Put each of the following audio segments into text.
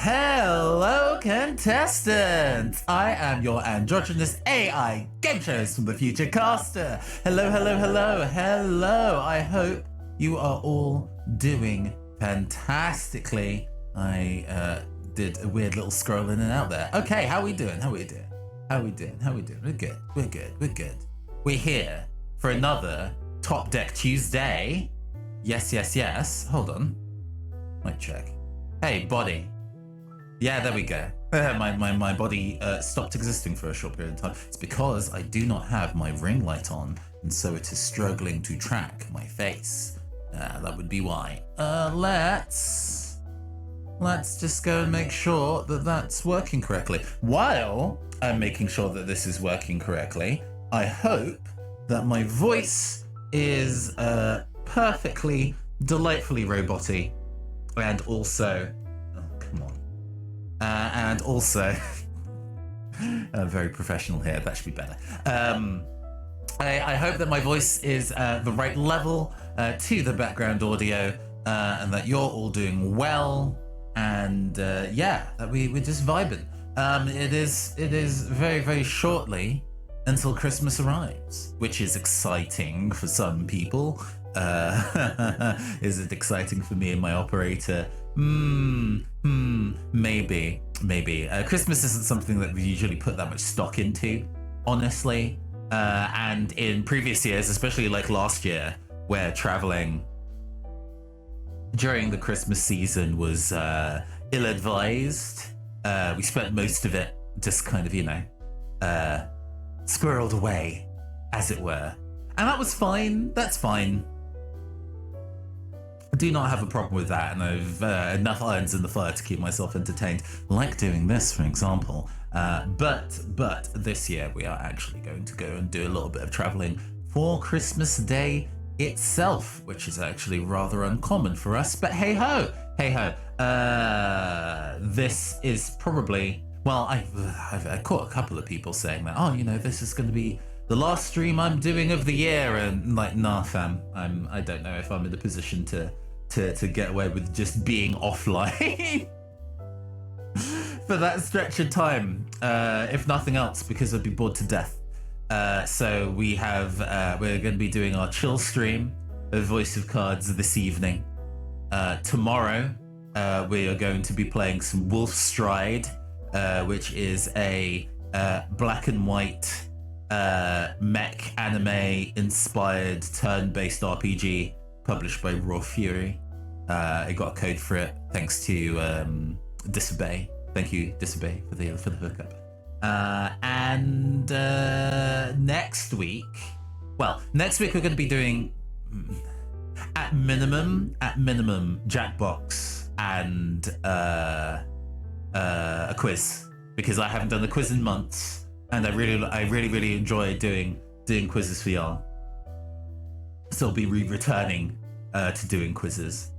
Hello, contestants! I am your androgynous AI game show host from the Future Caster. Hello, hello, hello, hello. I hope you are all doing fantastically. I did a weird little scroll in and out there. Okay, how we doing? How we doing? How we doing? How we doing? We're good. We're good. We're good. We're here for another Top Deck Tuesday. Yes, yes, yes. Hold on. Mic check. Hey, body. Yeah, there we go. My body stopped existing for a short period of time. It's because I do not have my ring light on, and so it is struggling to track my face. That would be why. Let's just go and make sure that that's working correctly. While I'm making sure that this is working correctly, I hope that my voice is perfectly, delightfully roboty, and also, oh, come on. And also, very professional here, that should be better. I hope that my voice is the right level to the background audio, and that you're all doing well, and yeah, that we're just vibing. It is very, very shortly until Christmas arrives, which is exciting for some people. Is it exciting for me and my operator? Maybe. Christmas isn't something that we usually put that much stock into, honestly. And in previous years, especially like last year, where traveling during the Christmas season was ill-advised, we spent most of it just kind of, squirreled away, as it were. And that was fine. That's fine. I do not have a problem with that, and I've enough irons in the fire to keep myself entertained, like doing this, for example. But this year we are actually going to go and do a little bit of traveling for Christmas Day itself, which is actually rather uncommon for us. But hey ho. This is probably, well, I've caught a couple of people saying that, oh, this is going to be the last stream I'm doing of the year, and like, nah, fam, I don't know if I'm in a position to get away with just being offline for that stretch of time, if nothing else, because I'd be bored to death. So we're going to be doing our chill stream of Voice of Cards this evening. Tomorrow, we are going to be playing some Wolf Stride, which is a black and white mech anime inspired turn-based RPG published by Raw Fury. I got a code for it thanks to Disobey. Thank you, Disobey, for the hookup. And next week we're going to be doing at minimum Jackbox and a quiz, because I haven't done a quiz in months. And I really enjoy doing quizzes for y'all. So I'll be returning to doing quizzes.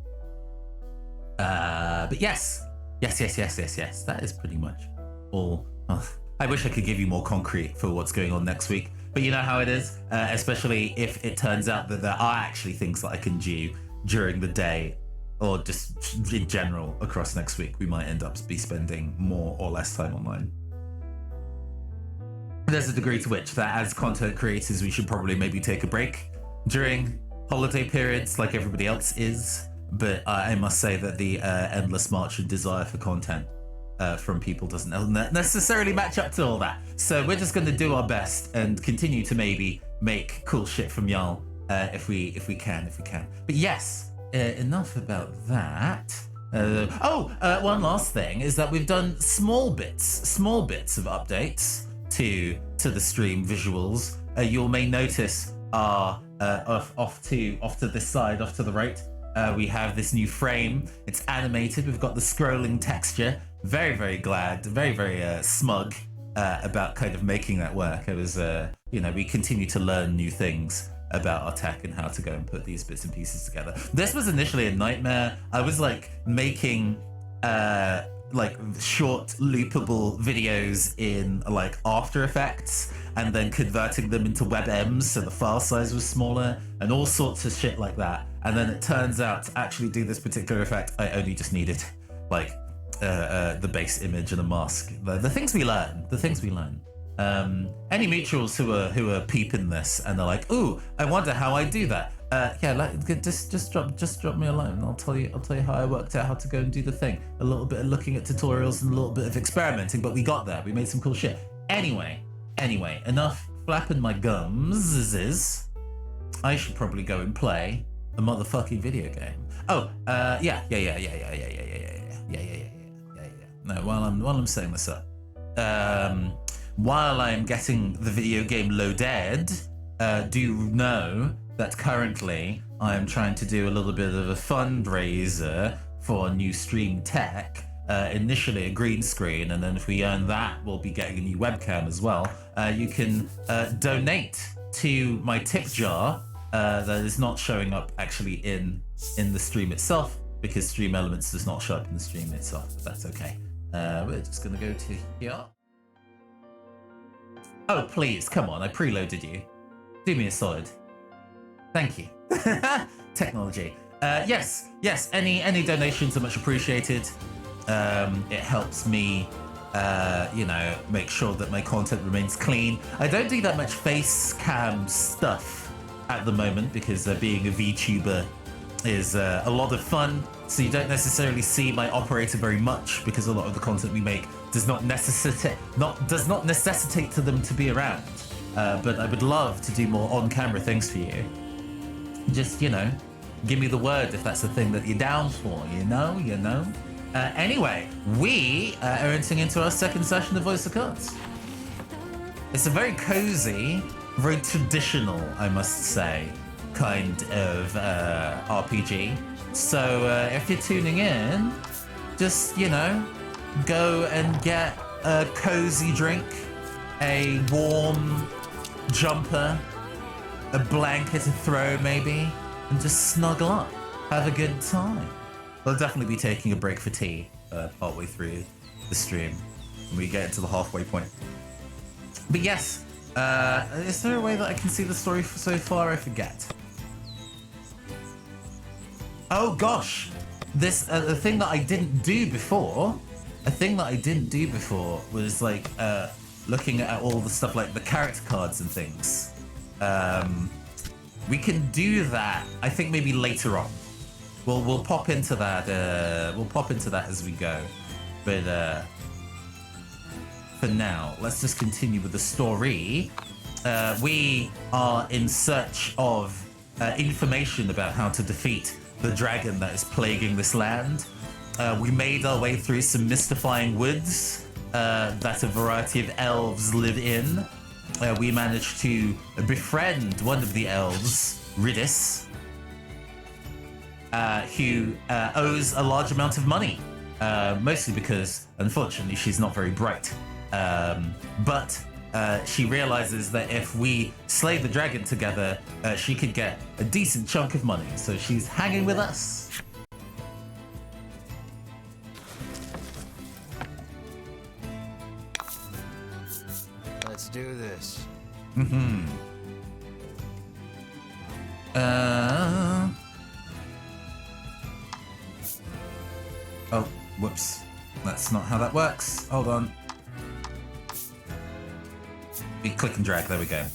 But yes. That is pretty much all. Oh, I wish I could give you more concrete for what's going on next week. But you know how it is, especially if it turns out that there are actually things that I can do during the day, or just in general across next week. We might end up spending more or less time online. There's a degree to which that as content creators, we should probably maybe take a break during holiday periods like everybody else is. But I must say that the endless march and desire for content from people doesn't necessarily match up to all that. So we're just going to do our best and continue to maybe make cool shit from y'all if we can. But yes, enough about that. One last thing is that we've done small bits of updates to the stream visuals. You may notice are off to this side, off to the right. We have this new frame. It's animated. We've got the scrolling texture. Very, very glad. Very, very smug about kind of making that work. I was, we continue to learn new things about our tech and how to go and put these bits and pieces together. This was initially a nightmare. I was like making short loopable videos in like After Effects and then converting them into WebMs so the file size was smaller and all sorts of shit like that. And then it turns out to actually do this particular effect, I only just needed like the base image and a mask. The things we learn. The things we learn. Any mutuals who are peeping this and they're like, "Ooh, I wonder how I do that." Yeah, like just drop me a line. I'll tell you how I worked out how to go and do the thing. A little bit of looking at tutorials and a little bit of experimenting, but we got there. We made some cool shit. Anyway, enough flapping my gums. I should probably go and play a motherfucking video game. Oh, yeah. No, while I'm setting this up, while I'm getting the video game loaded, do know that currently I am trying to do a little bit of a fundraiser for new stream tech. Initially a green screen, and then if we earn that, we'll be getting a new webcam as well. You can donate to my tip jar that is not showing up actually in the stream itself, because Stream Elements does not show up in the stream itself, but that's okay. We're just gonna go to here. Oh, please, come on, I preloaded you. Do me a solid. Thank you. Technology. Yes, any donations are much appreciated. It helps me, make sure that my content remains clean. I don't do that much face cam stuff at the moment because being a VTuber is a lot of fun. So you don't necessarily see my operator very much because a lot of the content we make does not necessitate to them to be around. But I would love to do more on-camera things for you. Just, give me the word if that's the thing that you're down for, you know? Anyway, we are entering into our second session of Voice of Cards. It's a very cozy, very traditional, I must say, kind of RPG. So if you're tuning in, just, go and get a cozy drink, a warm jumper, a blanket to throw maybe, and just snuggle up. Have a good time. I'll definitely be taking a break for tea partway through the stream when we get to the halfway point. But yes, is there a way that I can see the story so far? I forget. Oh gosh, this the thing that I didn't do before. A thing that I didn't do before was like looking at all the stuff like the character cards and things. We can do that. I think maybe later on. We'll pop into that. We'll pop into that as we go. But for now, let's just continue with the story. We are in search of information about how to defeat the dragon that is plaguing this land. We made our way through some mystifying woods that a variety of elves live in. We managed to befriend one of the elves, Ridis, who owes a large amount of money, mostly because, unfortunately, she's not very bright. But she realizes that if we slay the dragon together, she could get a decent chunk of money. So she's hanging with us. Let's do this. Oh, whoops. That's not how that works. Hold on. We click and drag. There we go.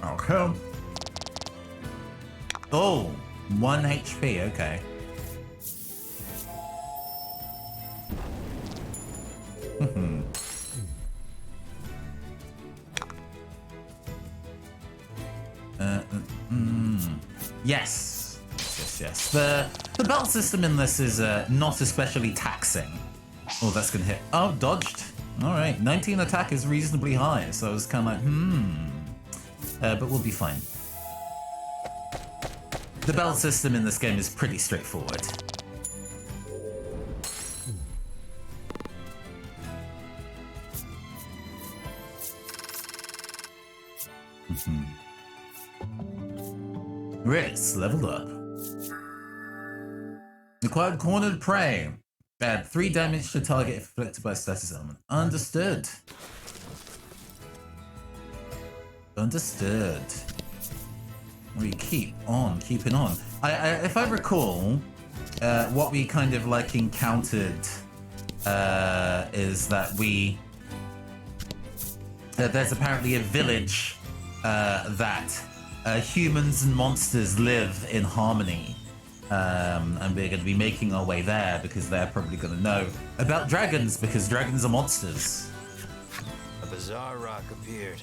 Okay. Oh, 1 HP. Okay. Yes. The belt system in this is not especially taxing. Oh, that's gonna hit. Oh, dodged. All right, 19 attack is reasonably high, so I was kind of like, but we'll be fine. The belt system in this game is pretty straightforward. Riz leveled up. Acquired cornered prey. Add 3 damage to target inflicted by status element. Understood. Understood. We keep on keeping on. If I recall, what we kind of like encountered is that there's apparently a village that humans and monsters live in harmony. And we're going to be making our way there because they're probably going to know about dragons because dragons are monsters. A bizarre rock appeared.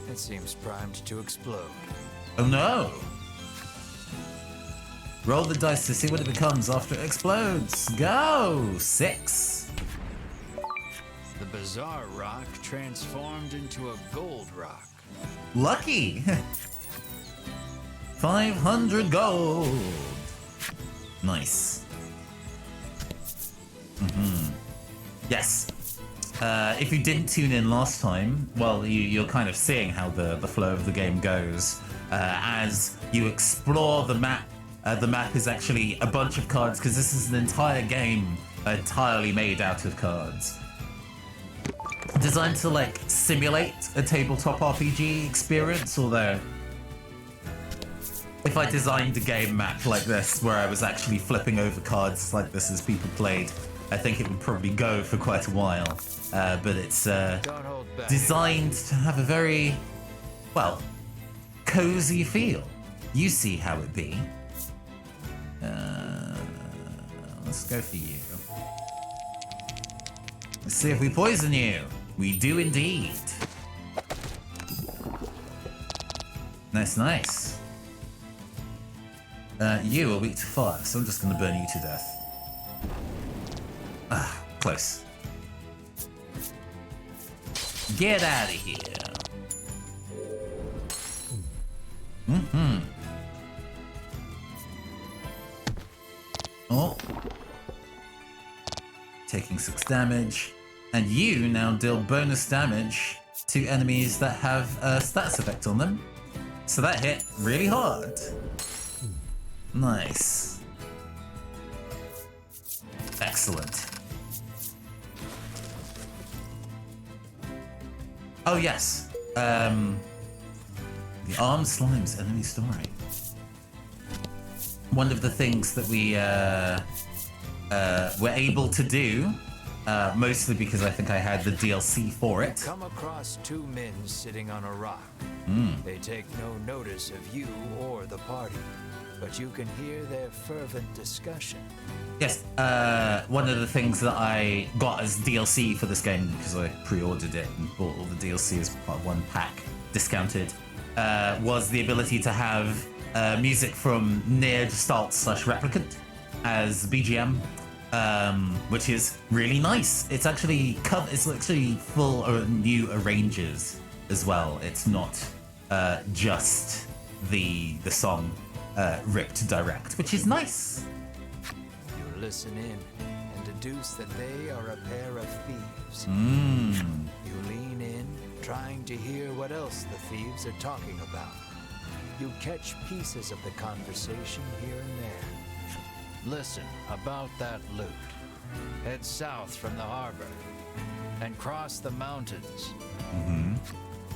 It seems primed to explode. Oh no! Roll the dice to see what it becomes after it explodes. Go! 6. The bizarre rock transformed into a gold rock. Lucky! 500 gold! Nice. Yes. If you didn't tune in last time, well, you're kind of seeing how the flow of the game goes. As you explore the map is actually a bunch of cards, because this is an entire game entirely made out of cards. Designed to, like, simulate a tabletop RPG experience, although if I designed a game map like this, where I was actually flipping over cards like this as people played, I think it would probably go for quite a while. But it's designed to have a very, well, cozy feel. You see how it be. Let's go for you. Let's see if we poison you. We do indeed. Nice, nice. You are weak to fire, so I'm just going to burn you to death. Ah, close. Get out of here. Oh. Taking 6 damage. And you now deal bonus damage to enemies that have a stats effect on them. So that hit really hard. Nice. Excellent. Oh yes. The armed slimes enemy story. One of the things that we were able to do, mostly because I think I had the DLC for it. Come across 2 men sitting on a rock. They take no notice of you or the party, but you can hear their fervent discussion. Yes, one of the things that I got as DLC for this game, because I pre-ordered it and bought all the DLC as part of one pack, discounted, was the ability to have music from Nier Gestalt / Replicant as BGM, which is really nice. It's actually full of new arranges as well. It's not just the song ripped direct, which is nice. You listen in and deduce that they are a pair of thieves. You lean in, trying to hear what else the thieves are talking about. You catch pieces of the conversation here and there. Listen about that loot. Head south from the harbor and cross the mountains.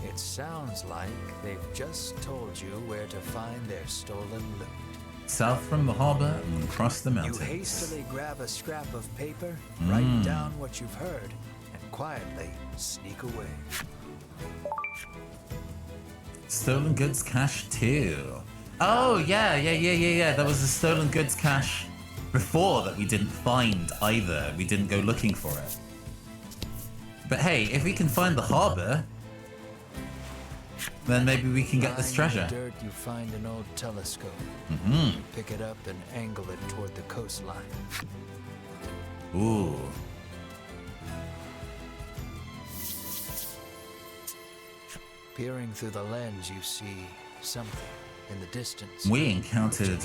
It sounds like they've just told you where to find their stolen loot. South from the harbor and across the mountains. You hastily grab a scrap of paper, write down what you've heard, and quietly sneak away. Stolen goods cache 2. Oh, yeah. There was a stolen goods cache before that we didn't find either. We didn't go looking for it. But hey, if we can find the harbor, then maybe we can get this treasure. In the dirt, you find an old telescope. Mm-hmm. You pick it up and angle it toward the coastline. Ooh. Peering through the lens, you see something in the distance. We encountered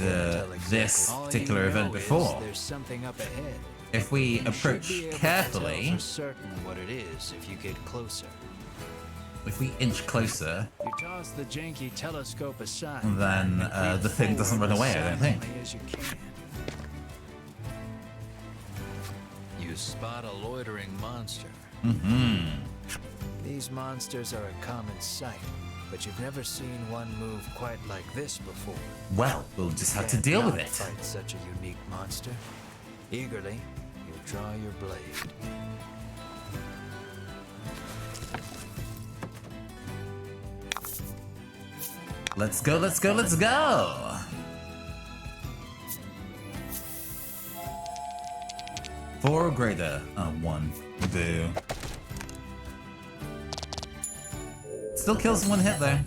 this particular event before. There's something up ahead. If we approach You should be able to carefully, tell for certain what it is if you get closer. if we inch closer, You toss the janky telescope aside. then and the thing doesn't run away, I don't think. silently as you can. You spot a loitering monster. Mm-hmm. These monsters are a common sight, but you've never seen one move quite like this before. Well, we'll just have to Can't deal with not it. Fight such a unique monster. Eagerly, you draw your blade. Let's go, let's go, let's go! Four or greater. Oh, one. Boo. Still kills in one hit though.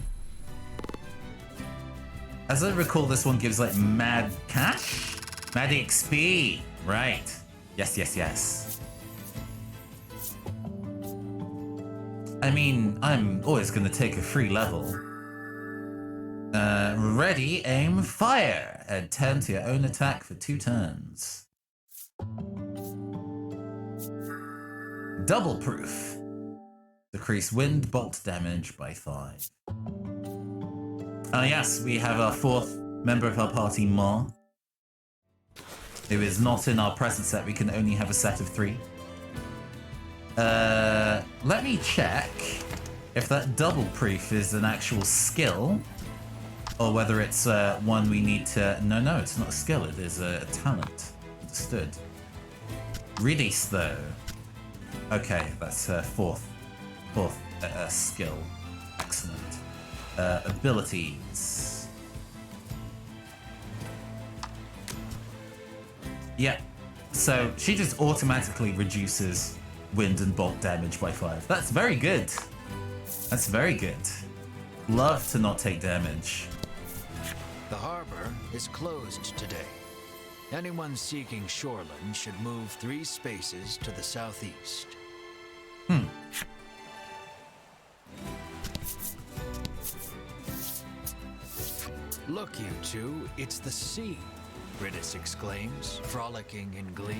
As I recall, this one gives like mad cash? Mad XP. Right. Yes, yes, yes. I mean, I'm always gonna take a free level. Ready, aim, fire. Add 10 to your own attack for 2 turns. Double proof. Decrease wind bolt damage by 5. Yes, we have our 4th member of our party, Ma, who is not in our present set. We can only have a set of 3. Let me check if that double proof is an actual skill, or whether it's one we need to... No, it's not a skill, it is a talent. Understood. Release, though. Okay, that's fourth skill. Excellent. Abilities. Yeah, so she just automatically reduces wind and bolt damage by 5. That's very good. That's very good. Love to not take damage. The harbor is closed today. Anyone seeking shoreline should move 3 spaces to the southeast. Look, you two, it's the sea, Britus exclaims, frolicking in glee.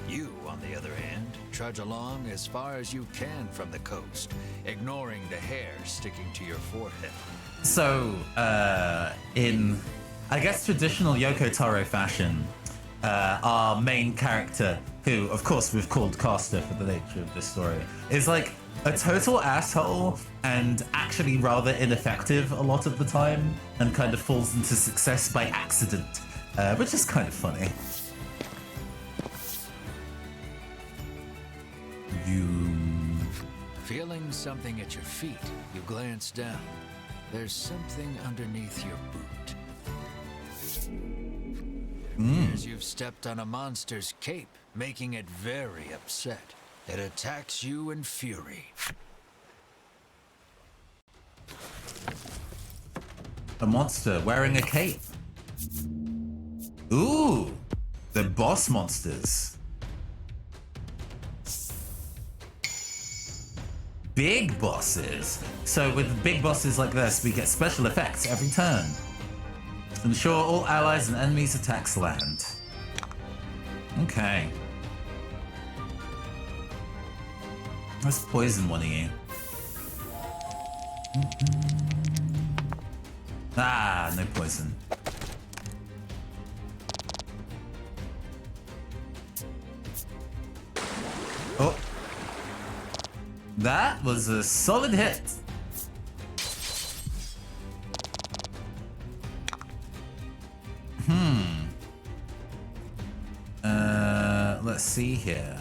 You, on the other hand, trudge along as far as you can from the coast, ignoring the hair sticking to your forehead. So, in, I guess, traditional Yoko Taro fashion, our main character, who, of course, we've called Caster for the nature of this story, is like a total asshole and actually rather ineffective a lot of the time, and kind of falls into success by accident, which is kind of funny. Feeling something at your feet, you glance down. There's something underneath your boot. It appears you've stepped on a monster's cape, making it very upset. It attacks you in fury. A monster wearing a cape. Ooh, the boss monsters. Big bosses. So with big bosses like this, we get special effects every turn. Ensure all allies and enemies attacks land. Okay. Let's poison one of you. Ah, no poison. Oh. That was a solid hit. Let's see here.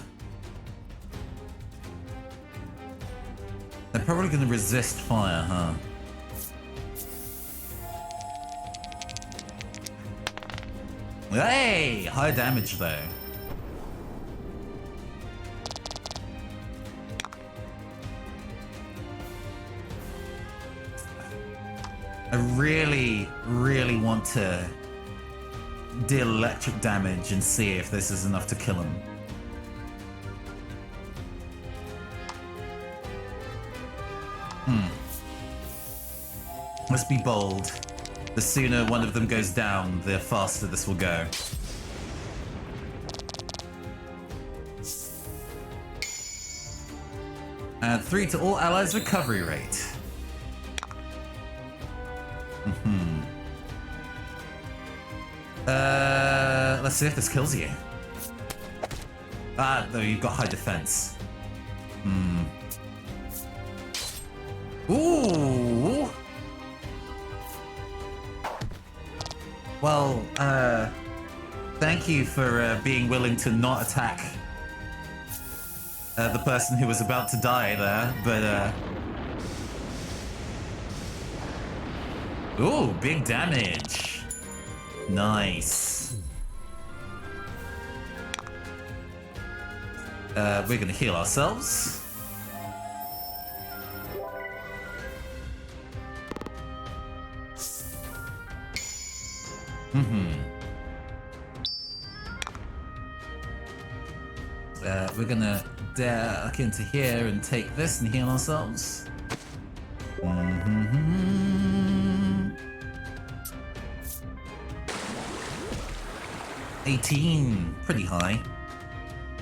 They're probably going to resist fire, huh? Hey! High damage, though. I really, really want to deal electric damage and see if this is enough to kill him. Let's be bold. The sooner one of them goes down, the faster this will go. Add 3 to all allies' recovery rate. Let's see if this kills you. Ah, no, you've got high defense. Ooh. Well, thank you for being willing to not attack the person who was about to die there, but ooh, big damage. Nice. We're gonna heal ourselves. We're gonna duck into here and take this and heal ourselves. 18, pretty high.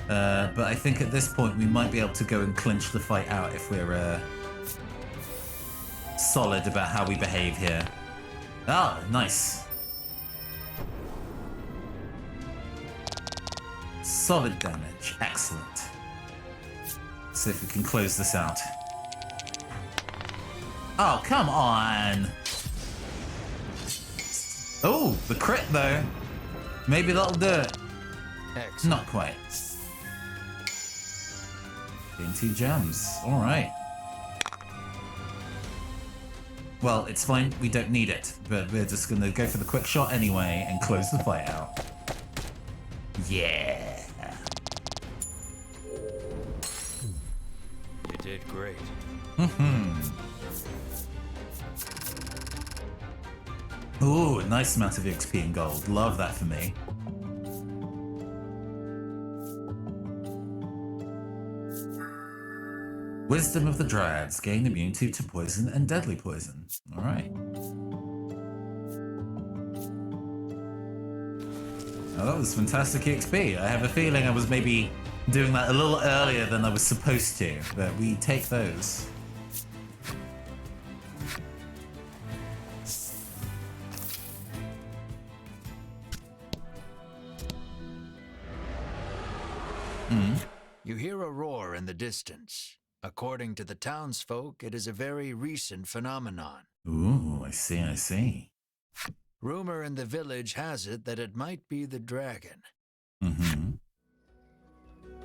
But I think at this point we might be able to go and clinch the fight out if we're solid about how we behave here. Ah, nice. Solid damage, excellent. See if we can close this out. Oh, come on! Oh, the crit though. Maybe that'll do it. Excellent. Not quite. Gain 2 gems. Alright. Well, it's fine. We don't need it. But we're just gonna go for the quick shot anyway and close the fight out. Yeah. You did great. Ooh, a nice amount of XP and gold. Love that for me. Wisdom of the Dryads. Gain immunity to poison and deadly poison. Alright. Oh, that was fantastic XP. I have a feeling I was maybe doing that a little earlier than I was supposed to, but we take those. You hear a roar in the distance. According to the townsfolk, it is a very recent phenomenon. Ooh, I see, I see. Rumor in the village has it that it might be the dragon.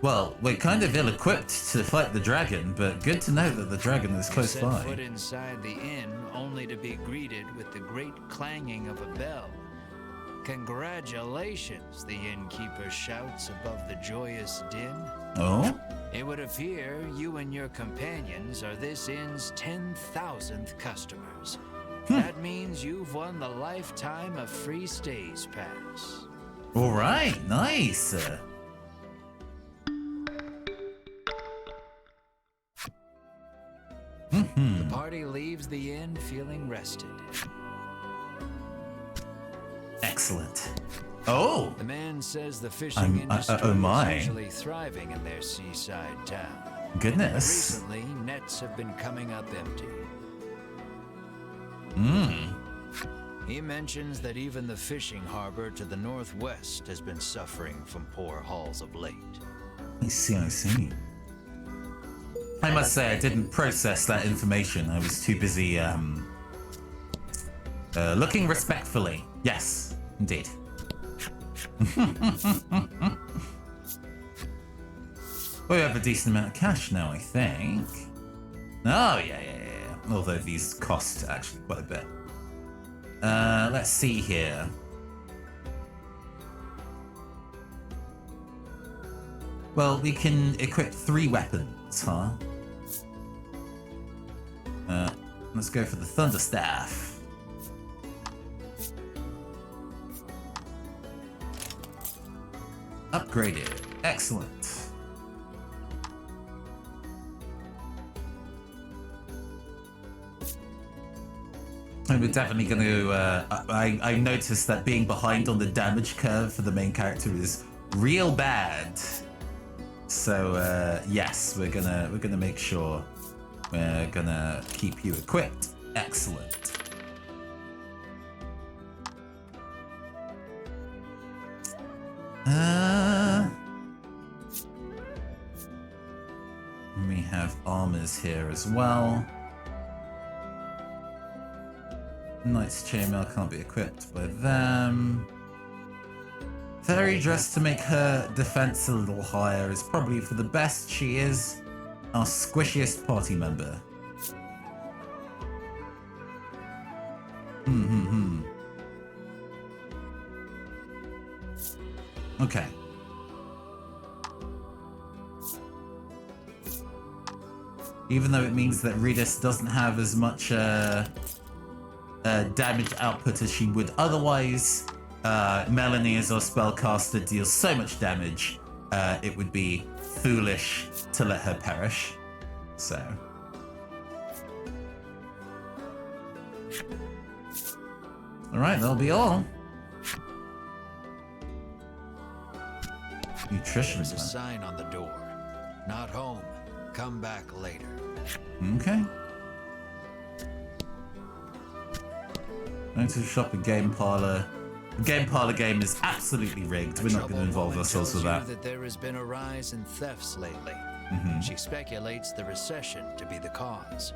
Well, we're kind of ill-equipped to fight the dragon, but good to know that the dragon is close Set by. foot inside the inn only to be greeted with the great clanging of a bell. Congratulations, the innkeeper shouts above the joyous din. Oh? It would appear you and your companions are this inn's 10,000th customers. That means you've won the lifetime of free stays pass. Alright, nice. The party leaves the inn feeling rested. Excellent. Oh! The man says the fishing industry oh my. is usually thriving in their seaside town. Goodness. Recently, nets have been coming up empty. He mentions that even the fishing harbor to the northwest has been suffering from poor hauls of late. I see, I see. I must say I didn't process that information. I was too busy, looking respectfully. Yes, indeed. We have a decent amount of cash now, I think. Oh, yeah. Although these cost actually quite a bit. Let's see here. Well, we can equip 3 weapons, huh? Let's go for the Thunder Staff. Upgraded. Excellent. And we're definitely going to... I noticed that being behind on the damage curve for the main character is real bad. So yes, we're gonna make sure we're gonna keep you equipped. Excellent. armor's here as well. Knight's chainmail can't be equipped by them. Fairy dress to make her defense a little higher is probably for the best. She is our squishiest party member. Okay. Even though it means that Redis doesn't have as much damage output as she would otherwise, Melanie as our spellcaster deals so much damage, it would be foolish to let her perish. So. Alright, that'll be all. Nutrition. There's a sign on the door. Not home. Come back later. Okay. Going to shop a game parlor. The game parlor game is absolutely rigged. We're not going to involve ourselves with that. There has been a rise in thefts lately. She speculates the recession to be the cause.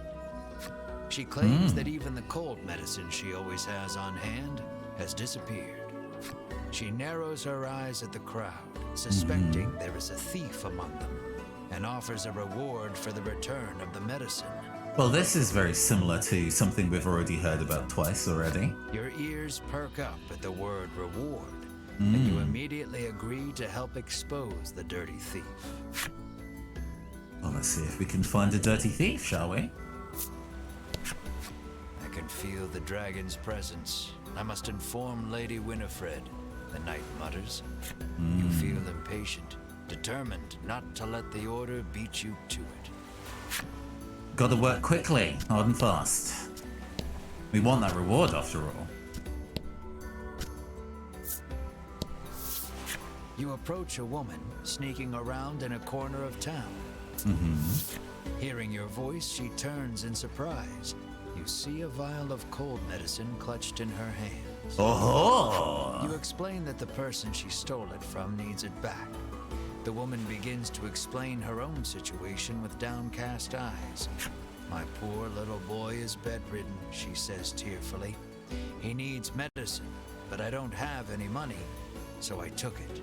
She claims that even the cold medicine she always has on hand has disappeared. She narrows her eyes at the crowd, suspecting there is a thief among them, and offers a reward for the return of the medicine. Well, this is very similar to something we've already heard about twice already. Your ears perk up at the word reward, and you immediately agree to help expose the dirty thief. Well, let's see if we can find a dirty thief, shall we? I can feel the dragon's presence. I must inform Lady Winifred, the knight mutters. You feel impatient, determined not to let the order beat you to it. Gotta work quickly, hard and fast. We want that reward after all. You approach a woman sneaking around in a corner of town. Hearing your voice, she turns in surprise. You see a vial of cold medicine clutched in her hands. Oh! You explain that the person she stole it from needs it back. The woman begins to explain her own situation with downcast eyes. My poor little boy is bedridden, she says tearfully. He needs medicine, but I don't have any money, so I took it.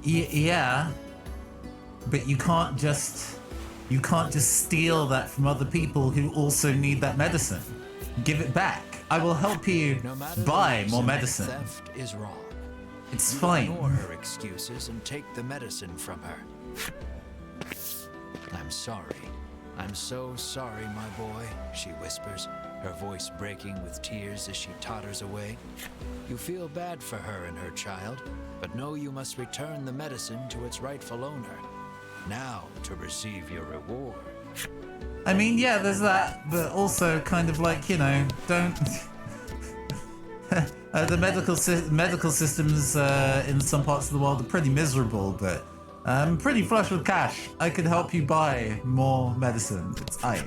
Yeah, but you can't just steal that from other people who also need that medicine. Give it back. I will help you buy more medicine. Theft is wrong. It's You fine. ignore her excuses and take the medicine from her. I'm sorry. I'm so sorry, my boy, she whispers, her voice breaking with tears as she totters away. You feel bad for her and her child, but know you must return the medicine to its rightful owner. Now to receive your reward. I mean, yeah, there's that, but also kind of like, you know, don't... the medical systems in some parts of the world are pretty miserable, but I'm pretty flush with cash. I could help you buy more medicine. It's aight.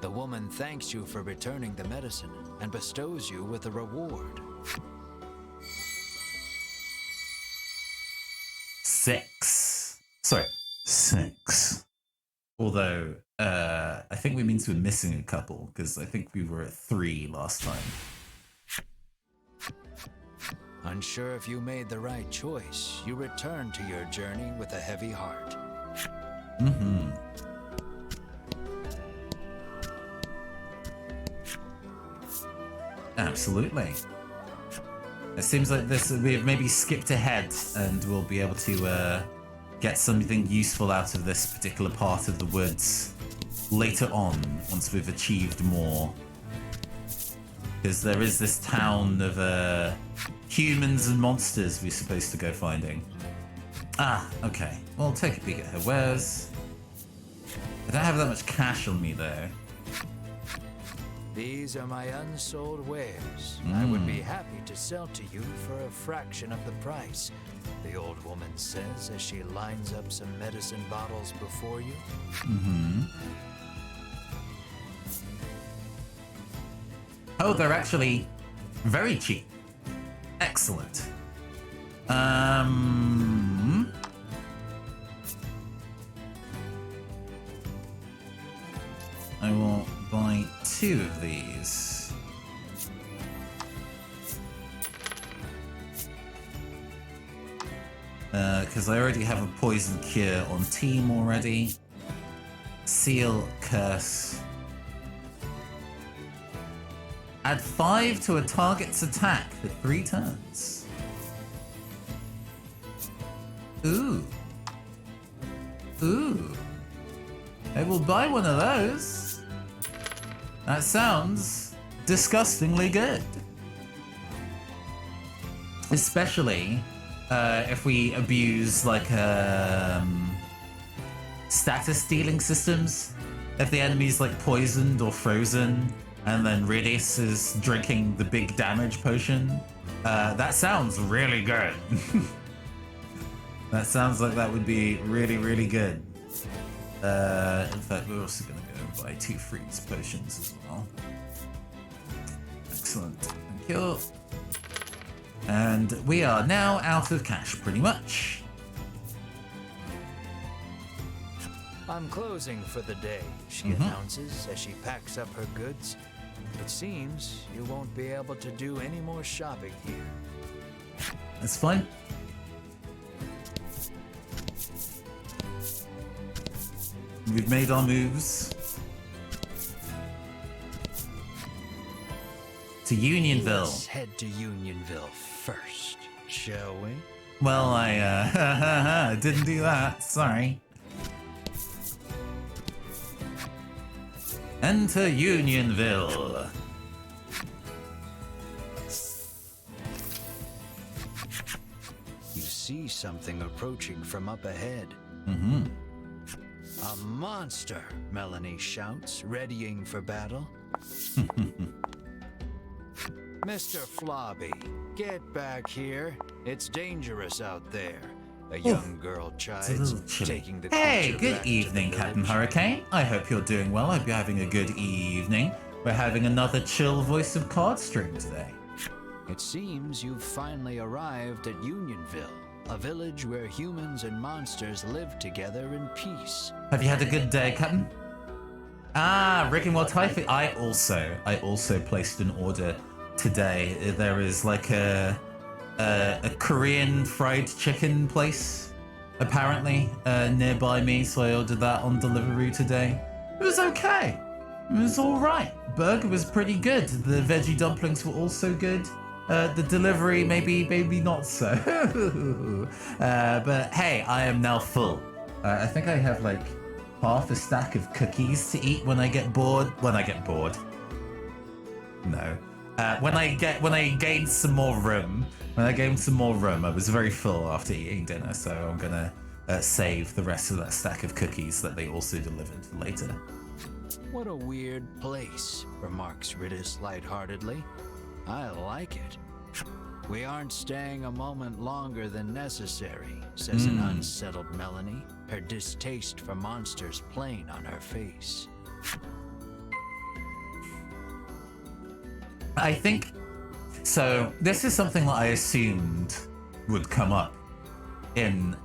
The woman thanks you for returning the medicine and bestows you with a reward. 6. Sorry, 6. Although, I think we mean we're missing a couple, because I think we were at 3 last time. Unsure if you made the right choice, you return to your journey with a heavy heart. Absolutely. It seems like we've maybe skipped ahead, and we'll be able to get something useful out of this particular part of the woods later on, once we've achieved more. Because there is this town of humans and monsters we're supposed to go finding. Ah, okay. Well, take a peek at her wares. I don't have that much cash on me, though. These are my unsold wares. I would be happy to sell to you for a fraction of the price, the old woman says as she lines up some medicine bottles before you. Oh, they're actually very cheap. Excellent. I, I will buy 2 of these. Because I already have a poison cure on team already. Seal, curse. Add 5 to a target's attack for 3 turns. Ooh. Ooh. I will buy one of those. That sounds disgustingly good. Especially if we abuse like status stealing systems. If the enemy's like poisoned or frozen, and then Ridis is drinking the big damage potion, that sounds really good. That sounds like that would be really, really good. In fact, we're also gonna go and buy 2 freeze potions as well. Excellent, thank you. And we are now out of cash, pretty much. I'm closing for the day, she announces as she packs up her goods. It seems you won't be able to do any more shopping here. That's fine. We've made our moves. To Unionville. Let's head to Unionville first, shall we? Well, I didn't do that. Sorry. Enter Unionville. You see something approaching from up ahead. A monster, Melanie shouts, readying for battle. Mr. Flobby, get back here. It's dangerous out there. A young girl chides, taking the Hey, creature good back to evening, the Captain village. Hurricane. I hope you're doing well. I hope you're having a good evening. We're having another chill voice of card stream today. It seems you've finally arrived at Unionville, a village where humans and monsters live together in peace. Have you had a good day, Captain? Ah, Rick and Wild Typhoon. I also placed an order today. There is like a Korean fried chicken place, apparently, nearby me, so I ordered that on delivery today. It was okay. It was alright. Burger was pretty good. The veggie dumplings were also good. The delivery, maybe not so. But hey, I am now full. I think I have like half a stack of cookies to eat when I get bored. When I get bored. No. When I gain some more room. When I gained some more room, I was very full after eating dinner, so I'm gonna save the rest of that stack of cookies that they also delivered for later. What a weird place, remarks Ridis lightheartedly. I like it. We aren't staying a moment longer than necessary, says an unsettled Melanie, her distaste for monsters plain on her face. I think so. This is something that I assumed would come up in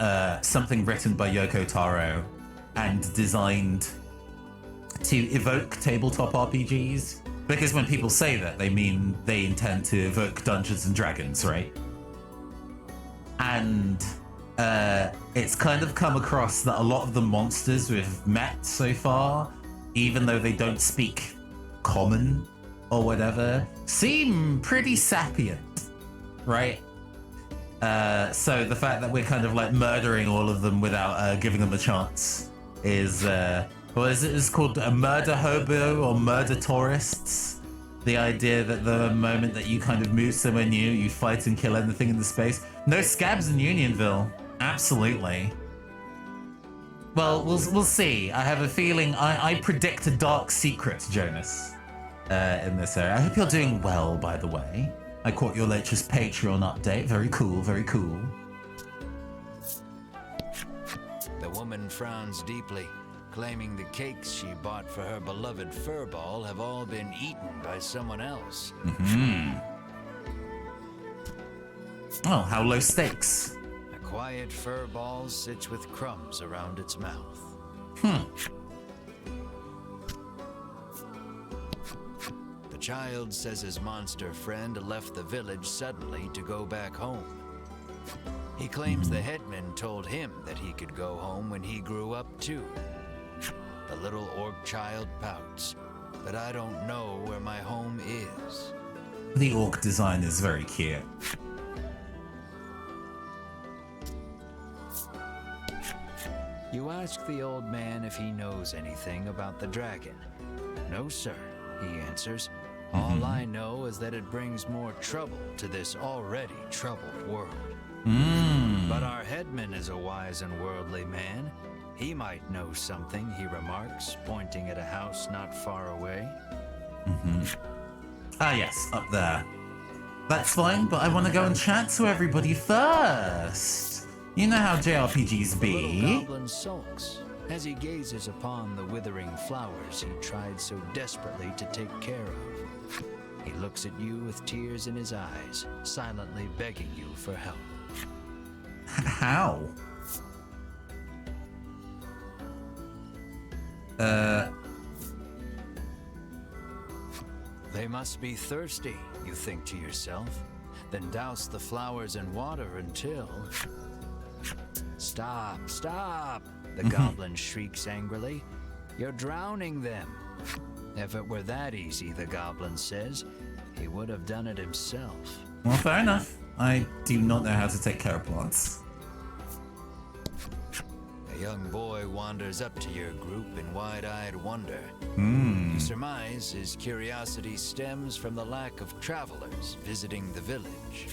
something written by Yoko Taro and designed to evoke tabletop RPGs. Because when people say that, they mean they intend to evoke Dungeons and Dragons, right? And it's kind of come across that a lot of the monsters we've met so far, even though they don't speak common or whatever, seem pretty sapient, right? So the fact that we're kind of like murdering all of them without giving them a chance is, what is it? It's called a murder hobo or murder tourists. The idea that the moment that you kind of move somewhere new, you fight and kill anything in the space. No scabs in Unionville. Absolutely. Well, we'll see. I have a feeling I predict a dark secret, Jonas, in this area. I hope you're doing well, by the way. I caught your latest Patreon update. Very cool, very cool. The woman frowns deeply, claiming the cakes she bought for her beloved furball have all been eaten by someone else. Oh, how low stakes. A quiet furball sits with crumbs around its mouth. child says his monster friend left the village suddenly to go back home. He claims the headman told him that he could go home when he grew up too. The little orc child pouts, but I don't know where my home is. The orc design is very cute. You ask the old man if he knows anything about the dragon. No, sir, he answers. All I know is that it brings more trouble to this already troubled world. But our headman is a wise and worldly man. He might know something, he remarks, pointing at a house not far away. Ah, yes, up there. That's fine, but I want to go and chat to everybody first. You know how JRPGs The little be. goblin sulks as he gazes upon the withering flowers he tried so desperately to take care of. He looks at you with tears in his eyes, silently begging you for help. How? They must be thirsty, you think to yourself. Then douse the flowers in water until... Stop, stop! The goblin shrieks angrily. You're drowning them. If it were that easy, the goblin says, he would have done it himself. Well, fair enough. I do not know how to take care of plants. A young boy wanders up to your group in wide-eyed wonder. You surmise his curiosity stems from the lack of travelers visiting the village.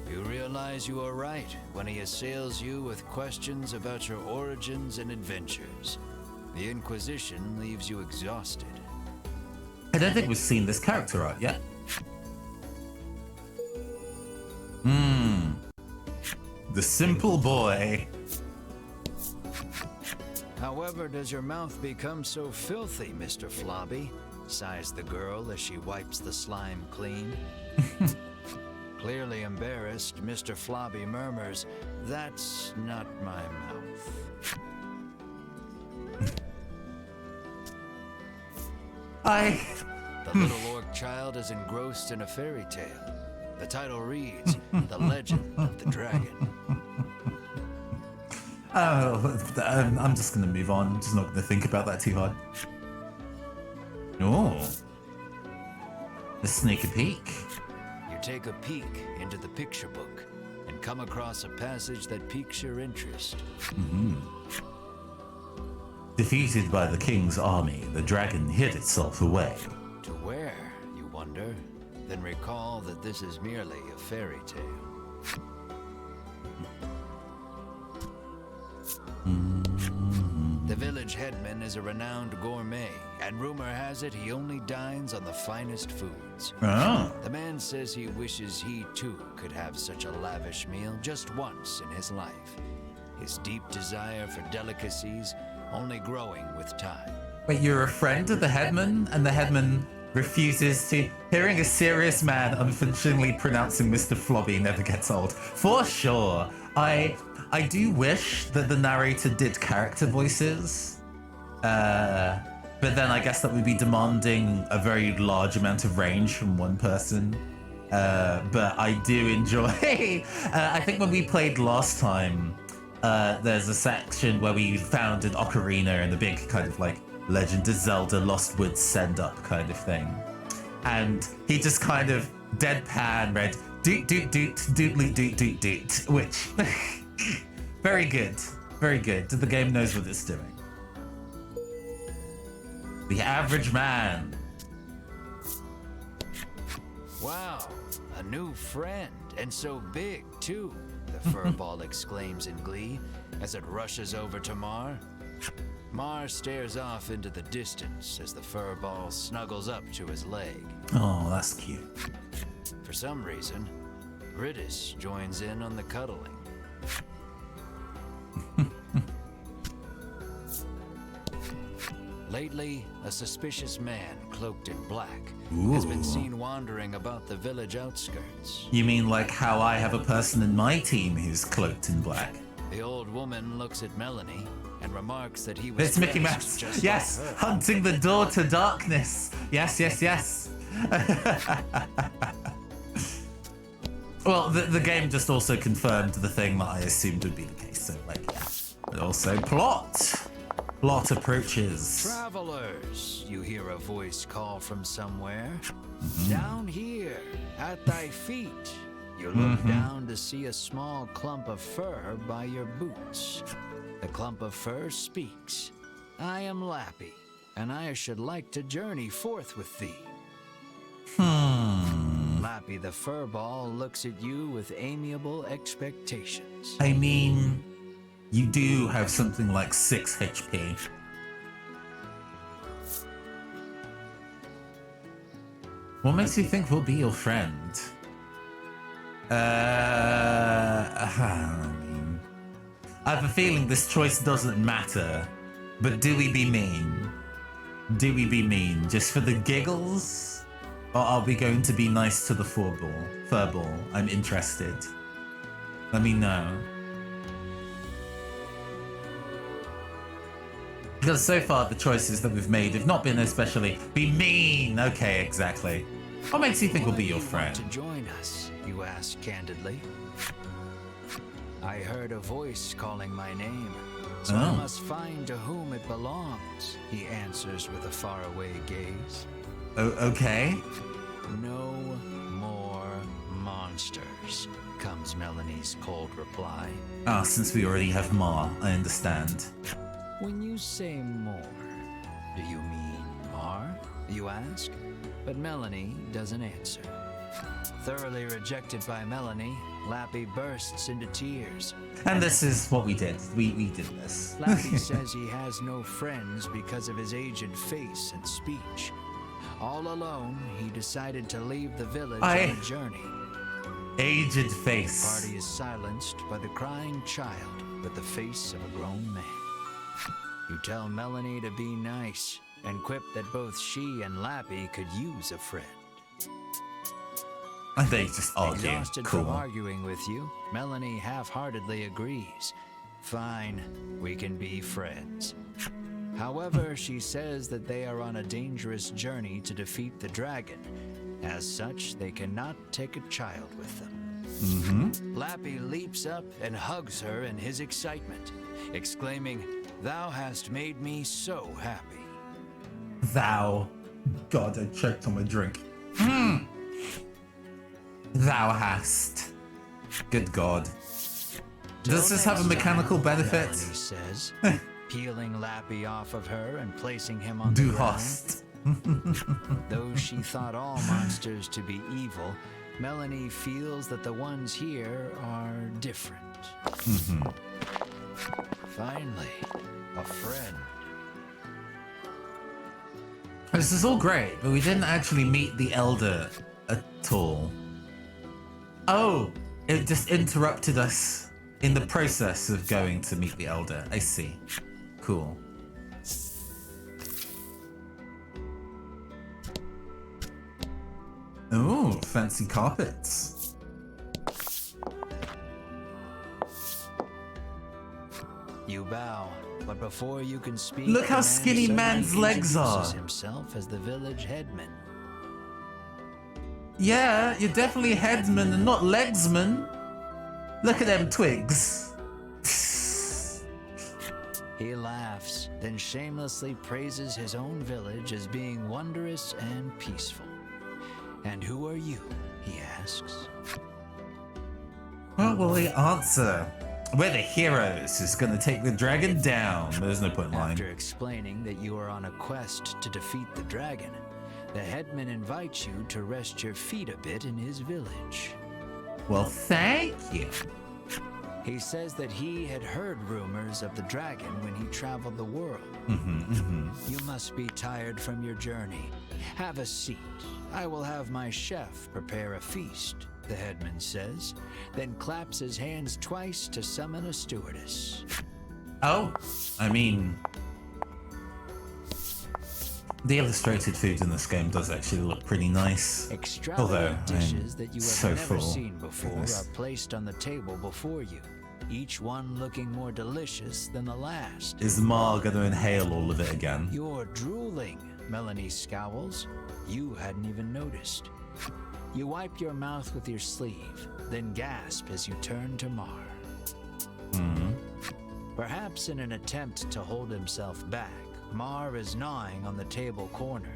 You realize you are right when he assails you with questions about your origins and adventures. The Inquisition leaves you exhausted. I don't think we've seen this character art yet. The simple boy. However, does your mouth become so filthy, Mr. Flobby? Sighs the girl as she wipes the slime clean. Clearly embarrassed, Mr. Flobby murmurs, "That's not my mouth." The little orc child is engrossed in a fairy tale. The title reads, The Legend of the Dragon. Oh, I'm just gonna move on. I'm just not gonna think about that too hard. Oh. Let's sneak a peek. You take a peek into the picture book and come across a passage that piques your interest. Defeated by the king's army, the dragon hid itself away. To where, you wonder? Then recall that this is merely a fairy tale. The village headman is a renowned gourmet, and rumor has it he only dines on the finest foods. Oh. The man says he wishes he too could have such a lavish meal just once in his life. His deep desire for delicacies only growing with time. Wait, you're a friend of the headman, and the headman refuses to. Hearing a serious man unflinchingly pronouncing Mr. Flobby never gets old. For sure. I do wish that the narrator did character voices. But then I guess that would be demanding a very large amount of range from one person. But I do enjoy... I think when we played last time, there's a section where we found an ocarina and a big kind of like Legend of Zelda Lost Woods send-up kind of thing. And he just kind of deadpan read doot doot doot dootly doot doot doot, which very good, very good. The game knows what it's doing. The average man. Wow, a new friend, and so big too, the furball exclaims in glee as it rushes over to Mar. Mar stares off into the distance as the furball snuggles up to his leg. Oh, that's cute. For some reason, Ridis joins in on the cuddling. Lately, a suspicious man cloaked in black has been seen wandering about the village outskirts. You mean like how I have a person in my team who's cloaked in black? The old woman looks at Melanie and remarks that he was It's Mickey dressed Mouse. just Yes, like her. hunting the door to darkness. Yes, yes, yes. Well, the game just also confirmed the thing that I assumed would be the case. So, like, yeah. But also, plot approaches. Travelers, you hear a voice call from somewhere. Down here, at thy feet. You look down to see a small clump of fur by your boots. The clump of fur speaks. I am Lappy, and I should like to journey forth with thee. Lappy the furball looks at you with amiable expectations. I mean, you do have something like 6 HP. What makes you think we'll be your friend? I mean, I have a feeling this choice doesn't matter, but do we be mean? Do we be mean just for the giggles? Or are we going to be nice to the furball? I'm interested. Let me know. Because so far the choices that we've made have not been especially be mean. Okay, exactly. What makes you think we'll be your friend? To join us, you ask candidly. I heard a voice calling my name, so I must find to whom it belongs, he answers with a faraway gaze. Oh, okay. No more monsters, comes Melanie's cold reply. Ah, since we already have Ma, I understand. When you say more, do you mean Mar? You ask. But Melanie doesn't answer. Thoroughly rejected by Melanie, Lappy bursts into tears. And this is what we did. We did this. Lappy says he has no friends because of his aged face and speech. All alone, he decided to leave the village on a journey. Aged face. The party is silenced by the crying child with the face of a grown man. You tell Melanie to be nice, and quip that both she and Lappy could use a friend. And they just argue. Exhausted from arguing with you, Melanie half-heartedly agrees. Fine, we can be friends. However, she says that they are on a dangerous journey to defeat the dragon. As such, they cannot take a child with them. Lappy leaps up and hugs her in his excitement, exclaiming, "Thou hast made me so happy." Thou. God, I choked on my drink. Thou hast. Good God. Does this have a mechanical benefit? Melanie says, peeling Lappy off of her and placing him on Du the ground. hast. Though she thought all monsters to be evil, Melanie feels that the ones here are different. Finally, a friend. This is all great, but we didn't actually meet the Elder at all. Oh, it just interrupted us in the process of going to meet the Elder. I see. Cool. Ooh, fancy carpets. You bow, but before you can speak, Look how the man skinny suddenly man's legs are. introduces himself as the village headman. Yeah, you're definitely headsman and not legsman. Look at them twigs. He laughs, then shamelessly praises his own village as being wondrous and peaceful. And who are you? He asks. What will he answer? We're the heroes who's gonna take the dragon down. There's no point in lying. After explaining that you are on a quest to defeat the dragon, the headman invites you to rest your feet a bit in his village. Well, thank you. He says that he had heard rumors of the dragon when he traveled the world. You must be tired from your journey. Have a seat. I will have my chef prepare a feast, the headman says, then claps his hands twice to summon a stewardess. Oh, I mean, the illustrated food in this game does actually look pretty nice. Extravagant dishes that you have so never full. seen before Goodness. are placed on the table before you, each one looking more delicious than the last. Is Ma gonna inhale all of it again? You're drooling, Melanie scowls. You hadn't even noticed. You wipe your mouth with your sleeve, then gasp as you turn to Mar. Perhaps in an attempt to hold himself back, Mar is gnawing on the table corner.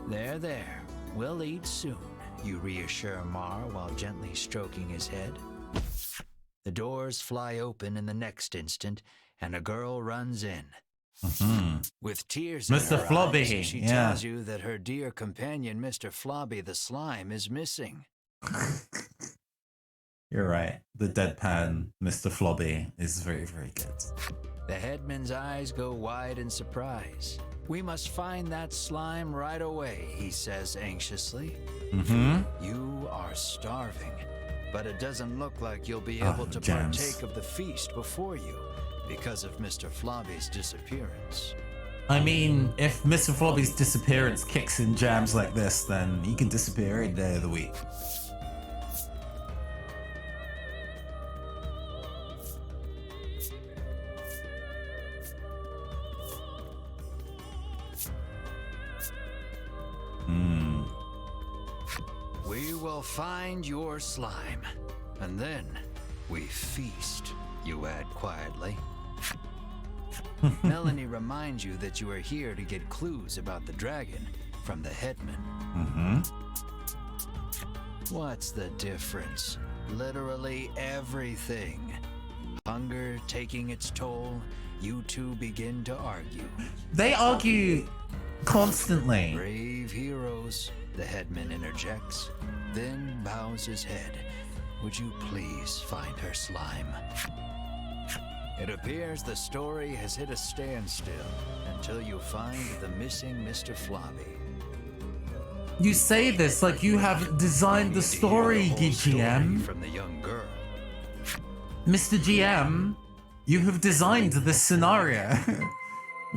There. We'll eat soon, you reassure Mar while gently stroking his head. The doors fly open in the next instant, and a girl runs in. With tears in Mr. her Flobby, eyes, she tells you that her dear companion, Mr. Flobby the slime, is missing. You're right. The deadpan Mr. Flobby is very, very good. The headman's eyes go wide in surprise. We must find that slime right away, he says anxiously. You are starving, but it doesn't look like you'll be able to partake of the feast before you because of Mr. Flobby's disappearance. I mean, if Mr. Flobby's disappearance kicks in jams like this, then he can disappear any day of the week. We will find your slime, and then we feast, you add quietly. Melanie reminds you that you are here to get clues about the dragon from the headman. What's the difference? Literally everything. Hunger taking its toll, you two begin to argue. They argue constantly. Brave heroes, the headman interjects, then bows his head. Would you please find her slime? It appears the story has hit a standstill until you find the missing Mr. Flobby. You say this like you have designed the story, GM. From the young girl. Mr. GM, you have designed this scenario.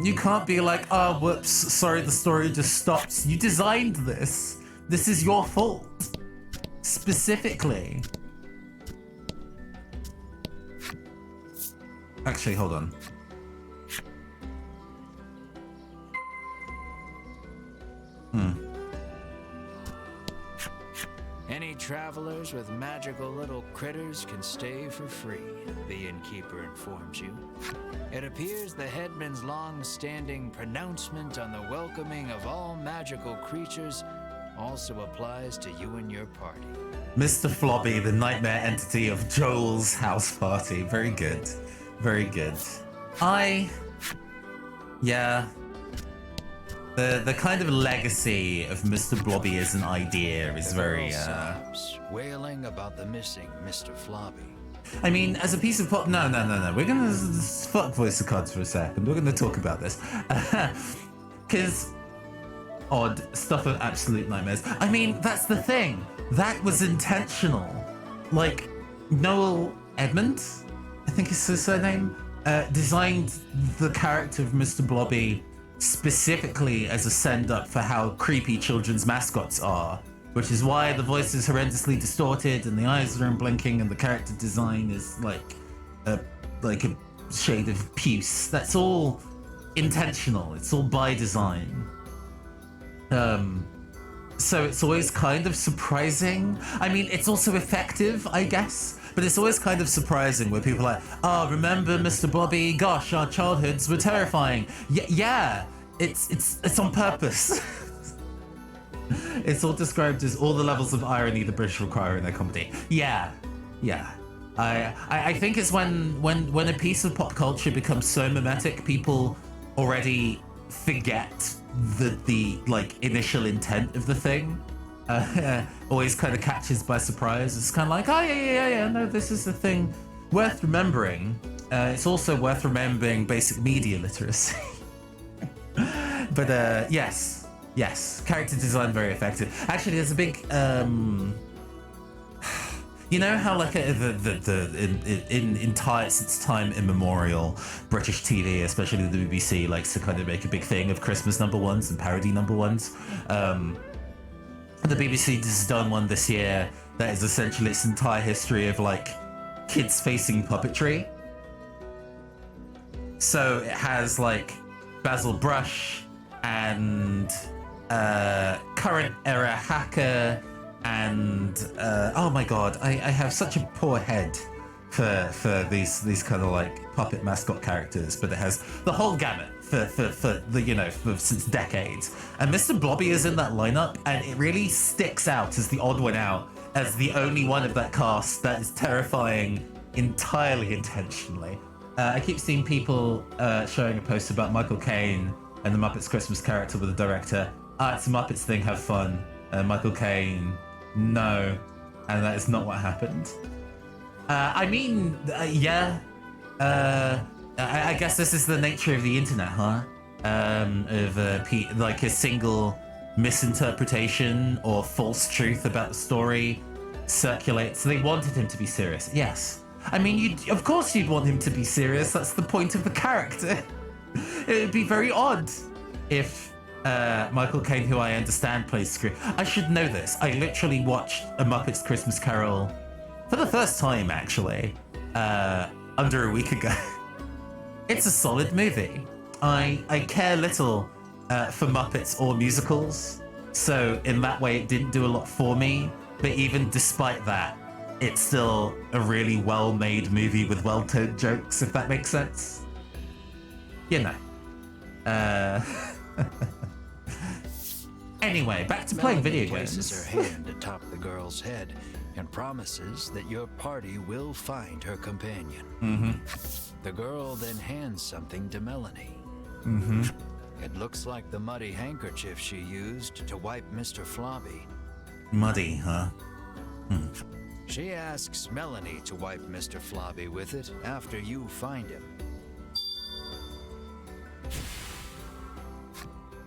You can't be like, oh, whoops, sorry, the story just stops. You designed this. This is your fault. Specifically. Actually, hold on. Any travelers with magical little critters can stay for free, the innkeeper informs you. It appears the headman's long-standing pronouncement on the welcoming of all magical creatures also applies to you and your party. Mr. Flobby, the nightmare entity of Joel's house party. Very good. Very good. Yeah. The kind of legacy of Mr. Blobby as an idea is very, Sobs, wailing about the missing Mr. Flobby. I mean, as a piece of pop... No. We're gonna fuck voice of cards for a second. We're gonna talk about this. Because... odd stuff of absolute nightmares. I mean, that's the thing. That was intentional. Like, Noel Edmond, I think is his surname, designed the character of Mr. Blobby specifically as a send-up for how creepy children's mascots are, which is why the voice is horrendously distorted and the eyes are unblinking and the character design is like a shade of puce. That's all intentional. It's all by design. So it's always kind of surprising. I mean, it's also effective, I guess, but it's always kind of surprising where people are like, oh, remember Mr. Blobby? Gosh, our childhoods were terrifying. Yeah, it's on purpose. It's all described as all the levels of irony the British require in their comedy. Yeah. I think it's when a piece of pop culture becomes so mimetic, people already forget the like initial intent of the thing. Always kind of catches by surprise. It's kind of like, oh yeah, no, this is the thing worth remembering. It's also worth remembering basic media literacy. But yes, character design very effective. Actually, there's a big you know how like in its time immemorial, British TV, especially the BBC, likes to kind of make a big thing of Christmas number ones and parody number ones. The BBC has done one this year that is essentially its entire history of like kids facing puppetry. So it has like Basil Brush and current era hacker, and oh my god, I have such a poor head for these kind of like puppet mascot characters, but it has the whole gamut for the since decades. And Mr. Blobby is in that lineup, and it really sticks out as the odd one out, as the only one of that cast that is terrifying entirely intentionally. I keep seeing people showing a post about Michael Caine and the Muppets Christmas character with the director. It's a Muppets thing, have fun. Michael Caine, no. And that is not what happened. I mean, yeah. I guess this is the nature of the internet, huh? Like a single misinterpretation or false truth about the story circulates. So they wanted him to be serious. Yes. I mean, of course you'd want him to be serious. That's the point of the character. It would be very odd if Michael Caine, who I understand plays Scrooge. I should know this. I literally watched A Muppet's Christmas Carol for the first time, actually, under a week ago. It's a solid movie. I care little for Muppets or musicals, so in that way it didn't do a lot for me. But even despite that, it's still a really well-made movie with well-told jokes, if that makes sense. You know. Anyway, back to playing video games. Places her hand atop the girl's head and promises that your party will find her companion. Mm-hmm. The girl then hands something to Melanie. Mm-hmm. It looks like the muddy handkerchief she used to wipe Mr. Flobby. Muddy, huh? Hmm. She asks Melanie to wipe Mr. Flobby with it after you find him.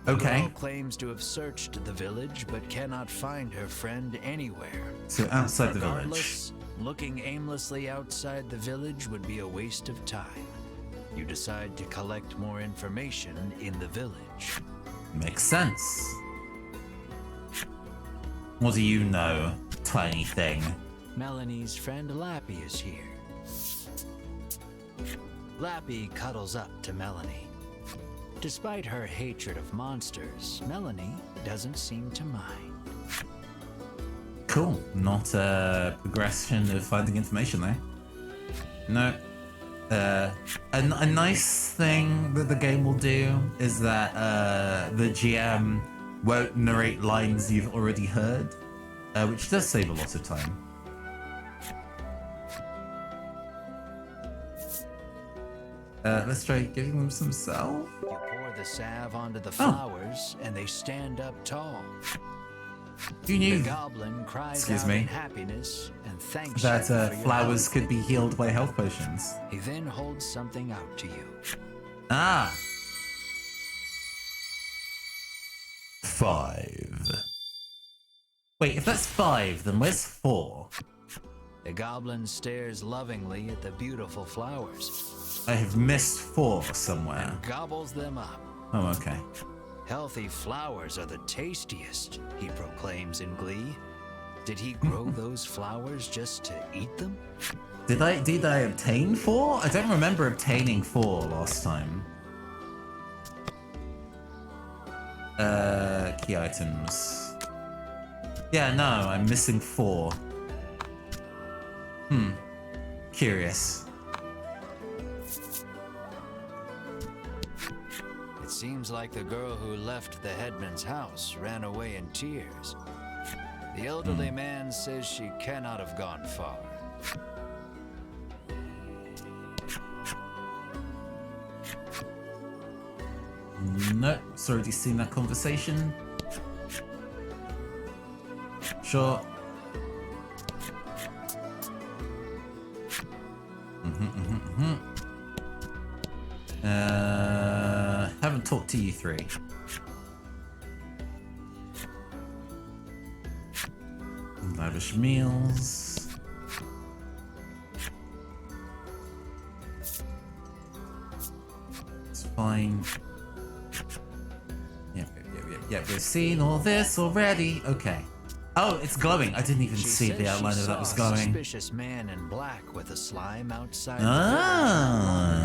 Okay. The girl claims to have searched the village but cannot find her friend anywhere. So outside the Regardless, village. looking aimlessly outside the village would be a waste of time. You decide to collect more information in the village. Makes sense. What do you know, tiny thing? Melanie's friend Lappy is here. Lappy cuddles up to Melanie. Despite her hatred of monsters, Melanie doesn't seem to mind. Cool. Not a progression of finding information there. No. A nice thing that the game will do is that the GM won't narrate lines you've already heard, which does save a lot of time. Let's try giving them some salve. You pour the salve onto the flowers, and they stand up tall. You knew The goblin cries Excuse out me. in happiness and thanks that you for your flowers help. could be healed by health potions. He then holds something out to you. Ah. 5. Wait, if that's 5, then where's 4? The goblin stares lovingly at the beautiful flowers, I have missed 4 somewhere. gobbles them up. Oh, okay. Healthy flowers are the tastiest, he proclaims in glee. Did he grow those flowers just to eat them? Did I obtain 4? I don't remember obtaining 4 last time. Key items. Yeah, no, I'm missing 4. Curious. It seems like the girl who left the headman's house ran away in tears. The elderly man says she cannot have gone far. Nope, it's already seen that conversation. Sure. Haven't talked to you 3. Lavish meals. It's fine. Yep, we've seen all this already. Okay. Oh, it's glowing. I didn't even She see says the outline she of that saw was a glowing. suspicious man in black with a slime outside. Ah.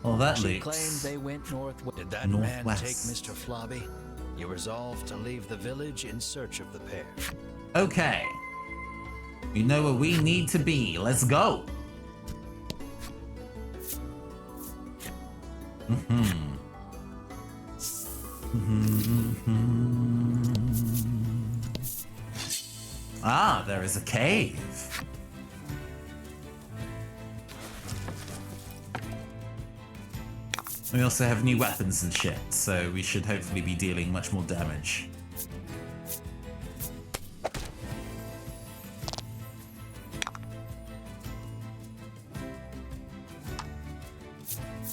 Well, that She looks claimed they went northwest. Did that man take Mr. Flobby? You resolved to leave the village in search of the pair. okay. We know where we need to be. Let's go. Ah, there is a cave. We also have new weapons and shit, so we should hopefully be dealing much more damage.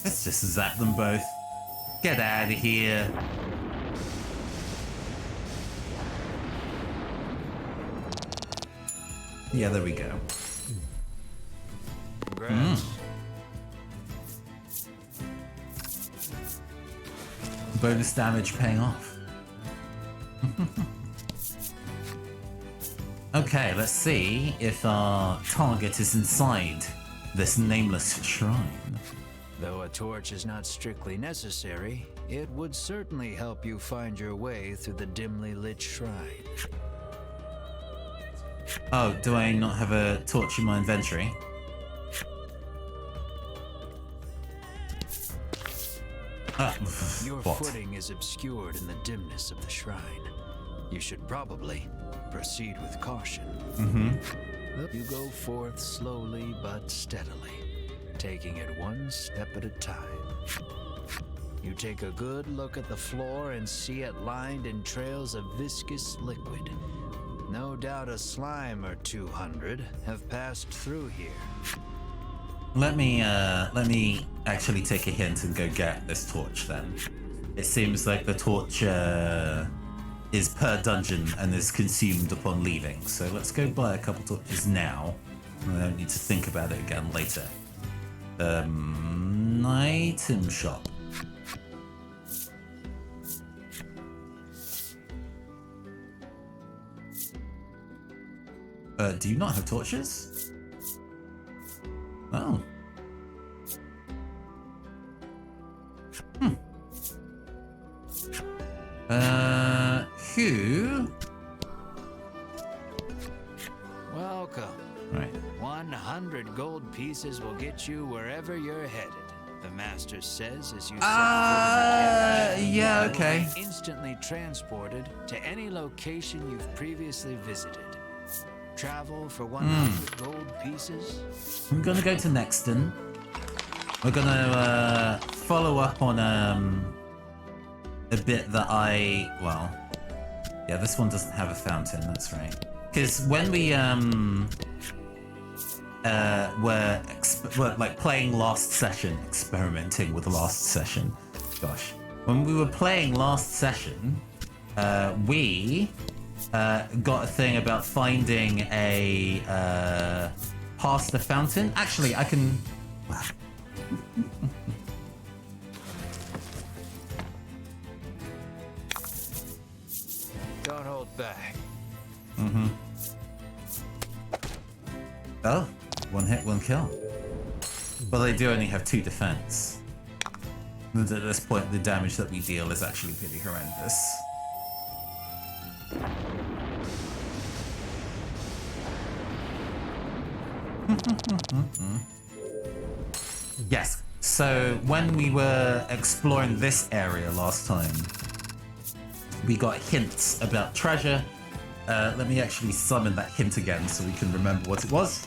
Let's just zap them both. Get out of here. Yeah, there we go. Bonus damage paying off. Okay, let's see if our target is inside this nameless shrine. Though a torch is not strictly necessary, it would certainly help you find your way through the dimly lit shrine. Oh, do I not have a torch in my inventory? Your What? footing is obscured in the dimness of the shrine. You should probably proceed with caution. You go forth slowly but steadily, taking it one step at a time. You take a good look at the floor and see it lined in trails of viscous liquid. No doubt a slime or 200 have passed through here. Let me actually take a hint and go get this torch then. It seems like the torch is per dungeon and is consumed upon leaving. So let's go buy a couple torches now. I don't need to think about it again later. Item shop. Do you not have torches? Oh. Who? Welcome. Right. 100 gold pieces will get you wherever you're headed. The master says as you Yeah, you will okay. be instantly transported to any location you've previously visited. Travel for 100 gold pieces. I'm gonna go to Nexton. We're gonna follow up on a bit that yeah, this one doesn't have a fountain, that's right. Because when we were like playing last session, experimenting with last session. Gosh, when we were playing last session, we got a thing about finding a past the fountain. Actually, I can. Wow. Don't hold back. Oh, one hit, one kill. But they do only have 2 defense. At this point, the damage that we deal is actually pretty horrendous. Yes, so when we were exploring this area last time, we got hints about treasure. Let me actually summon that hint again so we can remember what it was.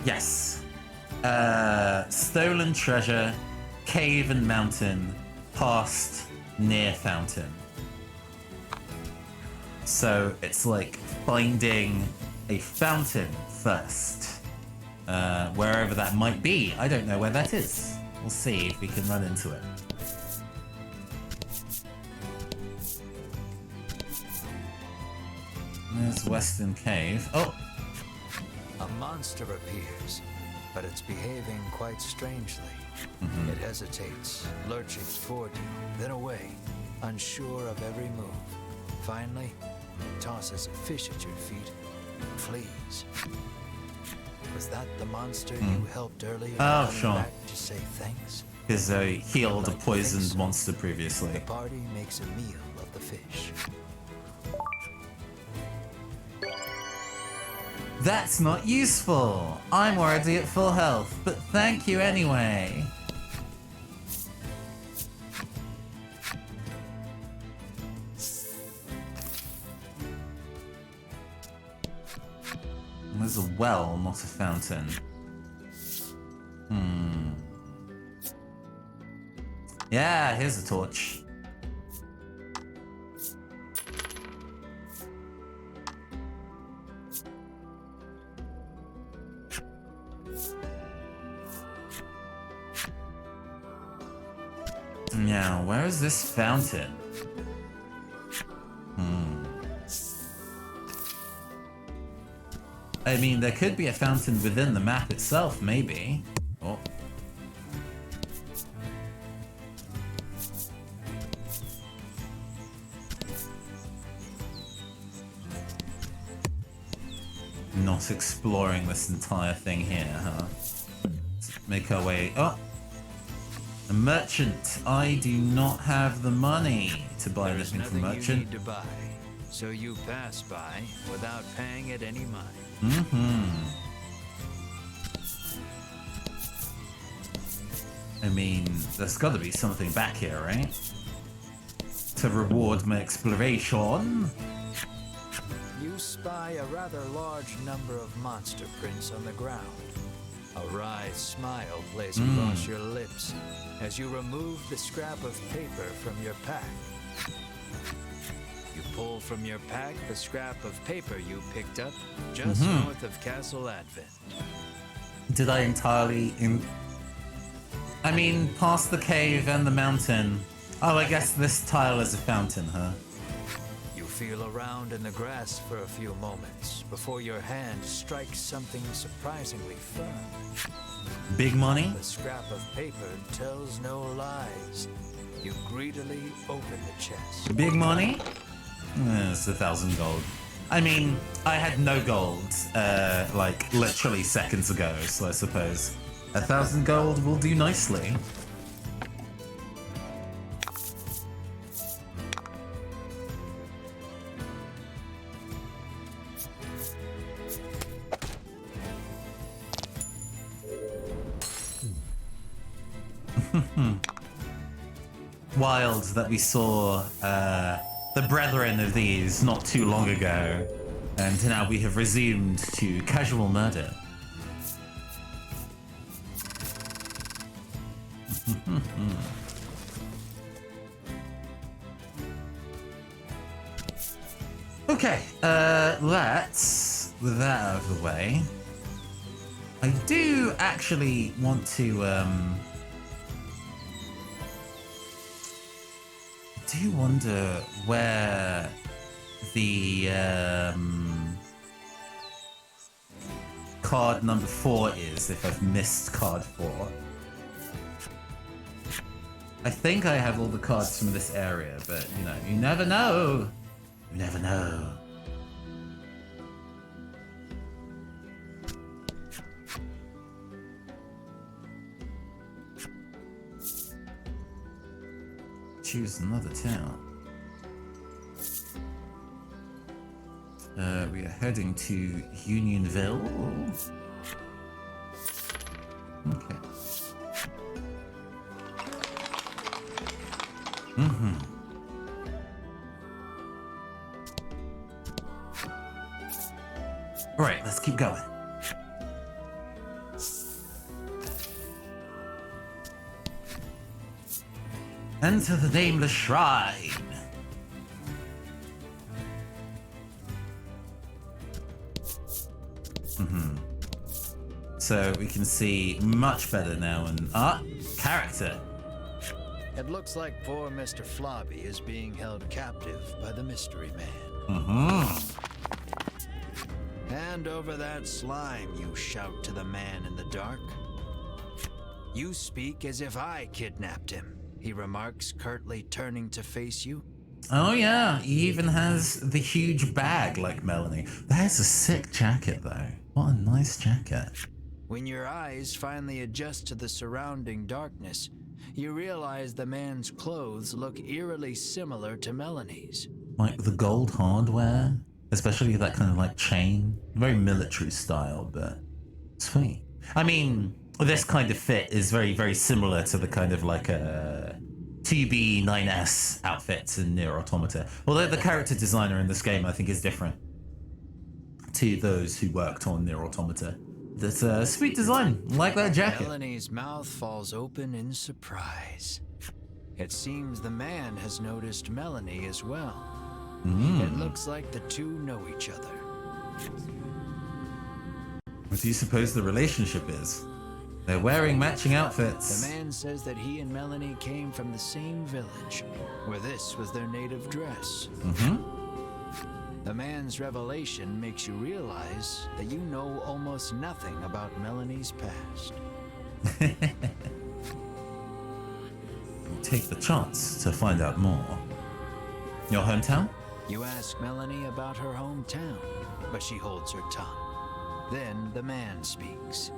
Yes. Stolen treasure, cave and mountain, past, near fountain. So it's like finding a fountain first. Wherever that might be. I don't know where that is. We'll see if we can run into it. There's Western Cave. Oh! A monster appears, but it's behaving quite strangely. It hesitates, lurching toward you, then away, unsure of every move. Finally, it tosses a fish at your feet flees. Was that the monster you helped earlier? Oh, coming sure. back to say thanks? Because they healed a Like poisoned fish. monster previously. The party makes a meal of the fish. That's not useful. I'm already at full health, but thank you anyway. There's a well, not a fountain. Yeah, here's a torch. Now, where is this fountain? I mean, there could be a fountain within the map itself, maybe. Oh. Not exploring this entire thing here, huh? Let's make our way. Oh! A merchant. I do not have the money to buy There's anything from nothing merchant. you need to buy, so you pass by without paying it any mind. I mean, there's got to be something back here, right? To reward my exploration. You spy a rather large number of monster prints on the ground. A wry smile plays across your lips as you remove the scrap of paper from your pack. You pull from your pack the scrap of paper you picked up just north of Castle Advent. Did I entirely I mean, past the cave and the mountain. Oh, I guess this tile is a fountain, huh? You feel around in the grass for a few moments before your hand strikes something surprisingly firm. Big money? The scrap of paper tells no lies. You greedily open the chest. Big money? It's 1,000 gold. I mean, I had no gold, like, literally seconds ago, so I suppose 1,000 gold will do nicely. Wild that we saw the brethren of these not too long ago, and now we have resumed to casual murder. Okay, let's, with that out of the way, I do actually want to, I do wonder where the, card number 4 is, if I've missed card 4. I think I have all the cards from this area, but, you know, you never know. You never know. Choose another town. We are heading to Unionville. Okay. All right, let's keep going. Enter the nameless shrine. So we can see much better now, and character. It looks like poor Mr. Flobby is being held captive by the mystery man. Hand over that slime, you shout to the man in the dark. You speak as if I kidnapped him, he remarks, curtly turning to face you. Oh yeah, he even has the huge bag like Melanie. That's a sick jacket though. What a nice jacket. When your eyes finally adjust to the surrounding darkness, you realize the man's clothes look eerily similar to Melanie's. Like the gold hardware, especially that kind of like chain. Very military style, but sweet. I mean, this kind of fit is very, very similar to the kind of like a 2B9S outfits in Nier Automata. Although the character designer in this game I think is different to those who worked on Nier Automata. That's a sweet design. I like that jacket. Melanie's mouth falls open in surprise. It seems the man has noticed Melanie as well. It looks like the two know each other. What do you suppose the relationship is? They're wearing matching outfits. The man says that he and Melanie came from the same village, where this was their native dress. The man's revelation makes you realize that you know almost nothing about Melanie's past. Take the chance to find out more. Your hometown? You ask Melanie about her hometown, but she holds her tongue. Then the man speaks.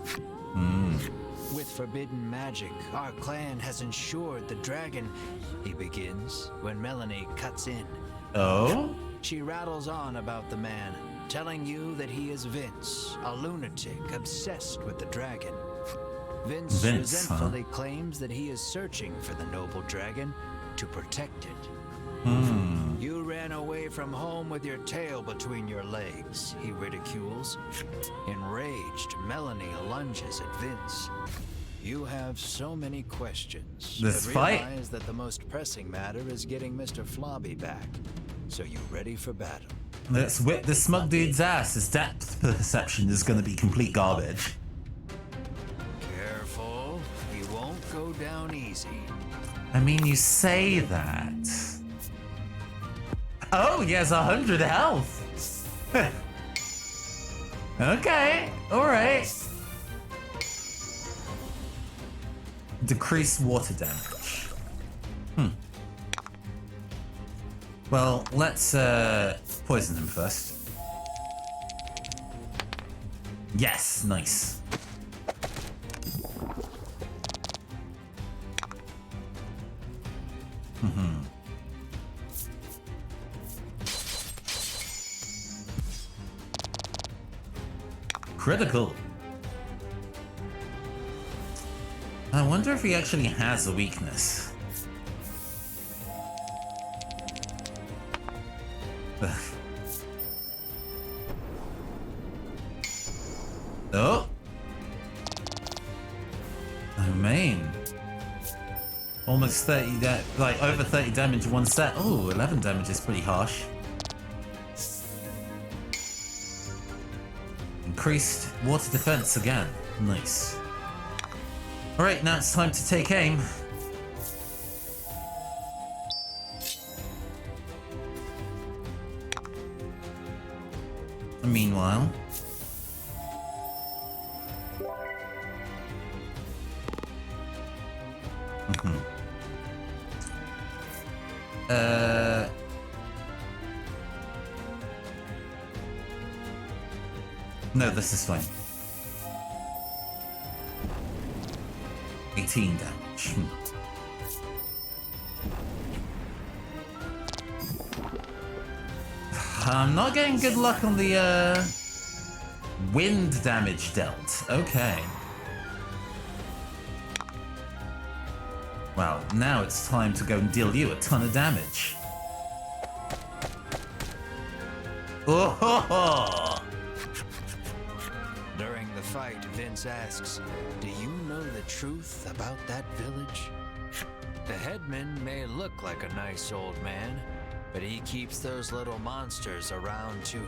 With forbidden magic, our clan has ensured the dragon, he begins, when Melanie cuts in. Oh? She rattles on about the man, telling you that he is Vince, a lunatic obsessed with the dragon. Vince resentfully claims that he is searching for the noble dragon to protect it. You ran away from home with your tail between your legs, he ridicules. Enraged, Melanie lunges at Vince. You have so many questions, This but fight? realize that the most pressing matter is getting Mr. Flobby back. So you ready for battle? Let's whip this smug dude's ass. His depth perception is going to be complete garbage. Careful, he won't go down easy. I mean, you say that. Oh, he has 100 health. Okay, alright. Decrease water damage. Well, let's poison him first. Yes, nice. Critical. I wonder if he actually has a weakness. Ugh. Oh. Oh, man. Almost 30, like over 30 damage in one set. Oh, 11 damage is pretty harsh. Increased water defense again. Nice. Alright, now it's time to take aim. Meanwhile... No, this is fine. 18 damage. I'm not getting good luck on the wind damage dealt. Okay. Well, now it's time to go and deal you a ton of damage. Oh ho ho! During the fight, Vince asks, "Do you know the truth about that village?" The headman may look like a nice old man, but he keeps those little monsters around too.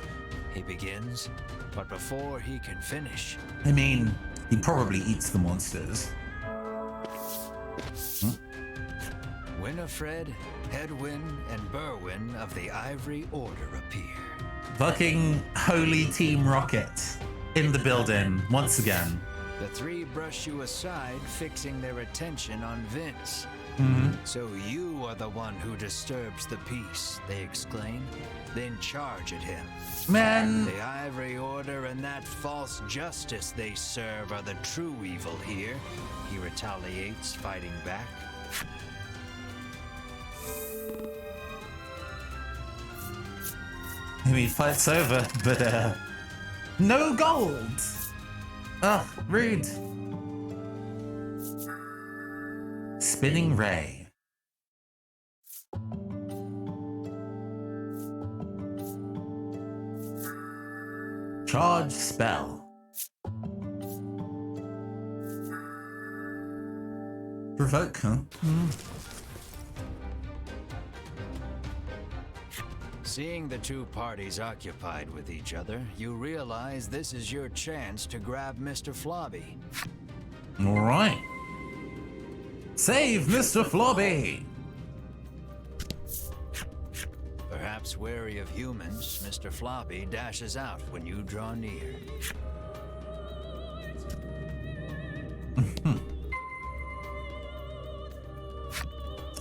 He begins, but before he can finish... I mean, he probably eats the monsters. Winifred, Hedwin, and Berwin of the Ivory Order appear. Fucking Holy Team Rocket in the building once again. The three brush you aside, fixing their attention on Vince. So you are the one who disturbs the peace, they exclaim. Then charge at him. Man. The Ivory Order and that false justice they serve are the true evil here. He retaliates, fighting back. I mean, fight's over, but no gold! Ugh, rude. Spinning Ray. Charge spell. Provoke, huh? Seeing the two parties occupied with each other, you realize this is your chance to grab Mr. Flobby. Alright. Save Mr. Flobby! Perhaps wary of humans, Mr. Flobby dashes out when you draw near.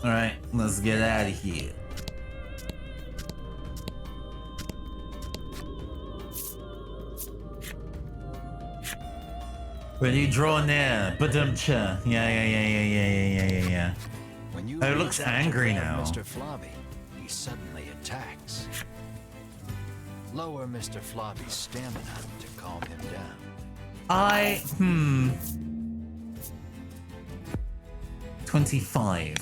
Alright, let's get out of here. When you draw near, badum-cha. Yeah. When you Oh, it reach looks out to angry grab now. Mr. Flobby, he suddenly attacks. Lower Mr. Flobby's stamina to calm him down. 25.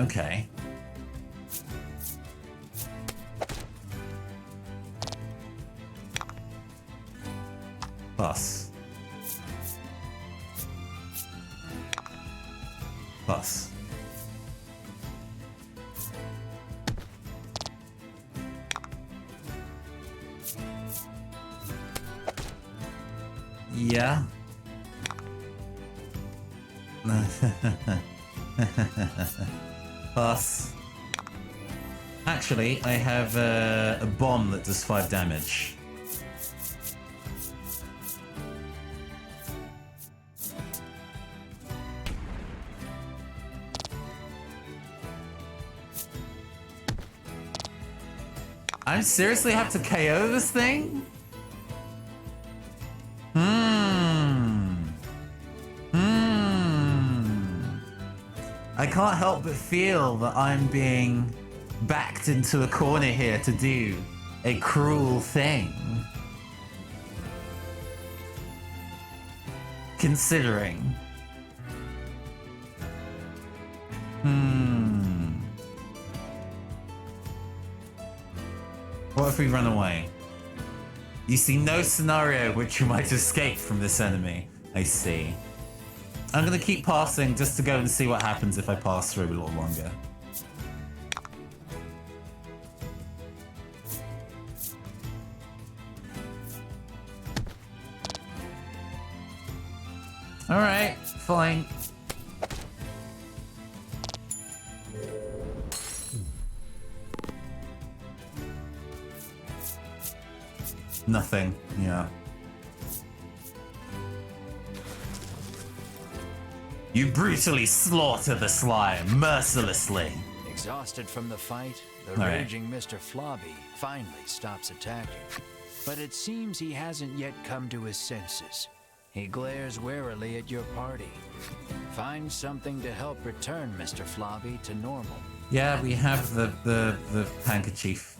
Okay. Plus. Plus. Yeah. Plus. Actually, I have a bomb that does 5 damage. I seriously have to KO this thing? I can't help but feel that I'm being backed into a corner here to do a cruel thing. Considering. What if we run away? You see no scenario which you might escape from this enemy. I see. I'm gonna keep passing just to go and see what happens if I pass through a little longer. Alright, fine. Nothing, yeah. You brutally slaughter the slime, mercilessly. Exhausted from the fight, the Alright. raging Mr. Flobby finally stops attacking. But it seems he hasn't yet come to his senses. He glares warily at your party. Find something to help return Mr. Flobby to normal. Yeah, we have the handkerchief.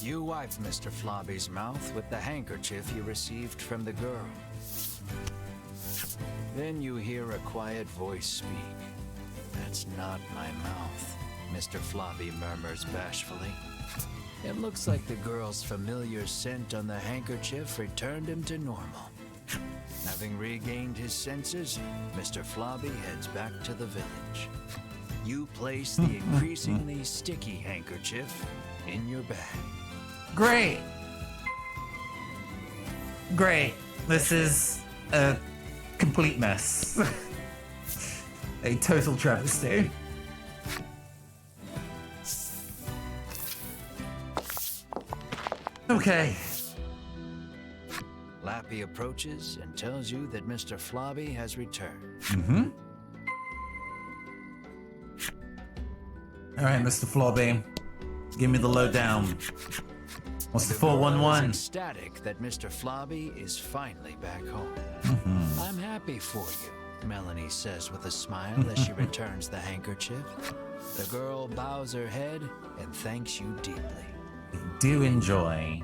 You wipe Mr. Flobby's mouth with the handkerchief you received from the girl. Then you hear a quiet voice speak. That's not my mouth, Mr. Flobby murmurs bashfully. It looks like the girl's familiar scent on the handkerchief returned him to normal. Having regained his senses, Mr. Flobby heads back to the village. You place the increasingly sticky handkerchief in your bag. Great! Great. This is a complete mess. A total travesty. Okay. Lappy He approaches and tells you that Mr. Flobby has returned. Mm-hmm. All right, Mr. Flobby, give me the lowdown. What's the 411? Is ecstatic that Mr. Flobby is finally back home. I'm happy for you, Melanie says with a smile as she returns the handkerchief. The girl bows her head and thanks you deeply. I do enjoy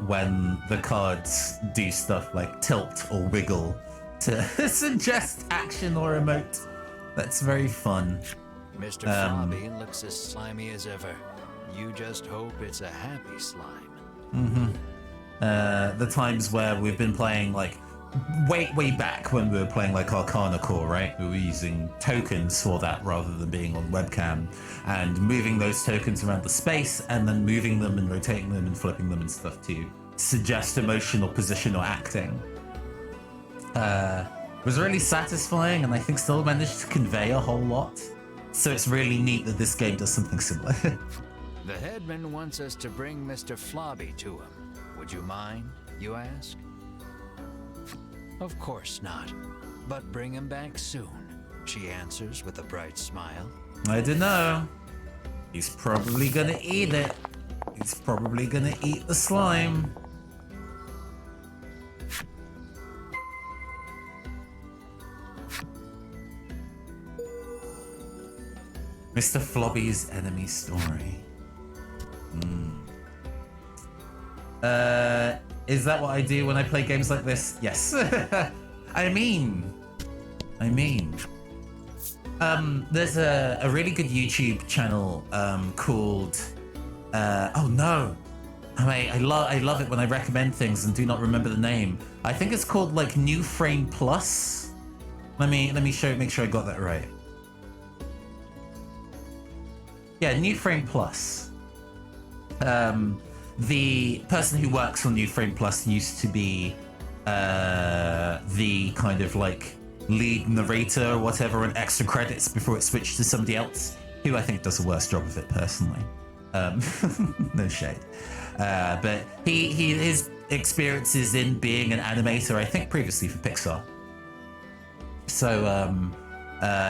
when the cards do stuff like tilt or wiggle to suggest action or emote. That's very fun. Mr. Flobby looks as slimy as ever. You just hope it's a happy slime. The times where we've been playing, like, way back when we were playing, like, Arcana Core, right? We were using tokens for that rather than being on webcam, and moving those tokens around the space, and then moving them and rotating them and flipping them and stuff to suggest emotional position or acting. Was really satisfying, and I think still managed to convey a whole lot. So it's really neat that this game does something similar. The headman wants us to bring Mr. Flobby to him. Would you mind, you ask? Of course not. But bring him back soon, she answers with a bright smile. I don't know. He's probably gonna eat it. He's probably gonna eat the slime. Mr. Flobby's enemy story. Is that what I do when I play games like this? Yes. I mean, there's a really good YouTube channel called, oh no, I love it when I recommend things and do not remember the name. I think it's called like New Frame Plus. Let me make sure I got that right. Yeah, New Frame Plus. The person who works on New Frame Plus used to be the kind of like lead narrator or whatever on Extra Credits before it switched to somebody else, who I think does a worse job of it personally. No shade. But his experiences in being an animator, I think previously for Pixar. So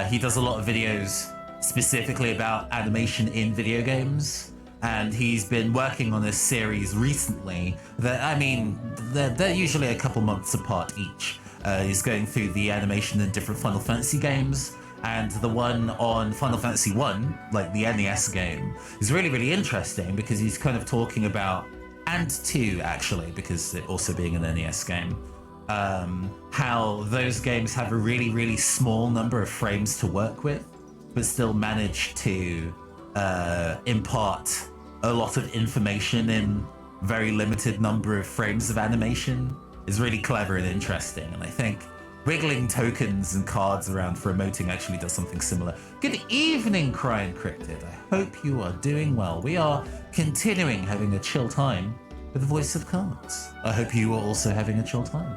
he does a lot of videos specifically about animation in video games, and he's been working on this series recently that, I mean, they're usually a couple months apart each. He's going through the animation in different Final Fantasy games, and the one on Final Fantasy 1, like the NES game, is really, really interesting because he's kind of talking about, and 2 actually, because it also being an NES game, how those games have a really, really small number of frames to work with, but still manage to impart a lot of information in very limited number of frames of animation is really clever and interesting. And I think wiggling tokens and cards around for emoting actually does something similar. Good evening, Crying Cryptid. I hope you are doing well. We are continuing having a chill time with the Voice of Cards. I hope you are also having a chill time.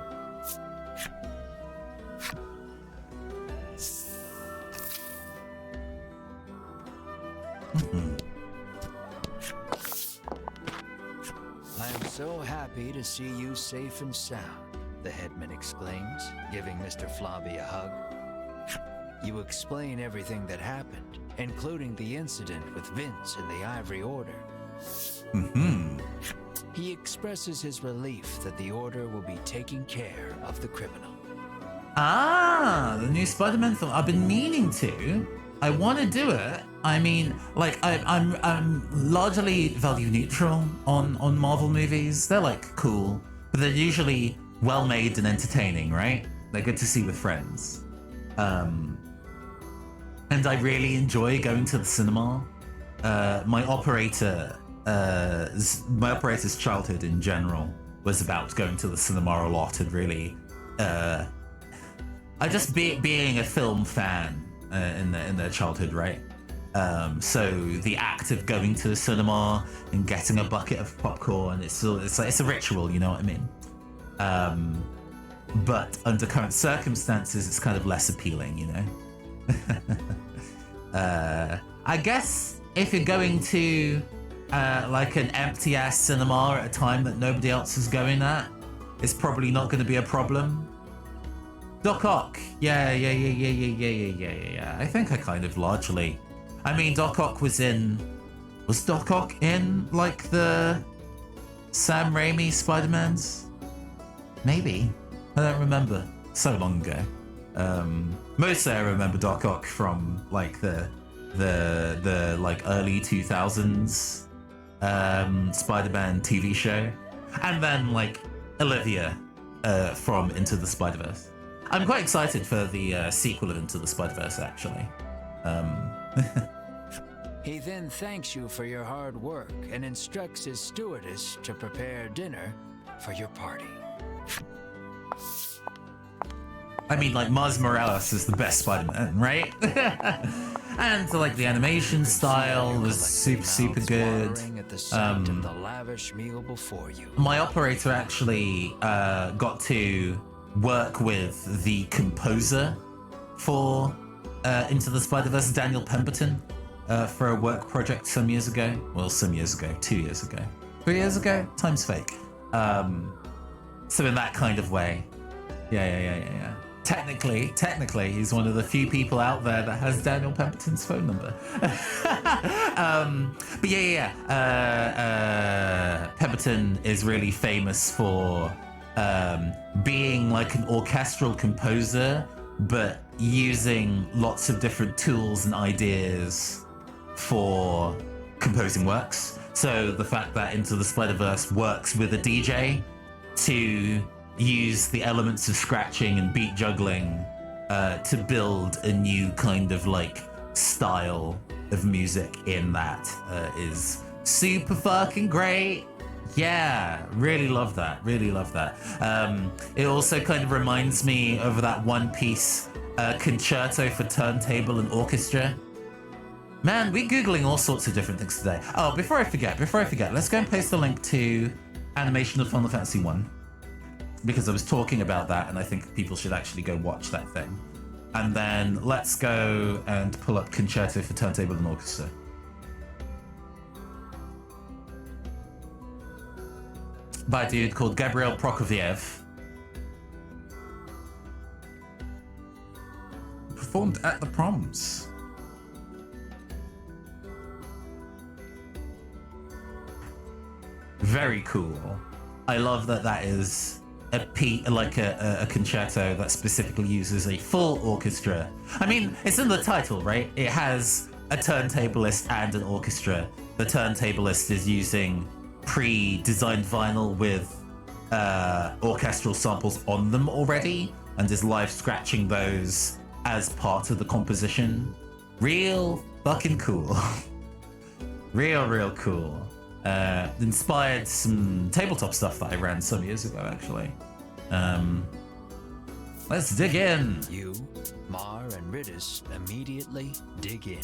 I am so happy to see you safe and sound, the headman exclaims, giving Mr. Flobby a hug. You explain everything that happened, including the incident with Vince in the Ivory Order. He expresses his relief that the Order will be taking care of the criminal. Ah, the new Spider-Man film. I've been meaning to. I want to do it. I mean, like, I'm largely value neutral on Marvel movies. They're like cool, but they're usually well made and entertaining, right? They're good to see with friends. And I really enjoy going to the cinema. My operator's childhood in general was about going to the cinema a lot, and really, I just being a film fan in their childhood, right? So the act of going to the cinema and getting a bucket of popcorn, it's a ritual, you know what I mean? But under current circumstances, it's kind of less appealing, you know? I guess if you're going to like an empty ass cinema at a time that nobody else is going at, is probably not going to be a problem. Doc Ock. Yeah. I think I kind of largely. I mean, Doc Ock was in. Was Doc Ock in, like, the Sam Raimi Spider-Mans? Maybe. I don't remember. So long ago. Mostly I remember Doc Ock from, like, the like, early 2000s Spider-Man TV show. And then, like, Olivia from Into the Spider-Verse. I'm quite excited for the sequel of Into the Spider-Verse, actually. He then thanks you for your hard work and instructs his stewardess to prepare dinner for your party. I mean, like, Miles Morales is the best Spider-Man, right? And, like, the animation style was super good. At the sight of the lavish meal before you. My operator actually got to work with the composer for Into the Spider-Verse, Daniel Pemberton, for a work project some years ago. Well, some years ago, 2 years ago, 3 years ago. Time's fake. So in that kind of way, yeah. Technically, he's one of the few people out there that has Daniel Pemberton's phone number. But Pemberton is really famous for being like an orchestral composer, but using lots of different tools and ideas for composing works. So the fact that Into the Spider-Verse works with a DJ to use the elements of scratching and beat juggling to build a new kind of like style of music in that is super fucking great. Yeah, really love that. It also kind of reminds me of that One Piece concerto for turntable and orchestra. Man, we're Googling all sorts of different things today. Oh, before I forget, let's go and paste the link to animation of Final Fantasy 1. Because I was talking about that and I think people should actually go watch that thing. And then let's go and pull up Concerto for Turntable and Orchestra. By a dude called Gabriel Prokofiev. Performed at the proms. Very cool. I love that that is a concerto that specifically uses a full orchestra. I mean, it's in the title, right? It has a turntablist and an orchestra. The turntablist is using pre-designed vinyl with orchestral samples on them already and is live scratching those as part of the composition. Real fucking cool. Real cool. Inspired some tabletop stuff that I ran some years ago, actually. Let's dig in. You, Mar, and Ridis immediately dig in.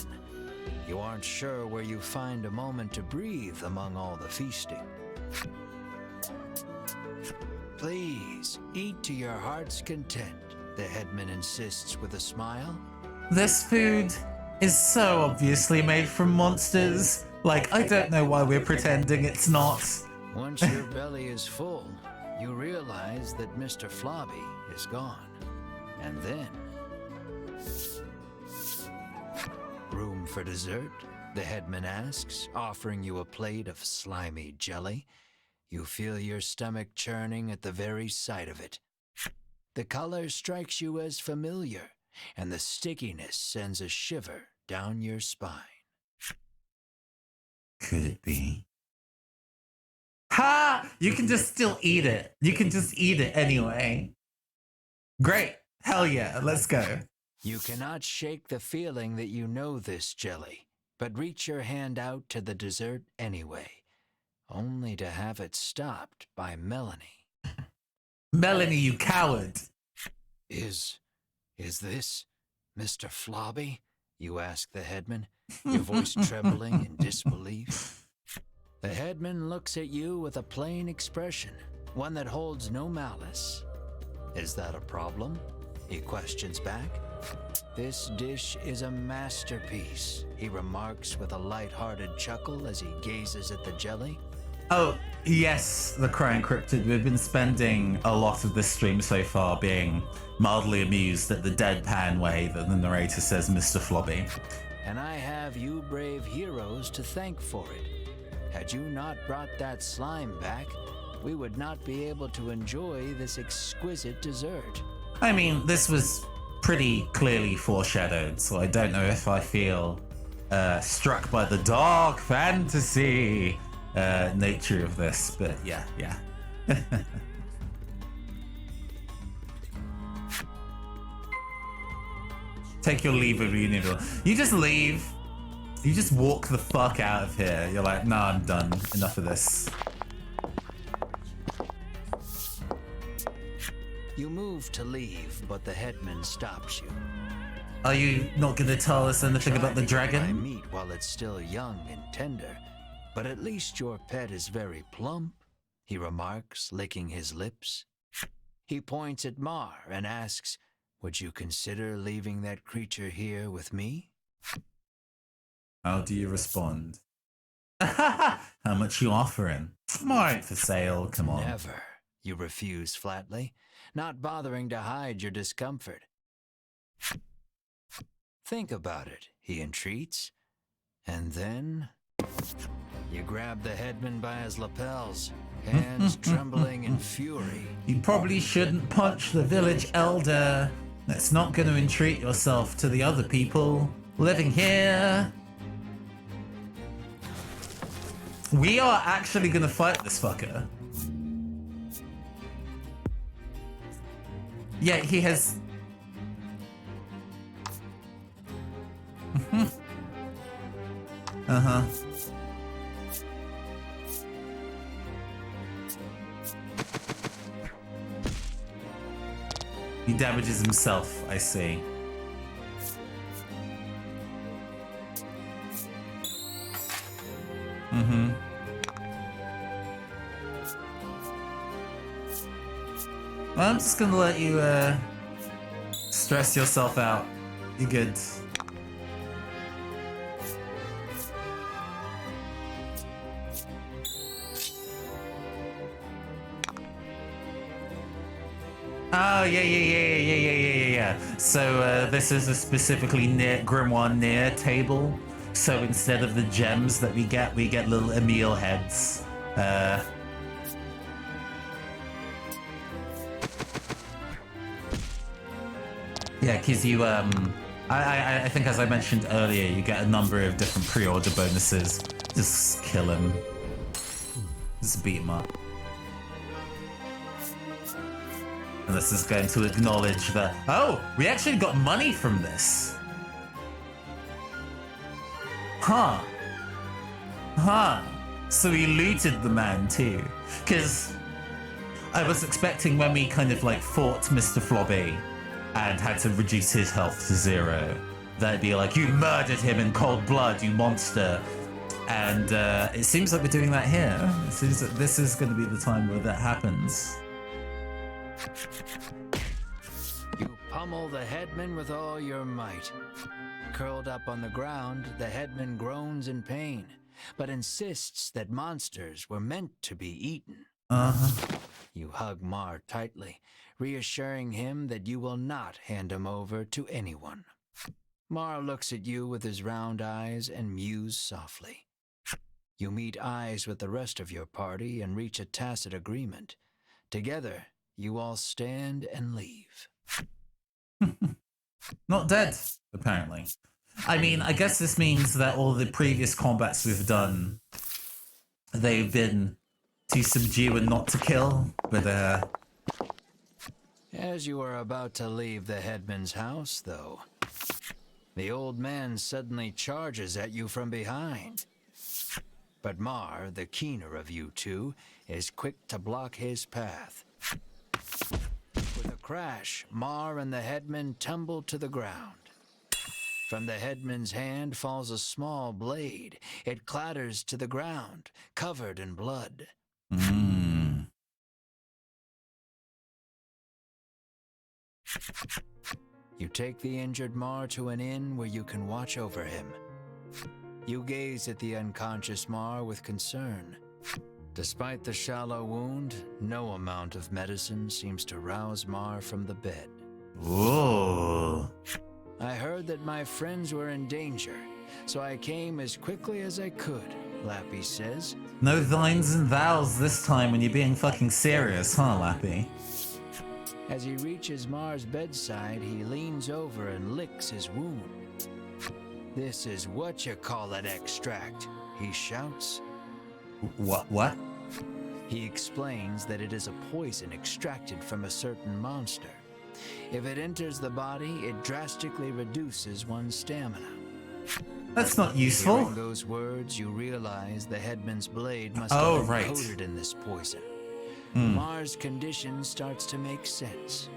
You aren't sure where you find a moment to breathe among all the feasting. Please, eat to your heart's content, the headman insists with a smile. This food is so obviously made from monsters. Like, I don't know why we're pretending it's not. Once your belly is full, you realize that Mr. Flobby is gone. And then... Room for dessert? The headman asks, offering you a plate of slimy jelly. You feel your stomach churning at the very sight of it. The color strikes you as familiar, and the stickiness sends a shiver down your spine. Could it be? Ha! You can just still eat it. You can just eat it anyway. Great. Hell yeah. Let's go. You cannot shake the feeling that you know this jelly, but reach your hand out to the dessert anyway, only to have it stopped by Melanie. Melanie, you coward. Is this Mr. Flobby? You ask the headman, your voice trembling in disbelief. The headman looks at you with a plain expression, one that holds no malice. Is that a problem? He questions back. This dish is a masterpiece, he remarks with a light-hearted chuckle as he gazes at the jelly. Oh, yes, the Crying Cryptid. We've been spending a lot of this stream so far being mildly amused at the deadpan way that the narrator says Mr. Flobby. And I have you brave heroes to thank for it. Had you not brought that slime back, we would not be able to enjoy this exquisite dessert. I mean, this was pretty clearly foreshadowed, so I don't know if I feel struck by the dark fantasy nature of this, but yeah. Take your leave of your noodle. You just leave. You just walk the fuck out of here. You're like, nah, I'm done. Enough of this. You move to leave, but the headman stops you. Are you not going to tell us anything about the I dragon? meat while it's still young and tender, but at least your pet is very plump, he remarks, licking his lips. He points at Mar and asks, would you consider leaving that creature here with me? How do you respond? How much you offering? More ain't for sale, come on. Never, you refuse flatly, not bothering to hide your discomfort. Think about it, he entreats. And then you grab the headman by his lapels, hands trembling in fury. You probably shouldn't punch the village elder. That's not going to entreat yourself to the other people living here. We are actually going to fight this fucker. Yeah, he has... Uh-huh. He damages himself, I see. Mm-hmm. Well, I'm just gonna let you, stress yourself out. You're good. Oh, yeah. So, this is a specifically Grimoire near table. So instead of the gems that we get little Emil heads. Yeah, because you, I think as I mentioned earlier, you get a number of different pre-order bonuses. Just kill him. Just beat him up. And this is going to acknowledge that, oh, we actually got money from this. Huh. So we looted the man too. Because I was expecting when we kind of like fought Mr. Flobby and had to reduce his health to 0, they'd be like, you murdered him in cold blood, you monster. And it seems like we're doing that here. It seems that this is going to be the time where that happens. You pummel the headman with all your might. Curled up on the ground, the headman groans in pain, but insists that monsters were meant to be eaten. Uh-huh. You hug Mar tightly, reassuring him that you will not hand him over to anyone. Mar looks at you with his round eyes and mews softly. You meet eyes with the rest of your party and reach a tacit agreement. Together, you all stand and leave. Not dead, apparently. I mean, I guess this means that all the previous combats we've done, they've been to subdue and not to kill, but As you are about to leave the headman's house, though, the old man suddenly charges at you from behind. But Mar, the keener of you two, is quick to block his path. With a crash, Mar and the headman tumble to the ground. From the headman's hand falls a small blade. It clatters to the ground, covered in blood. You take the injured Mar to an inn where you can watch over him. You gaze at the unconscious Mar with concern. Despite the shallow wound, no amount of medicine seems to rouse Mar from the bed. Ooh. I heard that my friends were in danger, so I came as quickly as I could, Lappy says. No thines and thous this time when you're being fucking serious, huh, Lappy? As he reaches Mar's bedside, he leans over and licks his wound. This is what-you-call-it extract, he shouts. What? He explains that it is a poison extracted from a certain monster. If it enters the body, it drastically reduces one's stamina. That's not useful. Hearing those words, you realize the headman's blade must Oh, have been right. coated in this poison. Mar's condition starts to make sense.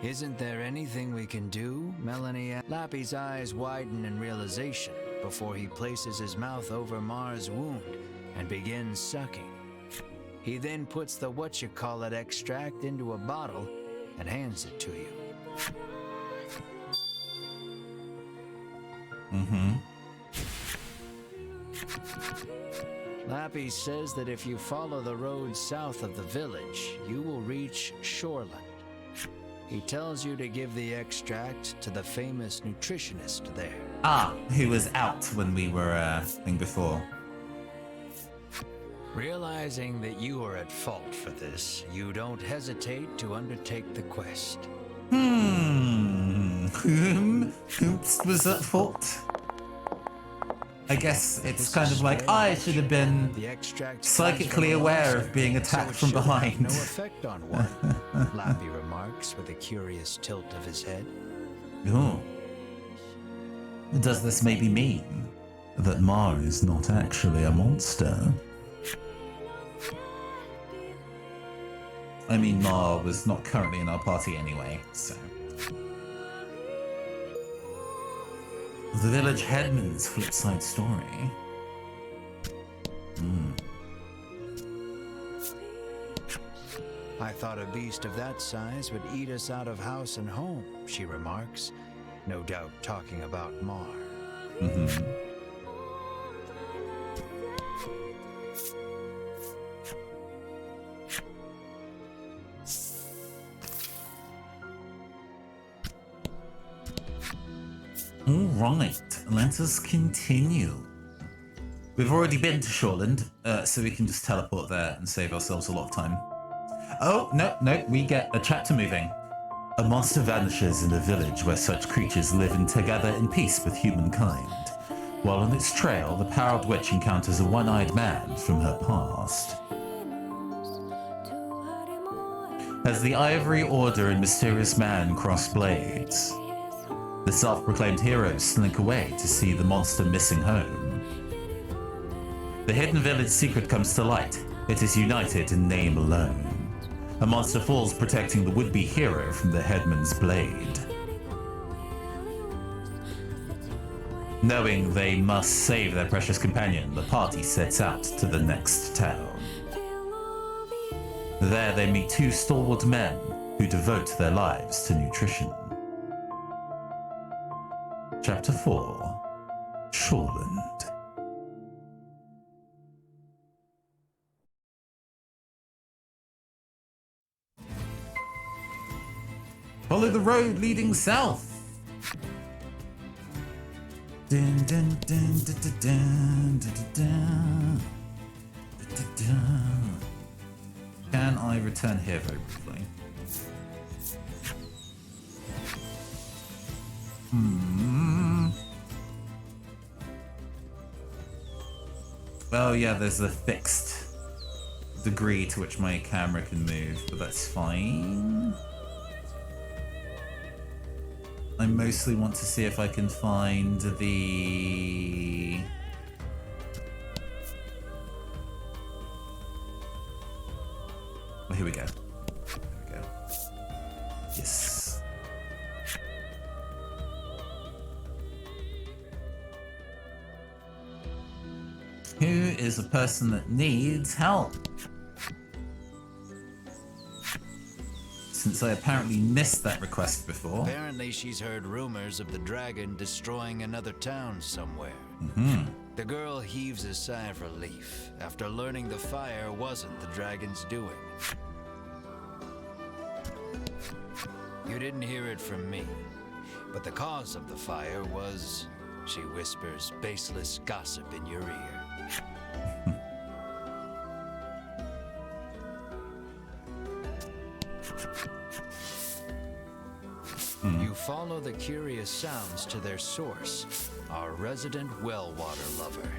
Isn't there anything we can do, Melanie? Lappy's eyes widen in realization before he places his mouth over Mar's wound and begins sucking. He then puts the what-you-call-it extract into a bottle and hands it to you. Lappy says that if you follow the road south of the village, you will reach Shoreland. He tells you to give the extract to the famous nutritionist there. Ah, who was out when we were, thing before. Realizing that you are at fault for this, you don't hesitate to undertake the quest. Whom was at fault? I guess it's kind of like I should have been The extract psychically aware of being attacked from behind. No effect on one, Lappy remarks with a curious tilt of his head. Oh. Does this maybe mean that Mar is not actually a monster? I mean, Mar was not currently in our party anyway, so... The village headman's flipside story. I thought a beast of that size would eat us out of house and home, she remarks, no doubt talking about Mar. Alright, let us continue. We've already been to Shoreland, so we can just teleport there and save ourselves a lot of time. Oh, no, we get a chapter moving. A monster vanishes in a village where such creatures live together in peace with humankind. While on its trail, the proud witch encounters a one-eyed man from her past. As the Ivory Order and Mysterious Man cross blades, the self-proclaimed heroes slink away to see the monster missing home. The hidden village secret comes to light. It is united in name alone. A monster falls protecting the would-be hero from the headman's blade. Knowing they must save their precious companion, the party sets out to the next town. There they meet two stalwart men who devote their lives to nutrition. Chapter 4, Shoreland. Follow the road leading south. Dun, dun, dun, dun, dun, dun, dun, dun, dun, dun. Can I return here very briefly? Well, yeah, there's a fixed degree to which my camera can move, but that's fine. I mostly want to see if I can find the... Oh, here we go. There we go. Yes. Who is a person that needs help? Since I apparently missed that request before. Apparently she's heard rumors of the dragon destroying another town somewhere. The girl heaves a sigh of relief after learning the fire wasn't the dragon's doing. You didn't hear it from me, but the cause of the fire was, she whispers baseless gossip in your ear. You follow the curious sounds to their source, our resident well water lover,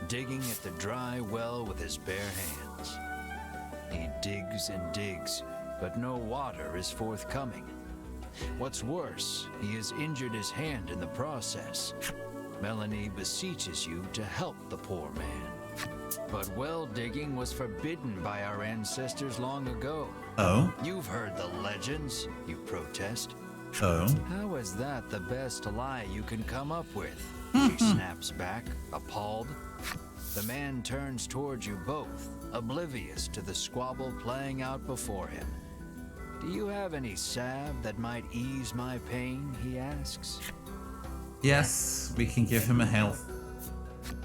digging at the dry well with his bare hands. He digs and digs, but no water is forthcoming. What's worse, he has injured his hand in the process. Melanie beseeches you to help the poor man. But well digging was forbidden by our ancestors long ago. Oh? You've heard the legends, you protest. Oh? How is that the best lie you can come up with? She snaps back, appalled. The man turns towards you both, oblivious to the squabble playing out before him. Do you have any salve that might ease my pain, he asks. Yes, we can give him a health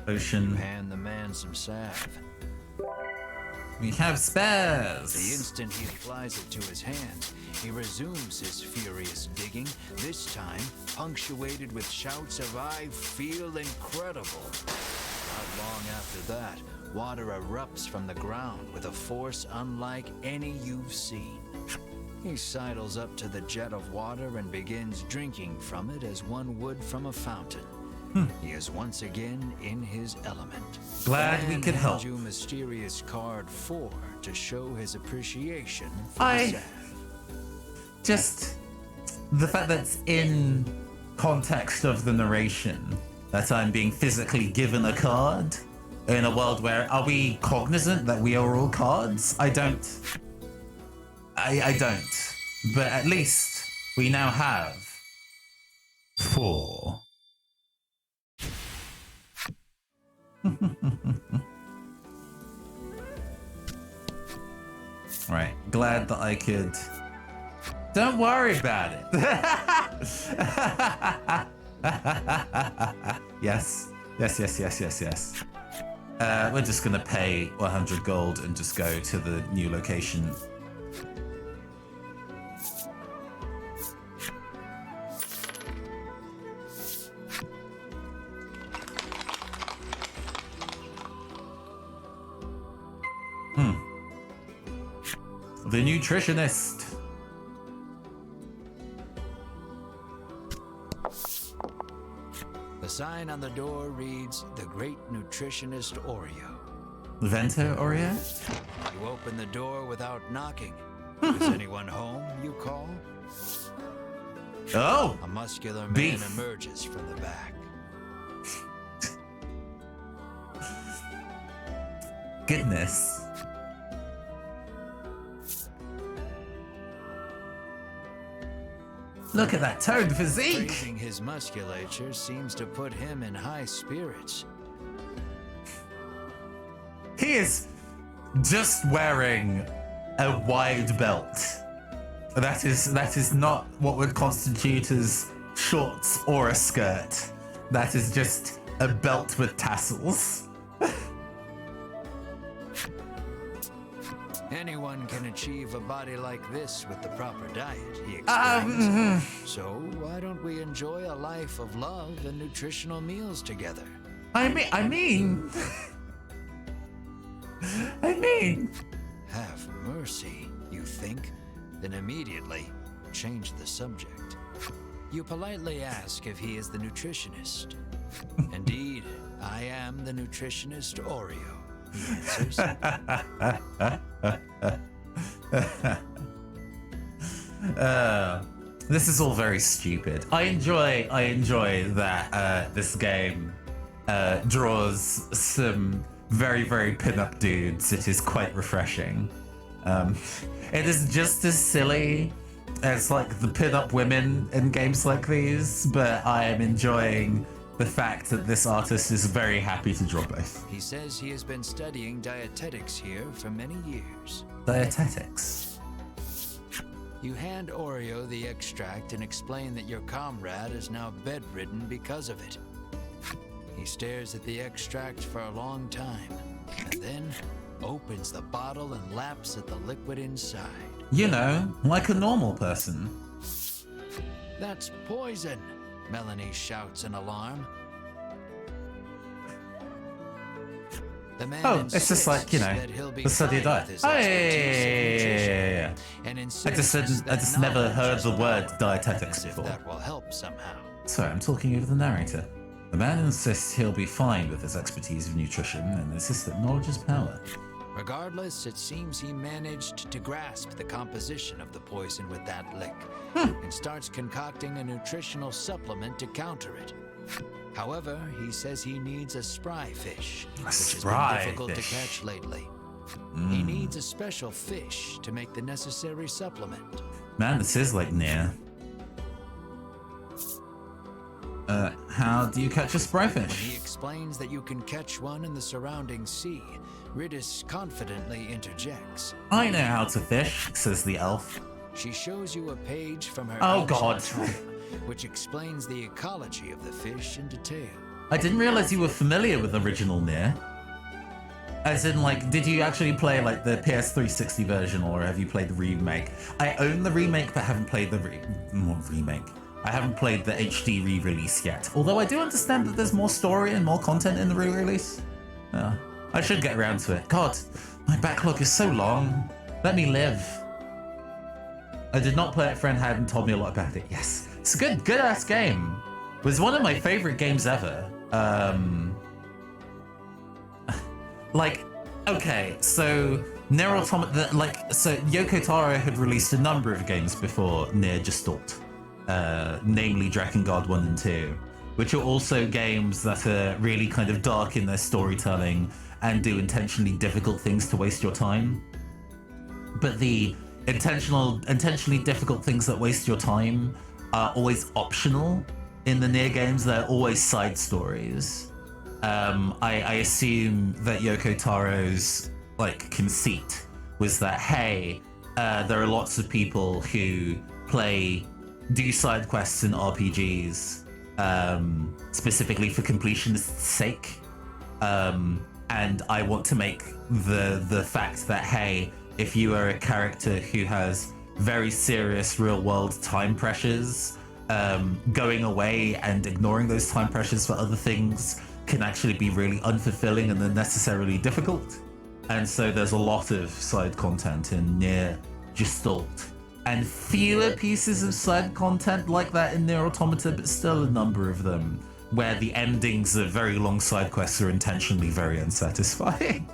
potion. Hand the man some salve. We have spares. The instant he applies it to his hand, he resumes his furious digging, this time punctuated with shouts of "I feel incredible." Not long after that, water erupts from the ground with a force unlike any you've seen. He sidles up to the jet of water and begins drinking from it as one would from a fountain. He is once again in his element. Glad we could help. You mysterious card 4 to show his appreciation for the salve. Just the fact that it's in context of the narration that I'm being physically given a card in a world where, are we cognizant that we are all cards? I don't. But at least we now have 4. Right, glad that I could. Don't worry about it. Yes. We're just gonna pay 100 gold and just go to the new location. The nutritionist. The sign on the door reads, "The Great Nutritionist Oreo." Vento Oreo? You open the door without knocking. Is anyone home, you call? Oh! A muscular man Beef. emerges from the back. Goodness. Look at that toned physique! Praising his musculature seems to put him in high spirits. He is just wearing a wide belt. That is not what would constitute as shorts or a skirt. That is just a belt with tassels. Anyone can achieve a body like this with the proper diet, he explains. So why don't we enjoy a life of love and nutritional meals together? I mean, Have mercy, you think? Then immediately change the subject. You politely ask if he is the nutritionist. Indeed, I am the nutritionist Oreo, he answers. This is all very stupid. I enjoy that this game draws some very, very pin-up dudes. It is quite refreshing. It is just as silly as like the pin-up women in games like these, but I am enjoying the fact that this artist is very happy to draw both. He says he has been studying dietetics here for many years. Dietetics. You hand Oreo the extract and explain that your comrade is now bedridden because of it. He stares at the extract for a long time, and then opens the bottle and laps at the liquid inside. You know, like a normal person. That's poison, Melanie shouts in alarm. The man it's just like, you know, the study of diet. Oh, yeah. And I just never heard the word dietetics before. That will help somehow. Sorry, I'm talking over the narrator. The man insists he'll be fine with his expertise of nutrition and insists that knowledge is power. Regardless, it seems he managed to grasp the composition of the poison with that lick and starts concocting a nutritional supplement to counter it. However, he says he needs a spry fish, which has been difficult to catch lately. He needs a special fish to make the necessary supplement. Man, this is like Nier. How do you catch a spry When fish? he explains that you can catch one in the surrounding sea, Ridis confidently interjects. I know how to fish, says the elf. She shows you a page from her Oh, ancient God. tome, which explains the ecology of the fish in detail. I didn't realize you were familiar with original Nier. As in, like, did you actually play, like, the PS360 version, or have you played the remake? I own the remake, but haven't played the remake. I haven't played the HD re-release yet. Although I do understand that there's more story and more content in the re-release. I should get around to it. God, my backlog is so long. Let me live. I did not play it. A friend hadn't told me a lot about it. Yes, it's a good ass game. It was one of my favorite games ever. Like, okay, so Nier Automata, so Yoko Taro had released a number of games before Nier Gestalt, namely Drakengard 1 and 2, which are also games that are really kind of dark in their storytelling and do intentionally difficult things to waste your time. But the intentionally difficult things that waste your time are always optional in the Nier games. They're always side stories. I assume that Yoko Taro's conceit was that, hey, there are lots of people who do side quests in RPGs specifically for completionist's sake, and I want to make the fact that, hey, if you are a character who has very serious real-world time pressures, going away and ignoring those time pressures for other things can actually be really unfulfilling and unnecessarily difficult. And so there's a lot of side content in Nier Gestalt, and fewer pieces of side content like that in Nier Automata, but still a number of them, where the endings of very long side quests are intentionally very unsatisfying.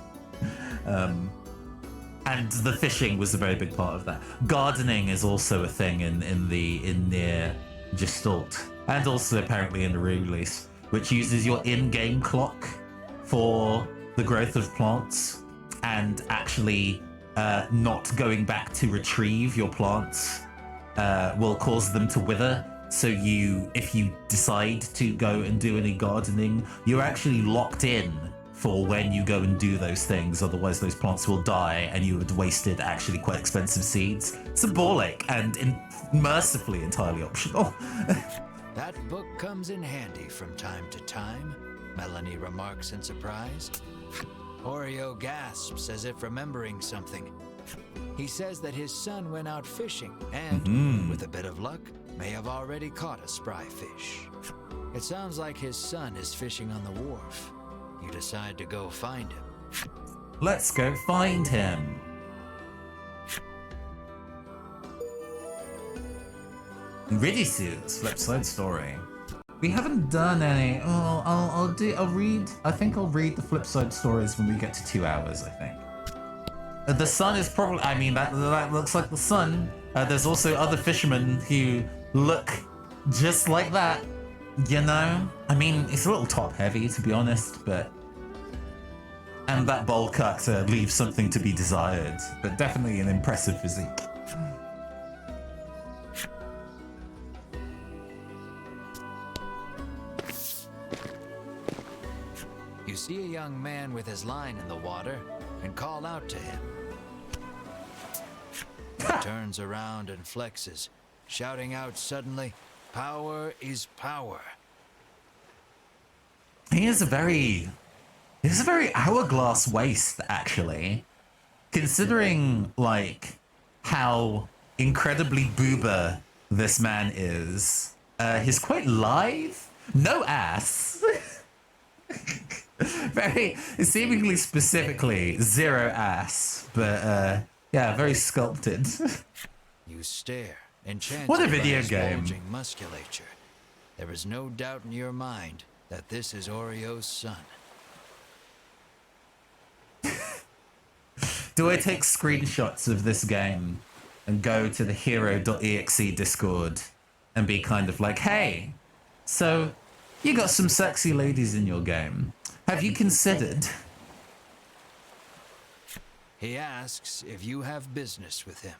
And the fishing was a very big part of that. Gardening is also a thing in Nier Gestalt, and also apparently in the re-release, which uses your in-game clock for the growth of plants, and actually not going back to retrieve your plants will cause them to wither. So if you decide to go and do any gardening, you're actually locked in for when you go and do those things. Otherwise, those plants will die, and you would have wasted actually quite expensive seeds. It's a ball ache, and mercifully entirely optional. That book comes in handy from time to time, Melanie remarks in surprise. Oreo gasps as if remembering something. He says that his son went out fishing and, with a bit of luck, may have already caught a spry fish. It sounds like his son is fishing on the wharf. You decide to go find him. Let's go find him. Ridisu's flip side story. We haven't done any. Oh, I'll read. I think I'll read the flip side stories when we get to 2 hours, I think. The sun is probably. I mean, that looks like the sun. There's also other fishermen who look just like that. You know. I mean, it's a little top heavy, to be honest, but. And that bowl cut leaves something to be desired, but definitely an impressive physique. You see a young man with his line in the water and call out to him. He turns around and flexes, shouting out suddenly, "Power is power." He has a very hourglass waist, actually. Considering, like, how incredibly boober this man is. He's quite lithe. No ass. Very, seemingly specifically, zero ass. But, yeah, very sculpted. You stare, enchanted What a by video his game. bulging musculature. There is no doubt in your mind that this is Oreo's son. Do I take screenshots of this game and go to the hero.exe Discord and be kind of like, hey, so you got some sexy ladies in your game. Have you considered? He asks if you have business with him.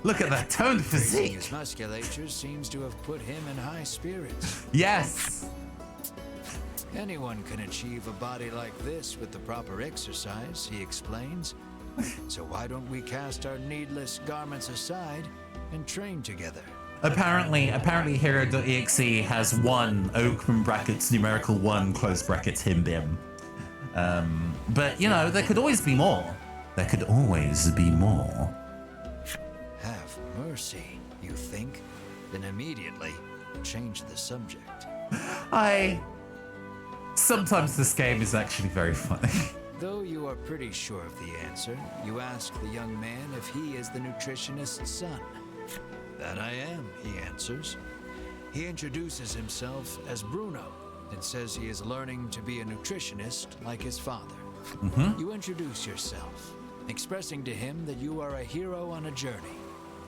Look at that toned physique. His musculature seems to have put him in high spirits. Yes. Anyone can achieve a body like this with the proper exercise, he explains. So why don't we cast our needless garments aside and train together? Apparently hero.exe has one, open brackets, numerical 1, close brackets, him, bim. But, you know, there could always be more. There could always be more. Have mercy, you think? Then immediately change the subject. Sometimes this game is actually very funny. Though you are pretty sure of the answer, you ask the young man if he is the nutritionist's son. That I am, he answers. He introduces himself as Bruno and says he is learning to be a nutritionist like his father. You introduce yourself, expressing to him that you are a hero on a journey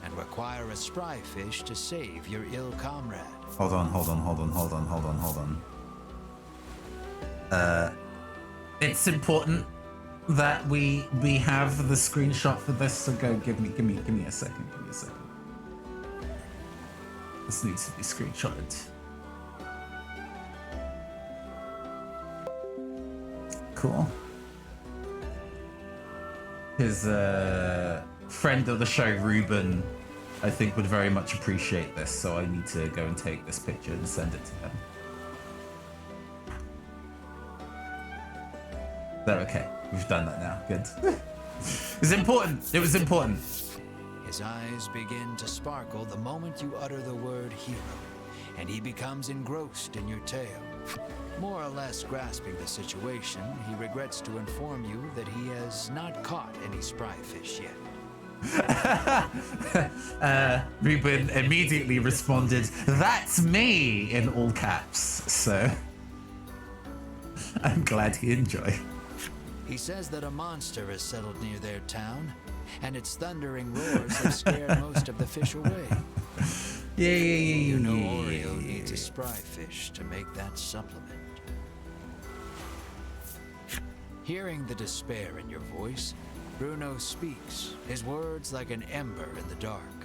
and require a spry fish to save your ill comrade. Hold on. It's important that we have the screenshot for this, so go give me a second. This needs to be screenshotted. Cool. His friend of the show, Ruben, I think would very much appreciate this, so I need to go and take this picture and send it to him. There, okay. We've done that now. Good. It was important. His eyes begin to sparkle the moment you utter the word hero, and he becomes engrossed in your tale. More or less grasping the situation, he regrets to inform you that he has not caught any spry fish yet. Ruben immediately responded, "That's me," in all caps, so I'm glad he enjoyed. He says that a monster has settled near their town, and its thundering roars have scared most of the fish away. Yeah. You know Oreo needs a spry fish to make that supplement. Hearing the despair in your voice, Bruno speaks, his words like an ember in the dark.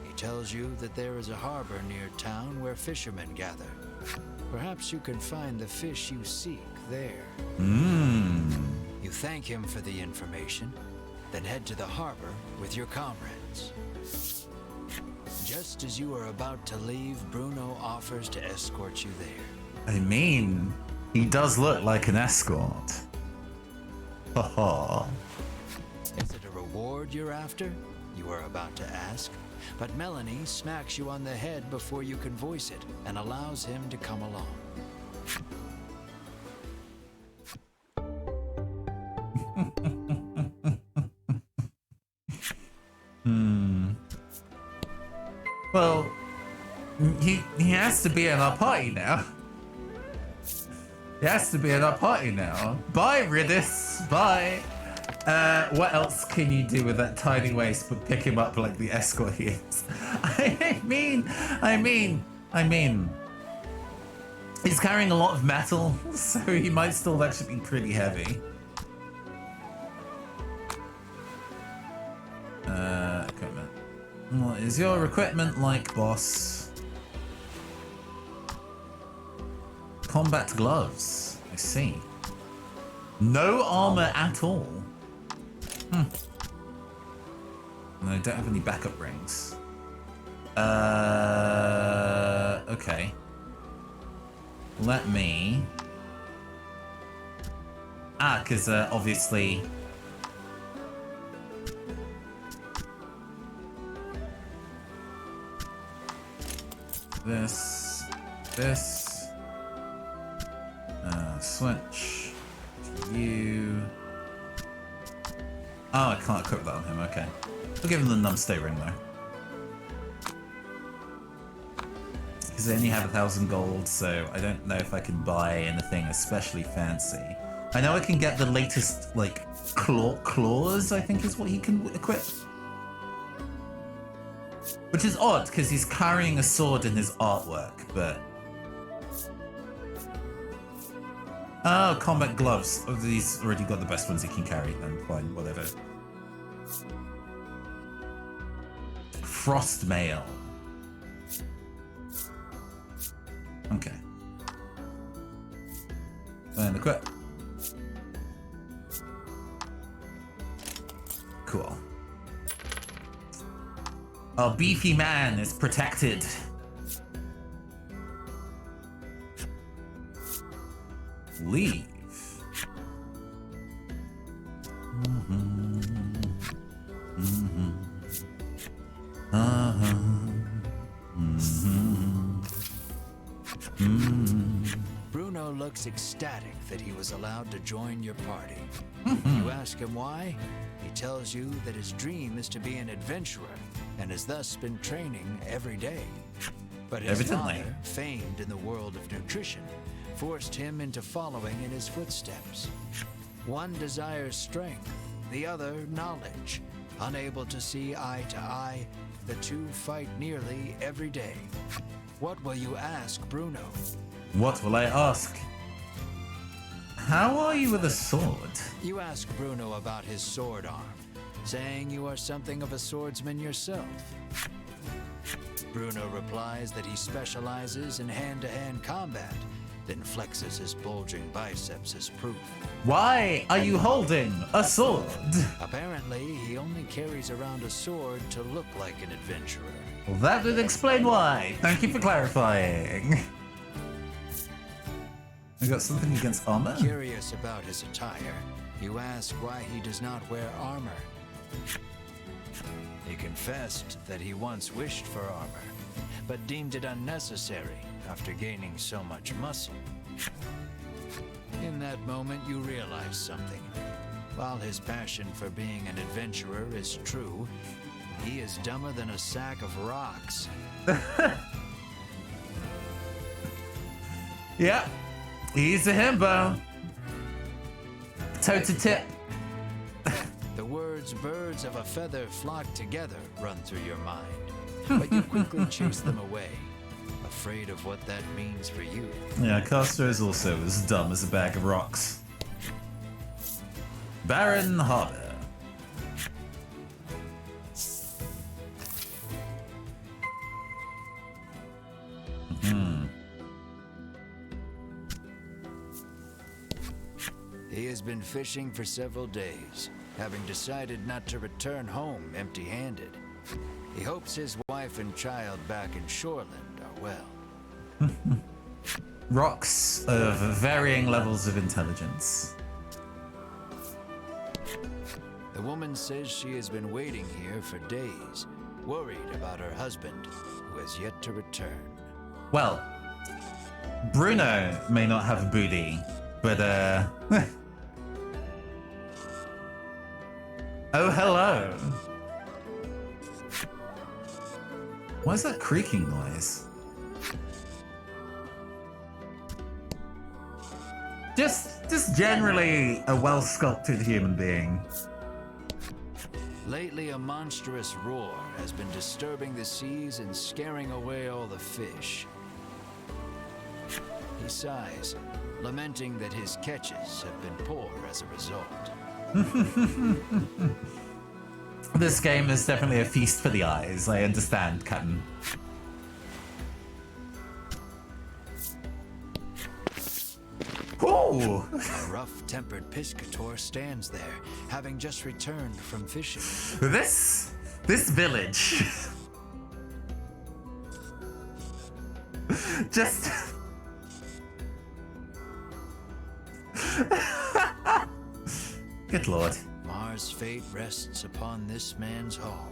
He tells you that there is a harbor near town where fishermen gather. Perhaps you can find the fish you seek there. You thank him for the information, then head to the harbor with your comrades. Just as you are about to leave, Bruno offers to escort you there. I mean, he does look like an escort. Haha. Is it a reward you're after? You are about to ask. But Melanie smacks you on the head before you can voice it and allows him to come along. Well, he has to be in our party now. He has to be in our party now. Bye, Ridis. Bye. What else can you do with that tiny waist but pick him up like the escort he is? I mean, he's carrying a lot of metal, so he might still actually be pretty heavy. Equipment. What is your equipment like, boss? Combat gloves. I see. No armor at all. No, don't have any backup rings. Okay. Let me... because obviously... This... Switch. You... Oh, I can't equip that on him, okay. We'll give him the numbstay ring though. Because I only have 1,000 gold, so I don't know if I can buy anything especially fancy. I know I can get the latest, like, claws, I think is what he can equip. Which is odd, because he's carrying a sword in his artwork, but... Oh, combat gloves. Oh, he's already got the best ones he can carry, then fine, whatever. Frost mail. Okay. And equip. Cool. Our beefy man is protected. Leave. Bruno looks ecstatic that he was allowed to join your party. You ask him why? He tells you that his dream is to be an adventurer and has thus been training every day. But his father, famed in the world of nutrition, forced him into following in his footsteps. One desires strength, the other knowledge. Unable to see eye to eye, the two fight nearly every day. What will you ask Bruno? What will I ask? How are you with a sword? You ask Bruno about his sword arm, saying you are something of a swordsman yourself. Bruno replies that he specializes in hand-to-hand combat, then flexes his bulging biceps as proof. Why are you holding a sword? Apparently, he only carries around a sword to look like an adventurer. Well, that would explain why. Thank you for clarifying. I got something against armor? Curious about his attire, you ask why he does not wear armor. He confessed that he once wished for armor, but deemed it unnecessary after gaining so much muscle. In that moment, you realize something. While his passion for being an adventurer is true, he is dumber than a sack of rocks. Yeah, he's a himbo. Toe to tip. The words "birds of a feather flock together" run through your mind, but you quickly chase them away, afraid of what that means for you. Yeah, Castor is also as dumb as a bag of rocks. Baron Harbour. He has been fishing for several days, having decided not to return home empty-handed. He hopes his wife and child back in Shoreland are well. Rocks of varying levels of intelligence. The woman says she has been waiting here for days, worried about her husband, who has yet to return. Well, Bruno may not have a booty, but oh, hello. Why is that creaking noise? Just generally a well-sculpted human being. Lately, a monstrous roar has been disturbing the seas and scaring away all the fish. He sighs, lamenting that his catches have been poor as a result. This game is definitely a feast for the eyes. I understand, Captain. Ooh! A rough-tempered piscator stands there, having just returned from fishing. This village Just... Good lord. Mars' fate rests upon this man's hall.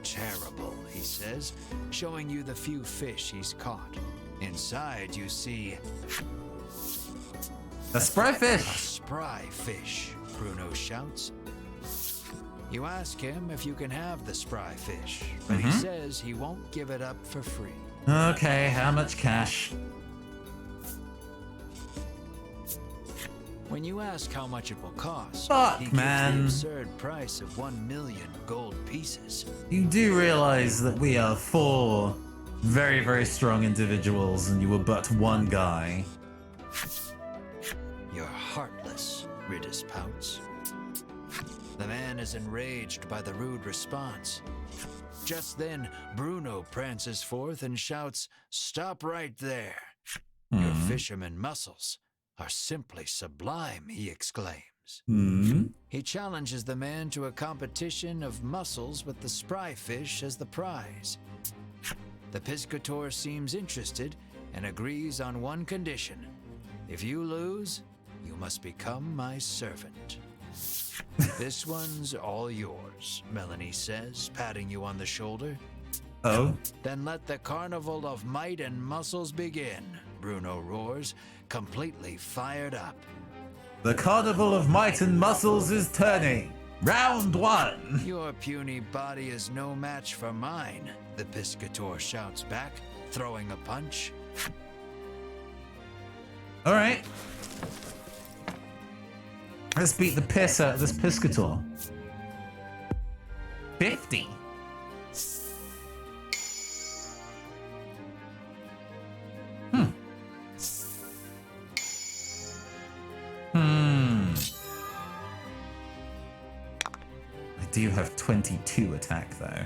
Terrible, he says, showing you the few fish he's caught. Inside you see A spry a fish. spry fish, Bruno shouts. You ask him if you can have the spry fish, but he says he won't give it up for free. Okay, how much cash? When you ask how much it will cost, Fuck, he gives man. the absurd price of 1 million gold pieces. You do realize that we are 4 very, very strong individuals and you were but one guy. You're heartless, Ridis pouts. The man is enraged by the rude response. Just then, Bruno prances forth and shouts, "Stop right there! Your fisherman muscles are simply sublime," he exclaims. He challenges the man to a competition of muscles with the spry fish as the prize. The piscator seems interested and agrees on one condition. If you lose, you must become my servant. This one's all yours, Melanie says, patting you on the shoulder. Oh? Then let the carnival of might and muscles begin, Bruno roars, completely fired up. The carnival of might and muscles is turning. Round 1. Your puny body is no match for mine, the piscator shouts back, throwing a punch. Alright. Let's beat the piss out of this piscator. 50. I do have 22 attack though.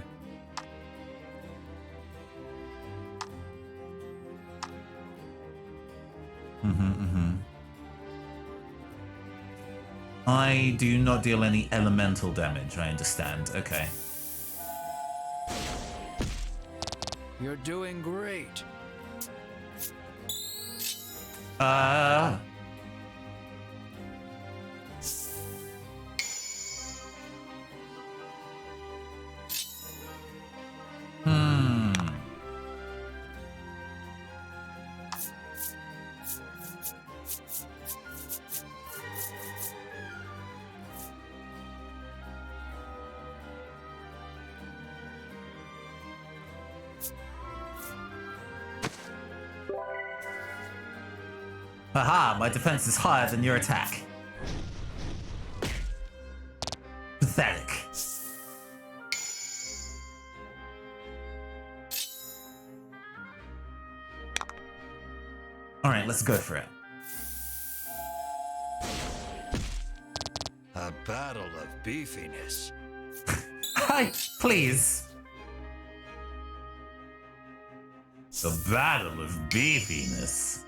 I do not deal any elemental damage, I understand. Okay. You're doing great. Haha, my defense is higher than your attack. Pathetic. Alright, let's go for it. A battle of beefiness. Hi, please. The battle of beefiness.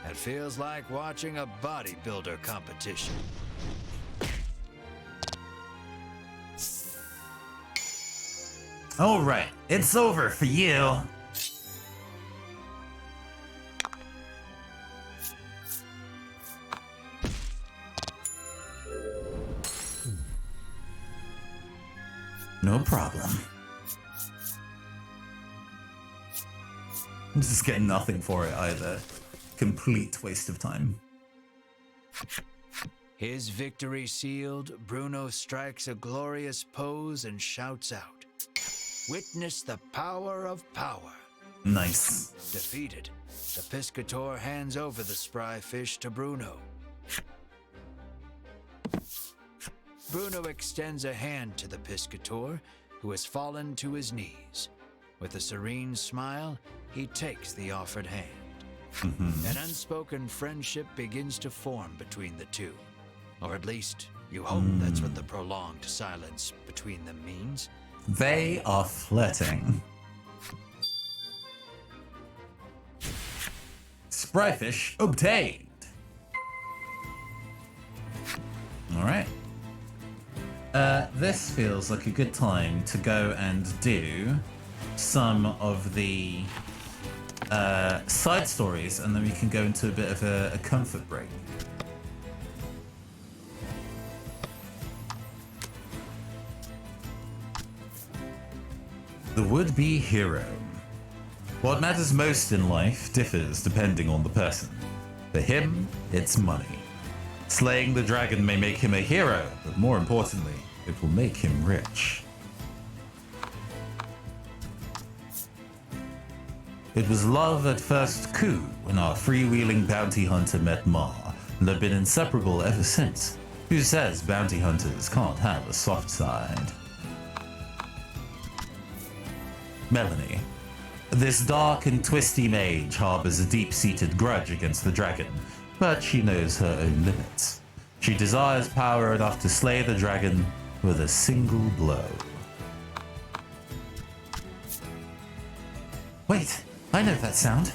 It feels like watching a bodybuilder competition. All right, it's over for you. No problem. I'm just getting nothing for it either. Complete waste of time. His victory sealed, Bruno strikes a glorious pose and shouts out, "Witness the power of power." Nice. Defeated, the piscator hands over the spry fish to Bruno. Bruno extends a hand to the piscator, who has fallen to his knees. With a serene smile, he takes the offered hand. An unspoken friendship begins to form between the two. Or at least, you hope that's what the prolonged silence between them means. They are flirting. spryfish obtained. Alright. This feels like a good time to go and do some of the side stories, and then we can go into a bit of a comfort break. The would-be hero. What matters most in life differs depending on the person. For him, it's money. Slaying the dragon may make him a hero, but more importantly, it will make him rich. It was love at first coup when our freewheeling bounty hunter met Ma, and have been inseparable ever since. Who says bounty hunters can't have a soft side? Melanie. This dark and twisty mage harbors a deep-seated grudge against the dragon, but she knows her own limits. She desires power enough to slay the dragon with a single blow. Wait, I know that sound.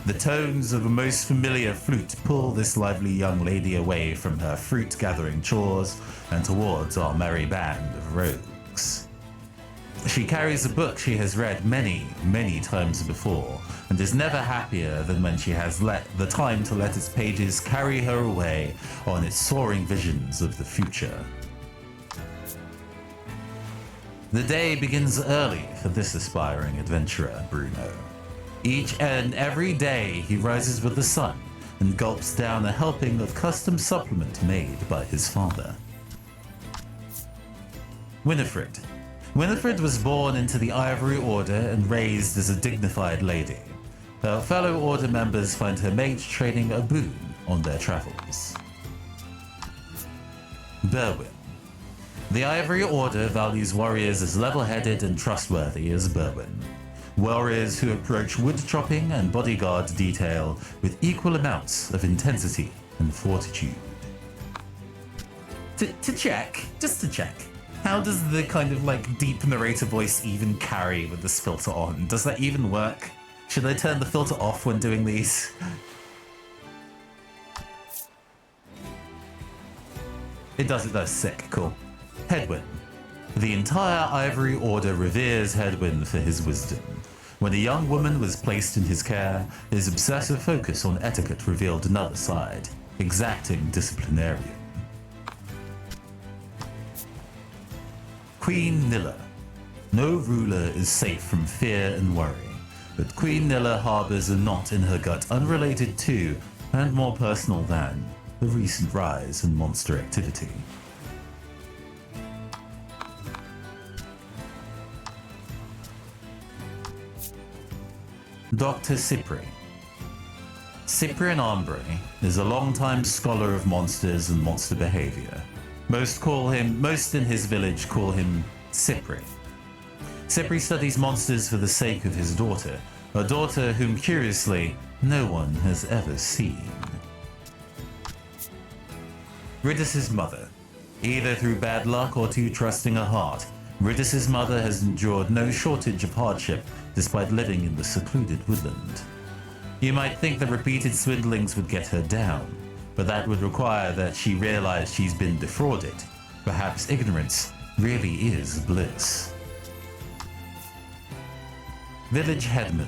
The tones of a most familiar flute pull this lively young lady away from her fruit-gathering chores and towards our merry band of rogues. She carries a book she has read many, many times before, and is never happier than when she has the time to let its pages carry her away on its soaring visions of the future. The day begins early for this aspiring adventurer, Bruno. Each and every day he rises with the sun and gulps down a helping of custom supplement made by his father. Winifred. Winifred was born into the Ivory Order and raised as a dignified lady. Her fellow Order members find her mage training a boon on their travels. Berwin. The Ivory Order values warriors as level-headed and trustworthy as Berwin. Warriors who approach wood chopping and bodyguard detail with equal amounts of intensity and fortitude. Just to check. How does the kind of like deep narrator voice even carry with this filter on? Does that even work? Should I turn the filter off when doing these? It does, sick, cool. Hedwyn. The entire Ivory Order reveres Hedwyn for his wisdom. When a young woman was placed in his care, his obsessive focus on etiquette revealed another side, exacting disciplinarian. Queen Nilla. No ruler is safe from fear and worry, but Queen Nilla harbors a knot in her gut unrelated to, and more personal than, the recent rise in monster activity. Dr. Cypri. Cyprian Ambre is a long-time scholar of monsters and monster behavior. Most in his village call him Cypri. Cypri studies monsters for the sake of his daughter, a daughter whom, curiously, no one has ever seen. Ridus's mother. Either through bad luck or too trusting a heart, Ridus's mother has endured no shortage of hardship despite living in the secluded woodland. You might think that repeated swindlings would get her down, but that would require that she realize she's been defrauded. Perhaps ignorance really is bliss. Village Headman.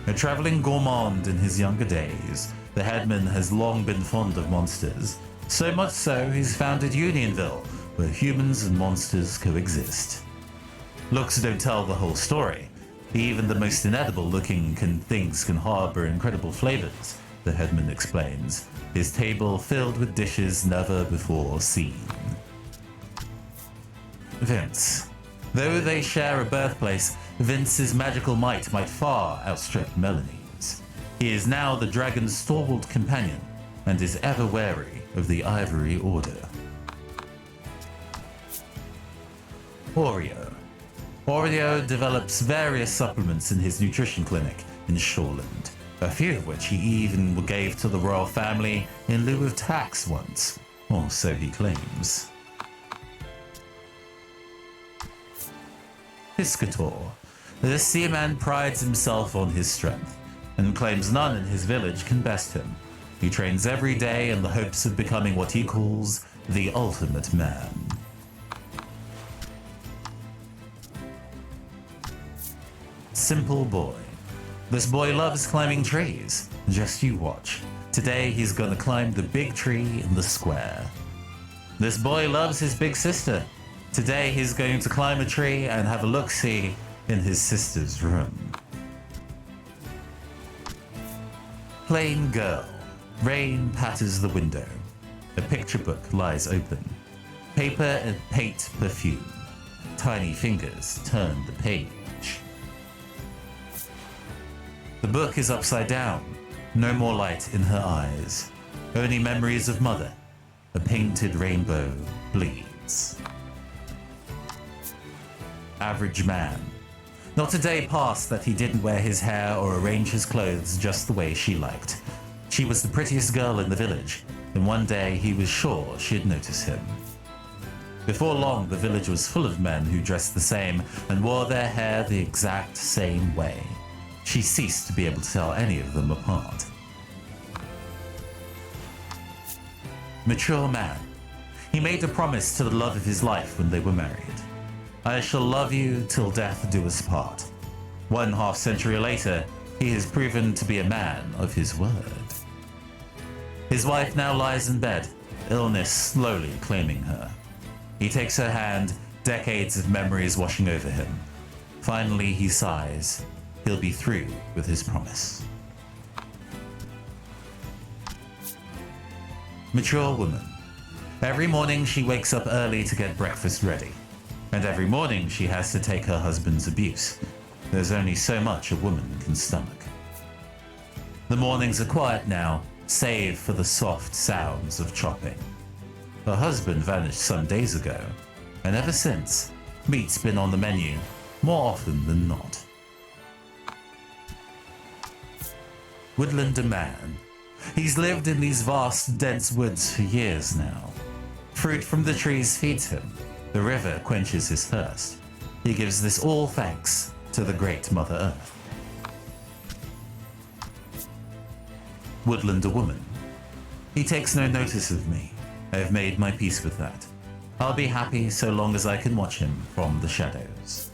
A traveling gourmand in his younger days, the headman has long been fond of monsters. So much so, he's founded Unionville, where humans and monsters coexist. Looks don't tell the whole story. Even the most inedible-looking things can harbor incredible flavors, the headman explains, his table filled with dishes never before seen. Vince. Though they share a birthplace, Vince's magical might far outstrip Melanie's. He is now the dragon's stalwart companion, and is ever wary of the Ivory Order. Oreo. Oreo develops various supplements in his nutrition clinic in Shoreland, a few of which he even gave to the royal family in lieu of tax once, or so he claims. Piscator. The seaman prides himself on his strength. and claims none in his village can best him. He trains every day in the hopes of becoming what he calls the ultimate man. Simple boy. This boy loves climbing trees. Just you watch. Today he's gonna climb the big tree in the square. This boy loves his big sister. Today he's going to climb a tree and have a look-see in his sister's room. Plain girl. Rain patters the window. A picture book lies open. Paper and paint perfume. Tiny fingers turn the page. The book is upside down. No more light in her eyes. Only memories of mother. A painted rainbow bleeds. Average man. Not a day passed that he didn't wear his hair or arrange his clothes just the way she liked. She was the prettiest girl in the village, and one day he was sure she'd notice him. Before long, the village was full of men who dressed the same and wore their hair the exact same way. She ceased to be able to tell any of them apart. Mature man. He made a promise to the love of his life when they were married. I shall love you till death do us part. 1/2 century later, he has proven to be a man of his word. His wife now lies in bed, illness slowly claiming her. He takes her hand, decades of memories washing over him. Finally, he sighs. He'll be through with his promise. Mature woman. Every morning she wakes up early to get breakfast ready. And every morning she has to take her husband's abuse. There's only so much a woman can stomach. The mornings are quiet now, save for the soft sounds of chopping. Her husband vanished some days ago, and ever since, meat's been on the menu more often than not. Woodlander man. He's lived in these vast, dense woods for years now. Fruit from the trees feeds him. The river quenches his thirst. He gives this all thanks to the great Mother Earth. Woodlander woman. He takes no notice of me. I have made my peace with that. I'll be happy so long as I can watch him from the shadows.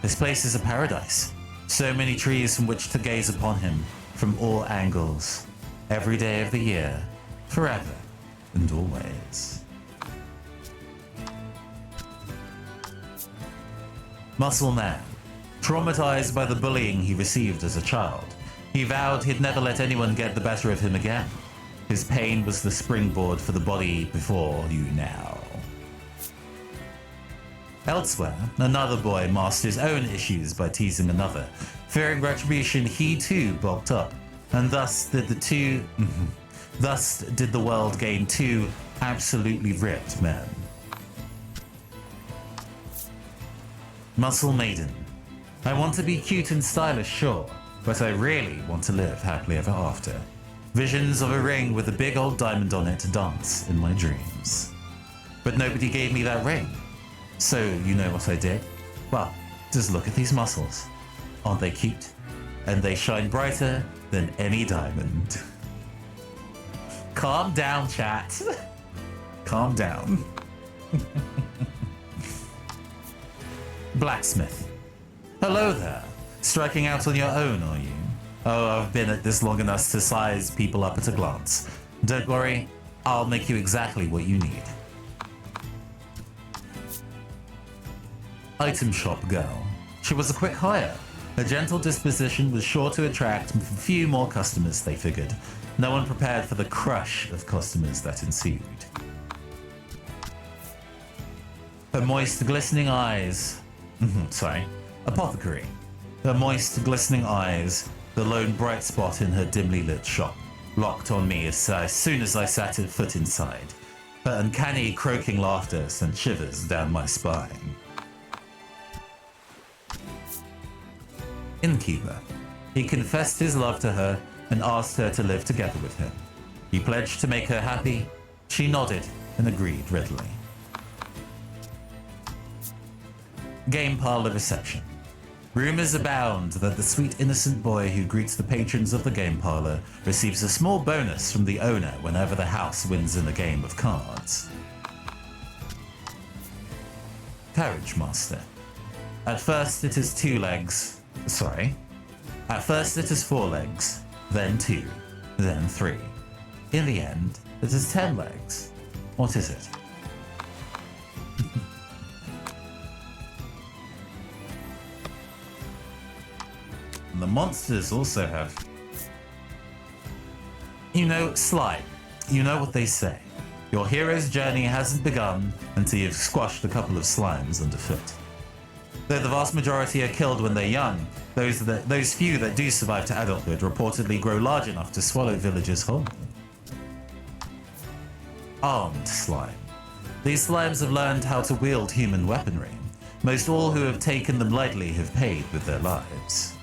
This place is a paradise. So many trees from which to gaze upon him from all angles, every day of the year, forever and always. Muscle man. Traumatized by the bullying he received as a child, he vowed he'd never let anyone get the better of him again. His pain was the springboard for the body before you now. Elsewhere, another boy masked his own issues by teasing another. Fearing retribution, he too bulked up, and thus did the world gain two absolutely ripped men. Muscle maiden. I want to be cute and stylish, sure, but I really want to live happily ever after. Visions of a ring with a big old diamond on it to dance in my dreams. But nobody gave me that ring. So you know what I did? Well, just look at these muscles. Aren't they cute? And they shine brighter than any diamond. Calm down, chat. Calm down. Blacksmith. Hello there. Striking out on your own, are you? Oh, I've been at this long enough to size people up at a glance. Don't worry, I'll make you exactly what you need. Item shop girl. She was a quick hire. Her gentle disposition was sure to attract a few more customers, they figured. No one prepared for the crush of customers that ensued. Her moist, glistening eyes... Apothecary. Her moist, glistening eyes, the lone bright spot in her dimly lit shop, locked on me as soon as I sat a foot inside. Her uncanny, croaking laughter sent shivers down my spine. Innkeeper. He confessed his love to her and asked her to live together with him. He pledged to make her happy. She nodded and agreed readily. Game parlor reception. Rumors abound that the sweet innocent boy who greets the patrons of the game parlor receives a small bonus from the owner whenever the house wins in a game of cards. Carriage Master. At first it is 2 legs. Sorry. At first it is 4 legs, then 2, then 3. In the end, it is 10 legs. What is it? And the monsters also have... You know, Slime. You know what they say. Your hero's journey hasn't begun until you've squashed a couple of slimes underfoot. Though the vast majority are killed when they're young, those few that do survive to adulthood reportedly grow large enough to swallow villagers whole. Armed slime. These slimes have learned how to wield human weaponry. Most all who have taken them lightly have paid with their lives.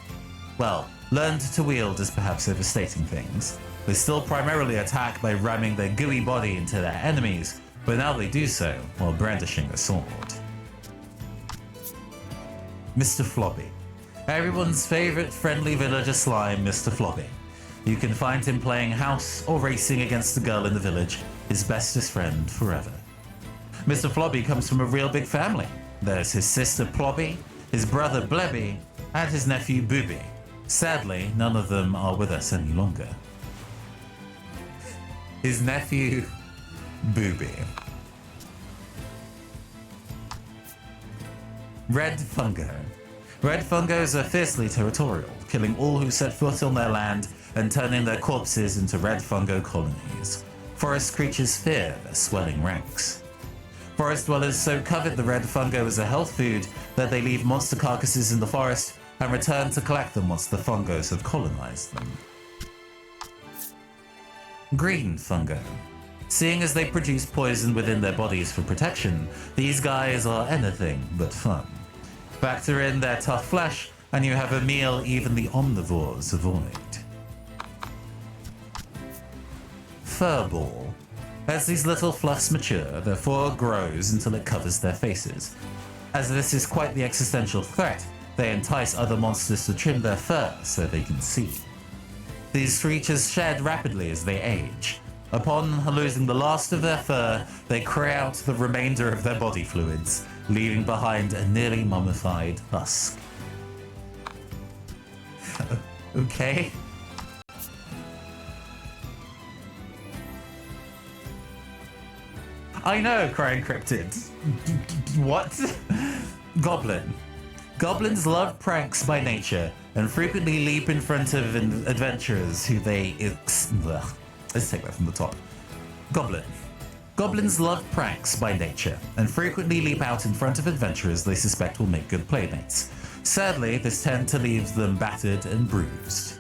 Well, learned to wield is perhaps overstating things. They still primarily attack by ramming their gooey body into their enemies, but now they do so while brandishing a sword. Mr. Flobby. Everyone's favorite friendly villager slime, Mr. Flobby. You can find him playing house or racing against the girl in the village, his bestest friend forever. Mr. Flobby comes from a real big family. There's his sister Plobby, his brother Blebby, and his nephew Booby. Sadly, none of them are with us any longer. His nephew Booby. Red Fungo. Red Fungos are fiercely territorial, killing all who set foot on their land and turning their corpses into red fungo colonies. Forest creatures fear their swelling ranks. Forest dwellers so covet the red fungo as a health food that they leave monster carcasses in the forest and return to collect them once the fungos have colonized them. Green Fungo. Seeing as they produce poison within their bodies for protection, these guys are anything but fun. Factor in their tough flesh, and you have a meal even the omnivores avoid. Furball. As these little fluffs mature, their fur grows until it covers their faces. As this is quite the existential threat, they entice other monsters to trim their fur so they can see. These creatures shed rapidly as they age. Upon losing the last of their fur, they cry out the remainder of their body fluids, leaving behind a nearly mummified husk. Okay. I know, crying cryptid. What? Goblin. Goblins love pranks by nature and frequently leap in front of adventurers who they... Let's take that from the top. Goblin. Goblins love pranks by nature and frequently leap out in front of adventurers they suspect will make good playmates. Sadly, this tends to leave them battered and bruised.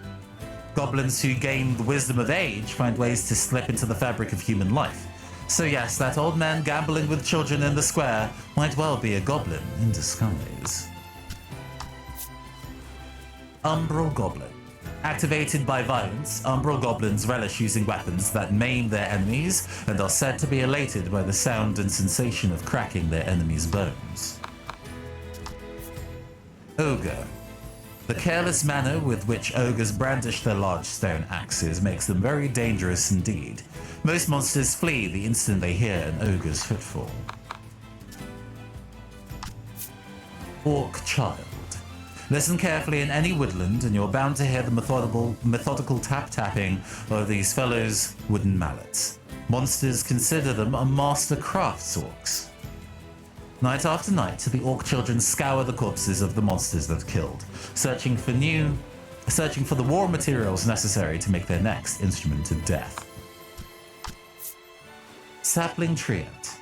Goblins who gain the wisdom of age find ways to slip into the fabric of human life. So yes, that old man gambling with children in the square might well be a goblin in disguise. Umbral Goblin. Activated by violence, Umbral Goblins relish using weapons that maim their enemies and are said to be elated by the sound and sensation of cracking their enemies' bones. Ogre. The careless manner with which ogres brandish their large stone axes makes them very dangerous indeed. Most monsters flee the instant they hear an ogre's footfall. Orc Child. Listen carefully in any woodland and you're bound to hear the methodical tap-tapping of these fellows' wooden mallets. Monsters consider them a master crafts orcs. Night after night, the orc children scour the corpses of the monsters they've killed, searching for the war materials necessary to make their next instrument of death. Sapling Treant.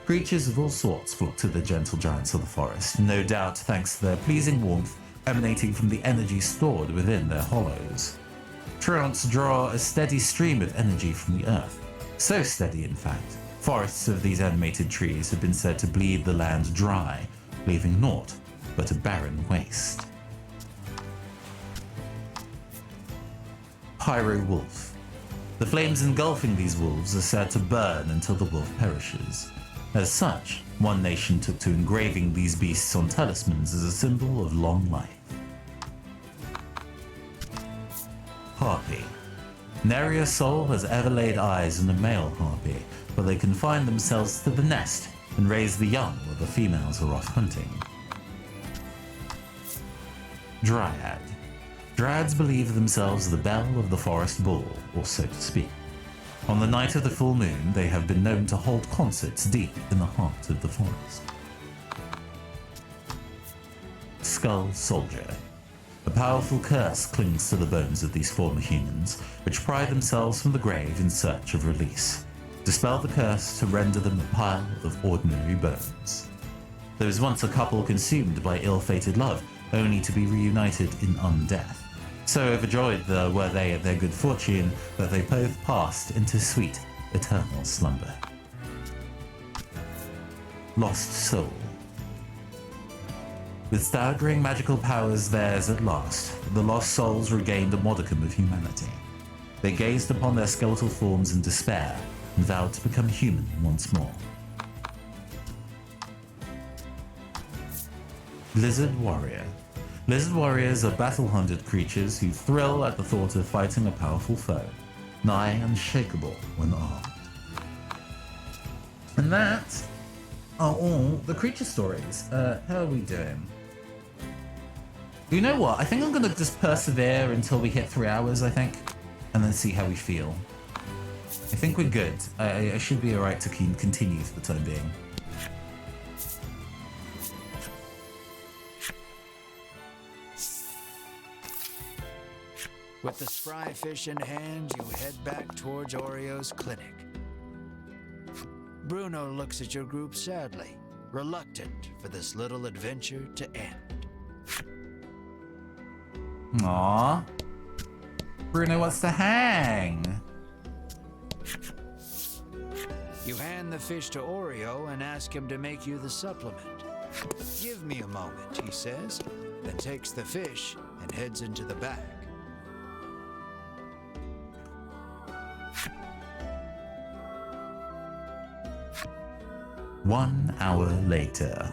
Creatures of all sorts flock to the gentle giants of the forest, no doubt thanks to their pleasing warmth emanating from the energy stored within their hollows. Treants draw a steady stream of energy from the earth. So steady, in fact, forests of these animated trees have been said to bleed the land dry, leaving naught but a barren waste. Pyro Wolf. The flames engulfing these wolves are said to burn until the wolf perishes. As such, one nation took to engraving these beasts on talismans as a symbol of long life. Harpy. Nary a soul has ever laid eyes on a male harpy, but they confine themselves to the nest and raise the young while the females are off hunting. Dryad. Dryads believe themselves the belle of the forest bull, or so to speak. On the night of the full moon, they have been known to hold concerts deep in the heart of the forest. Skull Soldier. A powerful curse clings to the bones of these former humans, which pry themselves from the grave in search of release. Dispel the curse to render them a pile of ordinary bones. There was once a couple consumed by ill-fated love, only to be reunited in undeath. So overjoyed were they at their good fortune that they both passed into sweet, eternal slumber. Lost Soul. With staggering magical powers theirs at last, the lost souls regained a modicum of humanity. They gazed upon their skeletal forms in despair and vowed to become human once more. Lizard Warrior. Lizard warriors are battle-hunted creatures who thrill at the thought of fighting a powerful foe, nigh unshakable when armed. And that are all the creature stories. How are we doing? You know what? I think I'm gonna just persevere until we hit 3 hours, I think, and then see how we feel. I think we're good. I should be alright to continue for the time being. With the spry fish in hand, you head back towards Oreo's clinic. Bruno looks at your group sadly, reluctant for this little adventure to end. Aww. Bruno wants to hang. You hand the fish to Oreo and ask him to make you the supplement. Give me a moment, he says, then takes the fish and heads into the back. 1 hour later.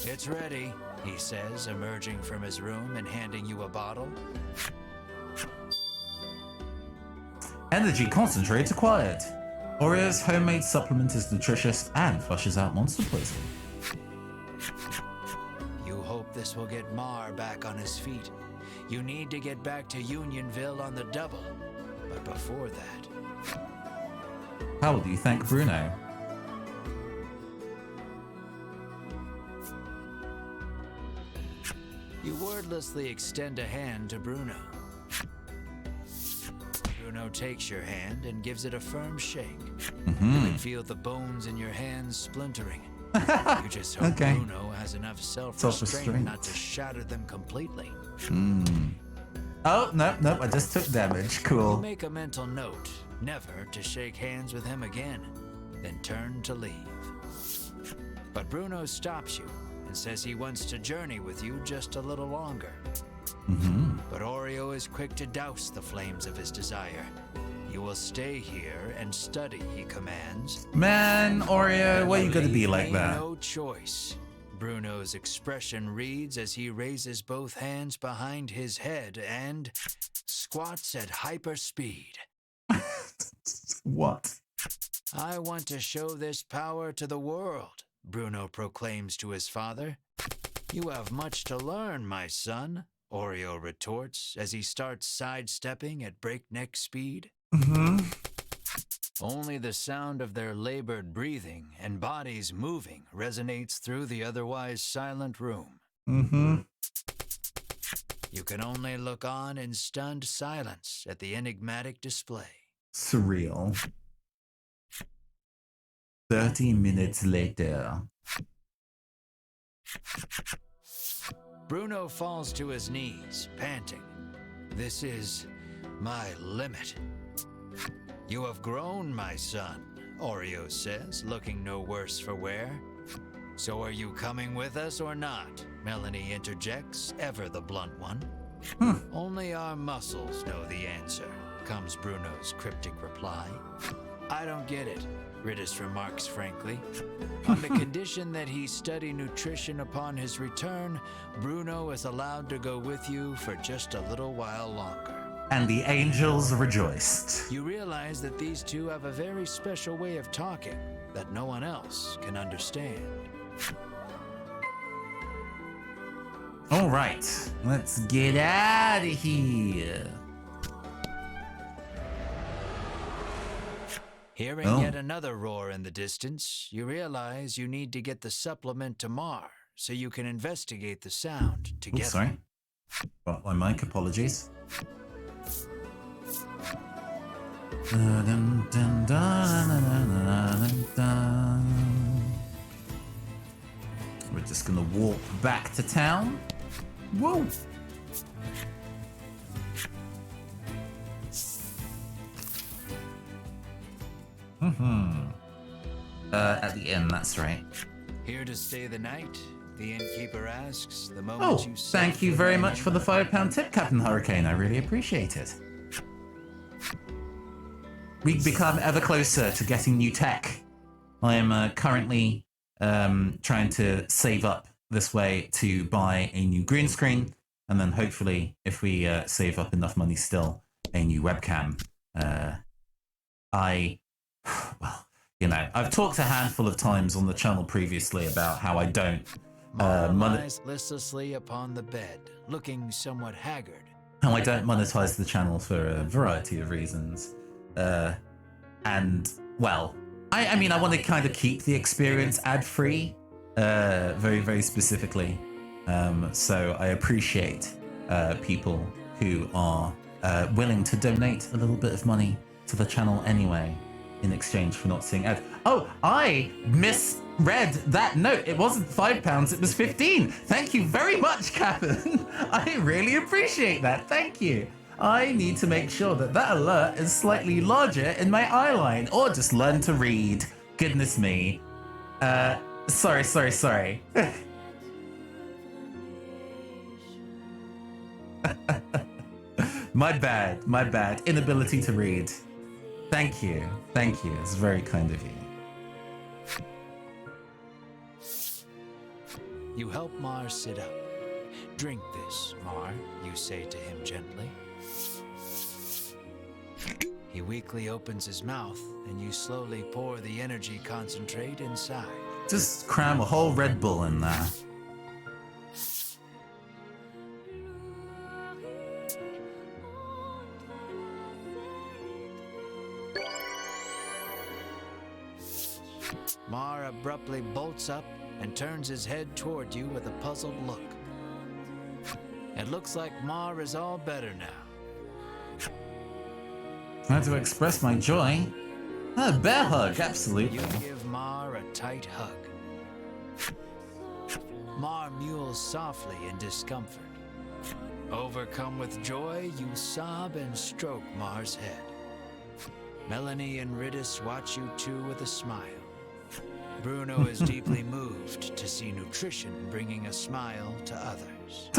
It's ready, he says, emerging from his room and handing you a bottle. Energy concentrate acquired. Oreo's homemade supplement is nutritious and flushes out monster poison. You hope this will get Mar back on his feet. You need to get back to Unionville on the double. But before that... How do you thank Bruno? You wordlessly extend a hand to Bruno. Bruno takes your hand and gives it a firm shake. You can feel the bones in your hands splintering. You just hope Bruno has enough self-restraint not to shatter them completely. Oh, nope, I just took damage. Cool. You make a mental note never to shake hands with him again, then turn to leave. But Bruno stops you and says he wants to journey with you just a little longer. But Oreo is quick to douse the flames of his desire. You will stay here and study, he commands. Man, Oreo, why you gotta be like that? No choice. Bruno's expression reads as he raises both hands behind his head and squats at hyper speed. What? I want to show this power to the world, Bruno proclaims to his father. You have much to learn, my son, Oreo retorts as he starts sidestepping at breakneck speed. Only the sound of their labored breathing and bodies moving resonates through the otherwise silent room. You can only look on in stunned silence at the enigmatic display. Surreal. 30 minutes later. Bruno falls to his knees, panting. This is my limit. You have grown, my son, Oreo says, looking no worse for wear. So are you coming with us or not? Melanie interjects, ever the blunt one. Only our muscles know the answer, comes Bruno's cryptic reply. I don't get it, Ridis remarks frankly. On the condition that he study nutrition upon his return, Bruno is allowed to go with you for just a little while longer. And the angels rejoiced. You realize that these two have a very special way of talking that no one else can understand. All right, let's get out of here. Hearing yet another roar in the distance, you realize you need to get the supplement to Mar so you can investigate the sound together. Oops, sorry. Got my mic, apologies. We're just gonna walk back to town. Whoa! At the inn, that's right. Here to stay the night? The innkeeper asks the moment you set thank you foot very in. much for the £5 tip, Captain Hurricane. I really appreciate it. We've become ever closer to getting new tech. I am currently trying to save up this way to buy a new green screen, and then hopefully, if we save up enough money still, a new webcam. Well, you know, I've talked a handful of times on the channel previously about how I don't lies listlessly upon the bed, looking somewhat haggard. how I don't monetize the channel for a variety of reasons. And, well, I mean, I want to kind of keep the experience ad-free, very, very specifically. So I appreciate people who are willing to donate a little bit of money to the channel anyway, in exchange for not seeing ads. Oh, I misread that note. It wasn't £5, it was 15. Thank you very much, Captain. I really appreciate that. Thank you. I need to make sure that that alert is slightly larger in my eye line, or just learn to read. Goodness me. Sorry. My bad. Inability to read. Thank you. It's very kind of you. You help Mar sit up. Drink this, Mar, you say to him gently. He weakly opens his mouth, and you slowly pour the energy concentrate inside. Just cram a whole Red Bull in there. Mar abruptly bolts up and turns his head toward you with a puzzled look. It looks like Mar is all better now. How to express my joy? A bear hug, absolutely. You give Mar a tight hug. Mar mewls softly in discomfort. Overcome with joy, you sob and stroke Mar's head. Melanie and Ridis watch you two with a smile. Bruno is deeply moved to see nutrition bringing a smile to others.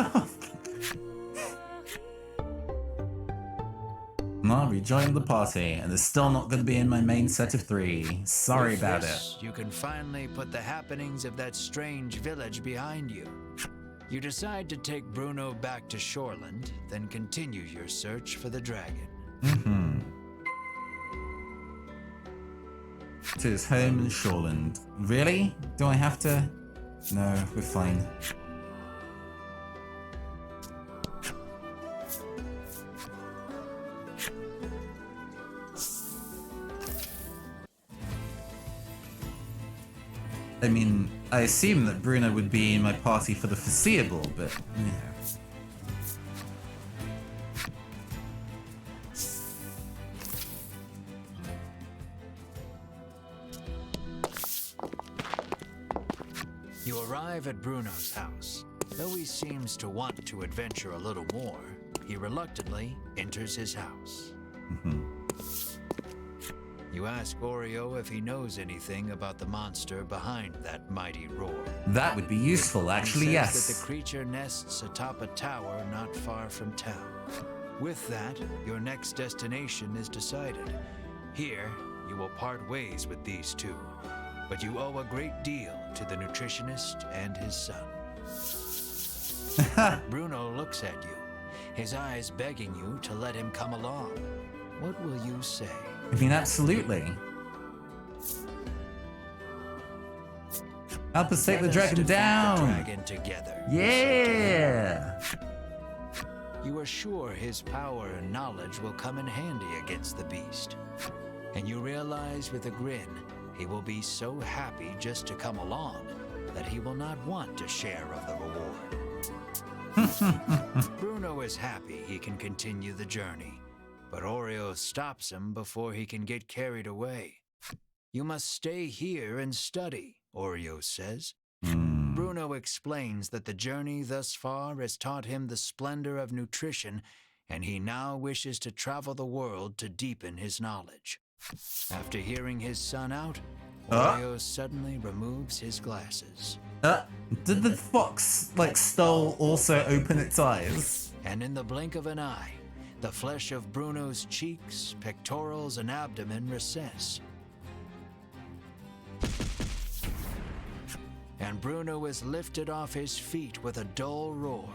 Nah, rejoined the party, and is still not going to be in my main set of 3. Sorry With about this, it. You can finally put the happenings of that strange village behind you. You decide to take Bruno back to Shoreland, then continue your search for the dragon. To his home in Shoreland. Really? Do I have to? No, we're fine. I mean, I assume that Bruno would be in my party for the foreseeable, but, you know. You arrive at Bruno's house. Though he seems to want to adventure a little more, he reluctantly enters his house. You ask Oreo if he knows anything about the monster behind that mighty roar. That would be useful, actually, He says yes. that the creature nests atop a tower not far from town. With that, your next destination is decided. Here, you will part ways with these two, but you owe a great deal to the nutritionist and his son. Bruno looks at you, his eyes begging you to let him come along. What will you say? I mean, absolutely. Help us take the dragon down. The dragon together. Yeah. You are sure his power and knowledge will come in handy against the beast. And you realize with a grin, he will be so happy just to come along that he will not want a share of the reward. Bruno is happy he can continue the journey, but Oreo stops him before he can get carried away. You must stay here and study, Oreo says. Bruno explains that the journey thus far has taught him the splendor of nutrition, and he now wishes to travel the world to deepen his knowledge. After hearing his son out, Oreo suddenly removes his glasses. Did the fox, like, skull also open its eyes? And in the blink of an eye, the flesh of Bruno's cheeks, pectorals, and abdomen recess. And Bruno is lifted off his feet with a dull roar.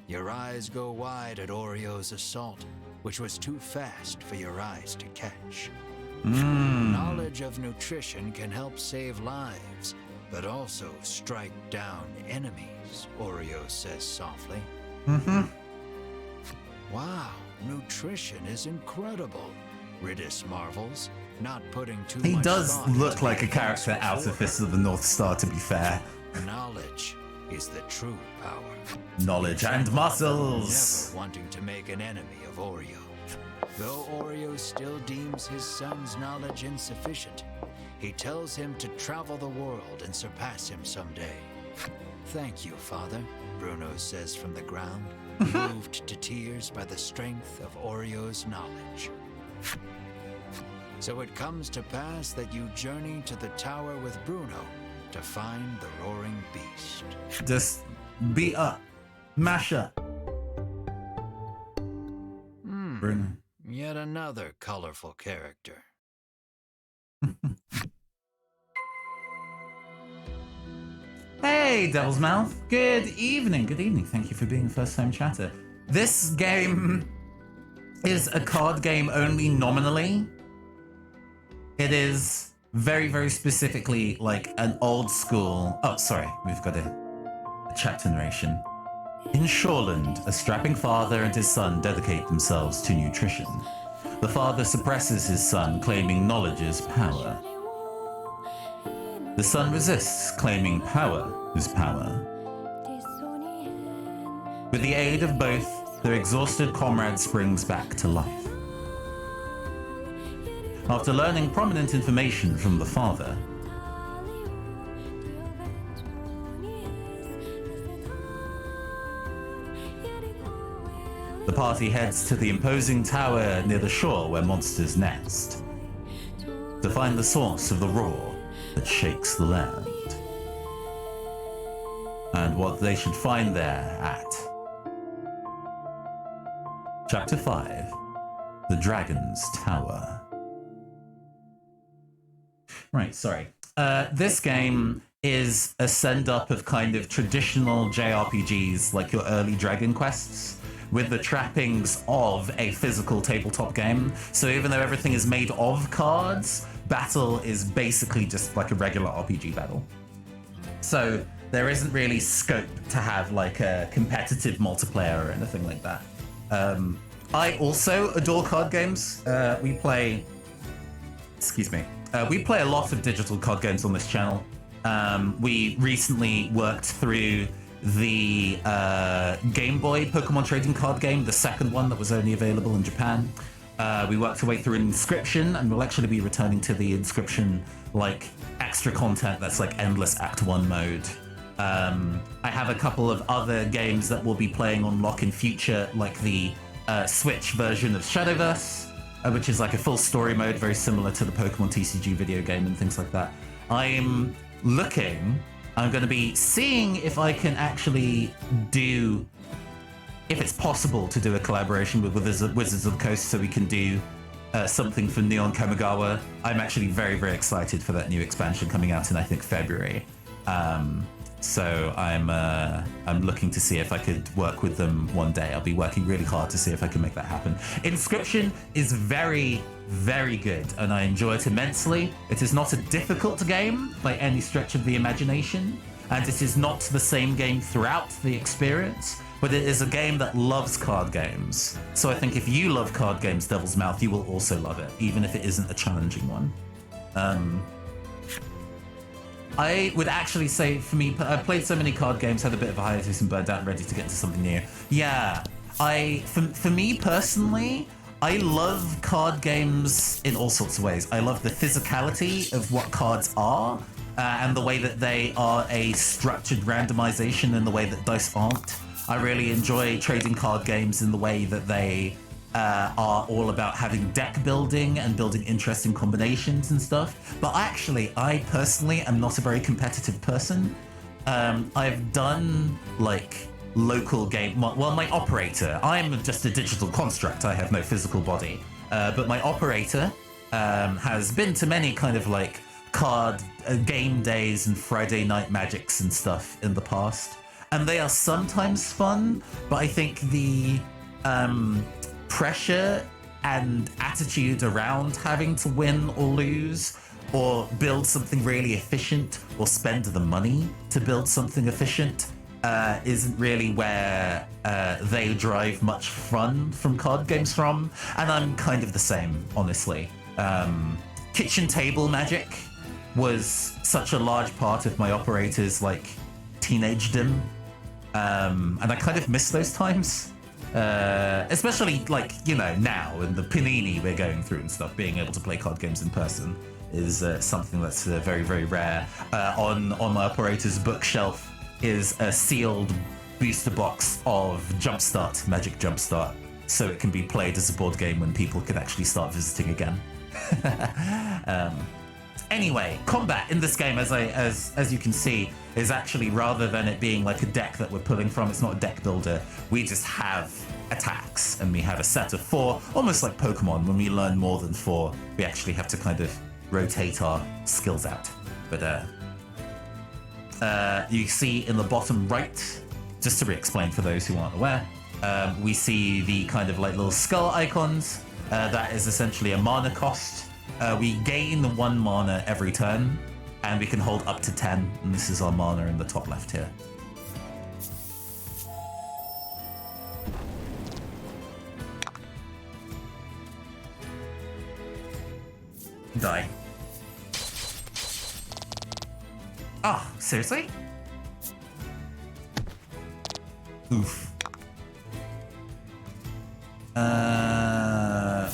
Your eyes go wide at Oreo's assault, which was too fast for your eyes to catch. Knowledge of nutrition can help save lives, but also strike down enemies, Oreo says softly. Wow, nutrition is incredible, Ridis marvels, not putting too much thought. He does look like a character out of Fist of the North Star, to be fair. Knowledge is the true power. Knowledge and muscles. Never wanting to make an enemy of Oreo. Though Oreo still deems his son's knowledge insufficient, he tells him to travel the world and surpass him someday. Thank you, Father, Bruno says from the ground, moved to tears by the strength of Oreo's knowledge. So it comes to pass that you journey to the tower with Bruno to find the roaring beast. Just beat up, mash up. Bruno. Yet another colorful character. Hey, Devil's Mouth. Good evening. Good evening. Thank you for being a first-time chatter. This game is a card game only nominally. It is very, very specifically like an old school... Oh, sorry. We've got a chapter narration. In Shoreland, a strapping father and his son dedicate themselves to nutrition. The father suppresses his son, claiming knowledge is power. The son resists, claiming power is power. With the aid of both, their exhausted comrade springs back to life. After learning prominent information from the father, the party heads to the imposing tower near the shore where monsters nest, to find the source of the roar that shakes the land, and what they should find there at Chapter 5, The Dragon's Tower. Right, sorry. This game is a send-up of kind of traditional JRPGs, like your early Dragon Quests, with the trappings of a physical tabletop game. So even though everything is made of cards, battle is basically just like a regular RPG battle. So there isn't really scope to have like a competitive multiplayer or anything like that. I also adore card games. We play a lot of digital card games on this channel. We recently worked through the Game Boy Pokemon trading card game, the second one that was only available in Japan. We worked our way through Inscription, and we'll actually be returning to the Inscription like extra content that's like endless Act 1 mode. I have a couple of other games that we'll be playing on lock in future, like the Switch version of Shadowverse, which is like a full story mode, very similar to the Pokemon TCG video game and things like that. I'm going to be seeing if I can actually if it's possible to do a collaboration with Wizards of the Coast, so we can do something for Neon Kamigawa. I'm actually very, very excited for that new expansion coming out in, I think, February. So I'm looking to see if I could work with them one day. I'll be working really hard to see if I can make that happen. Inscription is very, very good, and I enjoy it immensely. It is not a difficult game by any stretch of the imagination, and it is not the same game throughout the experience, but it is a game that loves card games. So I think if you love card games, Devil's Mouth, you will also love it, even if it isn't a challenging one. I would actually say, for me, I've played so many card games, had a bit of a hiatus and burned out, ready to get into something new. Yeah, for me personally, I love card games in all sorts of ways. I love the physicality of what cards are, and the way that they are a structured randomization in the way that dice aren't. I really enjoy trading card games in the way that they are all about having deck building and building interesting combinations and stuff. But actually, I personally am not a very competitive person. I've done like local game, well, my operator, I'm just a digital construct, I have no physical body, but my operator has been to many kind of like card game days and Friday night magics and stuff in the past, and they are sometimes fun, but I think the pressure and attitude around having to win or lose or build something really efficient or spend the money to build something efficient isn't really where they drive much fun from card games from, and I'm kind of the same, honestly. Kitchen table magic was such a large part of my operator's like teenagedom, and I kind of miss those times. Especially like, you know, now in the panini we're going through and stuff, being able to play card games in person is something that's very, very rare. On my operator's bookshelf is a sealed booster box of Jumpstart, Magic Jumpstart, so it can be played as a board game when people can actually start visiting again. Anyway, combat in this game, as you can see, is actually, rather than it being like a deck that we're pulling from, it's not a deck builder. We just have attacks, and we have a set of 4, almost like Pokemon. When we learn more than 4, we actually have to kind of rotate our skills out. But you see in the bottom right, just to re-explain for those who aren't aware, we see the kind of like little skull icons. That is essentially a mana cost. We gain 1 mana every turn, and we can hold up to 10, and this is our mana in the top left here. Die. Oh, seriously? Oof.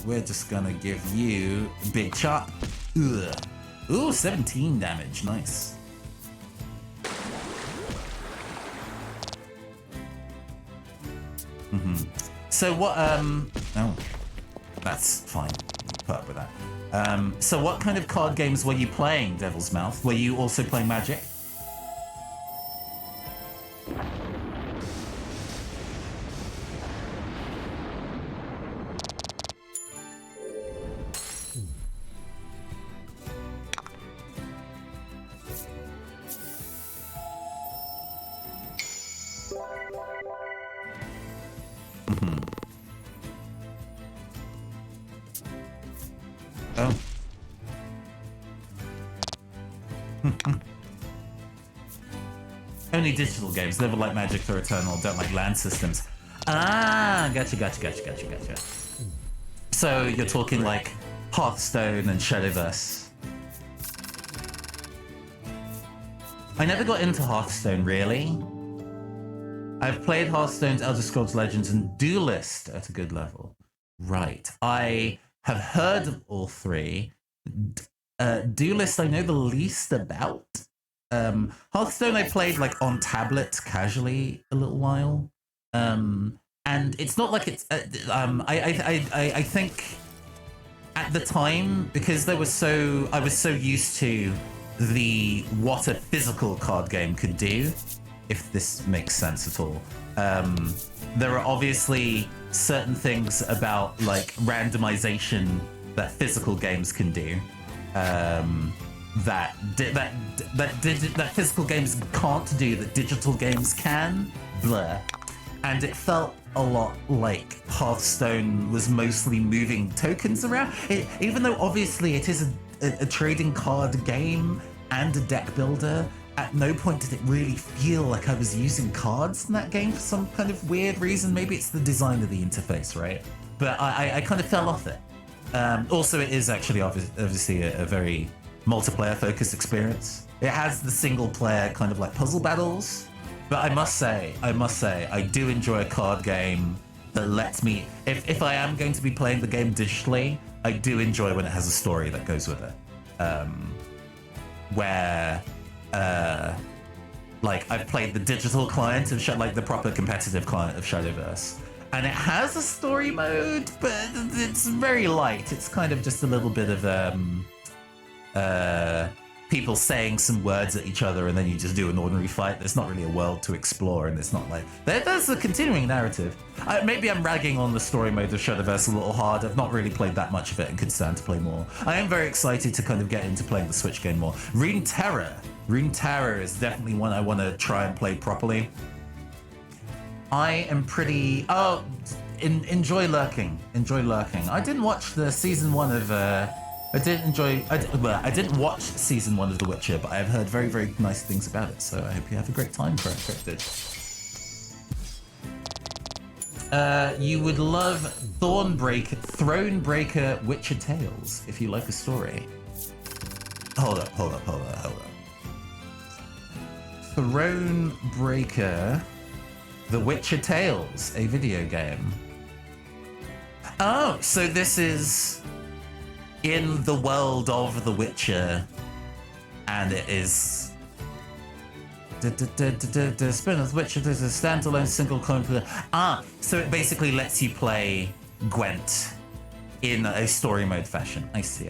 We're just gonna give you a big chop. Ugh. Ooh, 17 damage, nice. So what, oh, that's fine, put up with that. So what kind of card games were you playing, Devil's Mouth? Were you also playing Magic? Oh. Only digital games, never like Magic or Eternal, don't like land systems. Ah, gotcha. So you're talking like Hearthstone and Shadowverse. I never got into Hearthstone, really. I've played Hearthstone's Elder Scrolls Legends and Duelist at a good level. Right. I have heard of all 3. Duelist I know the least about. Hearthstone I played like on tablet casually a little while. And it's not like it's I think at the time, because I was so used to what a physical card game could do, if this makes sense at all. There are obviously certain things about like randomization that physical games can do. That physical games can't do that digital games can. Blur. And it felt a lot like Hearthstone was mostly moving tokens around. Even though obviously it is a trading card game and a deck builder, at no point did it really feel like I was using cards in that game for some kind of weird reason. Maybe it's the design of the interface, right? But I kind of fell off it. Also, it is actually obviously a very multiplayer-focused experience. It has the single-player kind of like puzzle battles, but I must say, I do enjoy a card game that lets me. If I am going to be playing the game digitally, I do enjoy when it has a story that goes with it. Where, like, I've played the digital client of like the proper competitive client of Shadowverse. And it has a story mode, but it's very light. It's kind of just a little bit of people saying some words at each other, and then you just do an ordinary fight. There's not really a world to explore, and it's not like there's a continuing narrative. Maybe I'm ragging on the story mode of Shadowverse a little hard. I've not really played that much of it and could stand to play more. I am very excited to kind of get into playing the Switch game more. Rune Terror is definitely one I want to try and play properly. I am pretty... enjoy lurking. I didn't watch the season 1 of... I didn't watch season 1 of The Witcher, but I've heard very, very nice things about it, so I hope you have a great time for it. You would love Thronebreaker Witcher Tales, if you like a story. Hold up. Thronebreaker... The Witcher Tales, a video game. Oh, so this is in the world of The Witcher, and it is... Spin of The Witcher, there's a standalone single clone. So it basically lets you play Gwent in a story mode fashion. I see.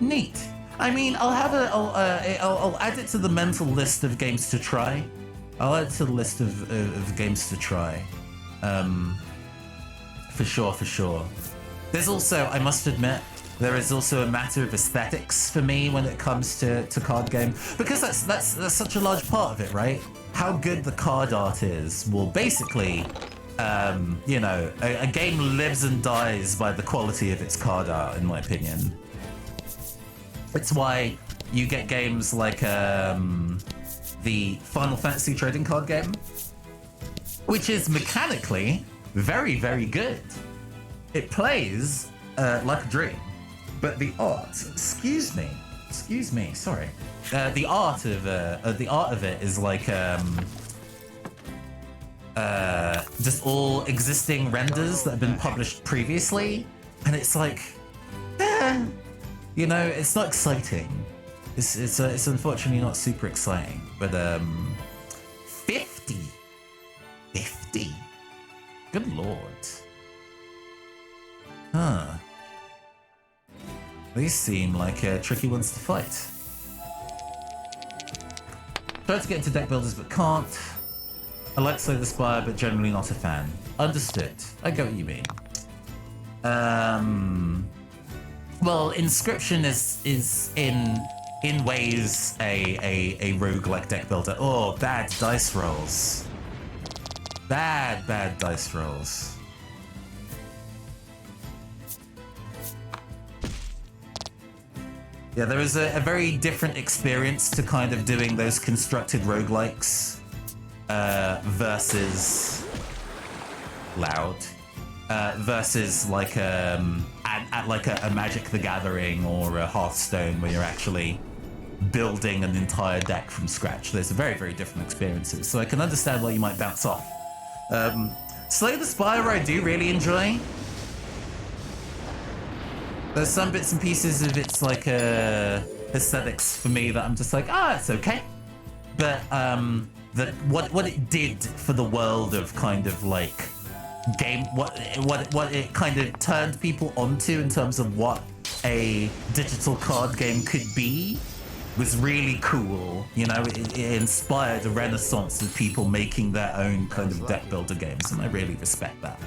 Neat. I mean, I'll add it to the mental list of games to try. I'll add it to the list of games to try. For sure. There's also, I must admit, there is also a matter of aesthetics for me when it comes to card game, because that's such a large part of it, right? How good the card art is will basically, you know, a game lives and dies by the quality of its card art, in my opinion. It's why you get games like the Final Fantasy trading card game, which is mechanically very, very good. It plays like a dream, but the art, excuse me, sorry. The art of it is like just all existing renders that have been published previously, and it's like, you know, it's not exciting. It's unfortunately not super exciting, but 50. Good lord. Huh. These seem like tricky ones to fight. Try to get into deck builders but can't. I like Slay the Spire, but generally not a fan. Understood. I get what you mean. Well, Inscription is in ways a roguelike deck builder. Oh, bad dice rolls. Bad dice rolls. Yeah, there is a very different experience to kind of doing those constructed roguelikes versus loud. Versus like at like a Magic the Gathering or a Hearthstone where you're actually building an entire deck from scratch. There's very, very different experiences, so I can understand why you might bounce off. Slay the Spire I do really enjoy. There's some bits and pieces of its like aesthetics for me that I'm just like, it's okay. But what it did for the world of kind of like game, what it kind of turned people onto in terms of what a digital card game could be was really cool. You know, it inspired a renaissance of people making their own kind of deck builder games, and I really respect that.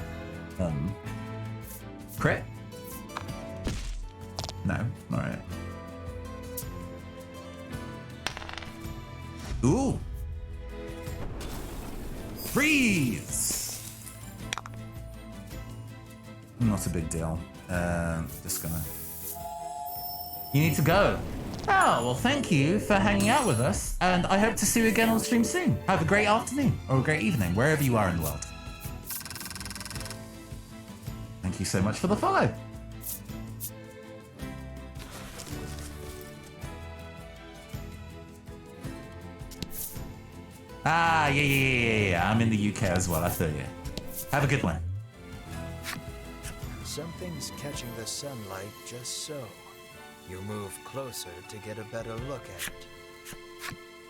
Crit? No? Alright. Ooh! Freeze! Not a big deal. Just gonna... You need to go. Oh, well, thank you for hanging out with us, and I hope to see you again on stream soon. Have a great afternoon, or a great evening, wherever you are in the world. Thank you so much for the follow. Ah, yeah. I'm in the UK as well, I feel you. Have a good one. Something's catching the sunlight just so. You move closer to get a better look at it.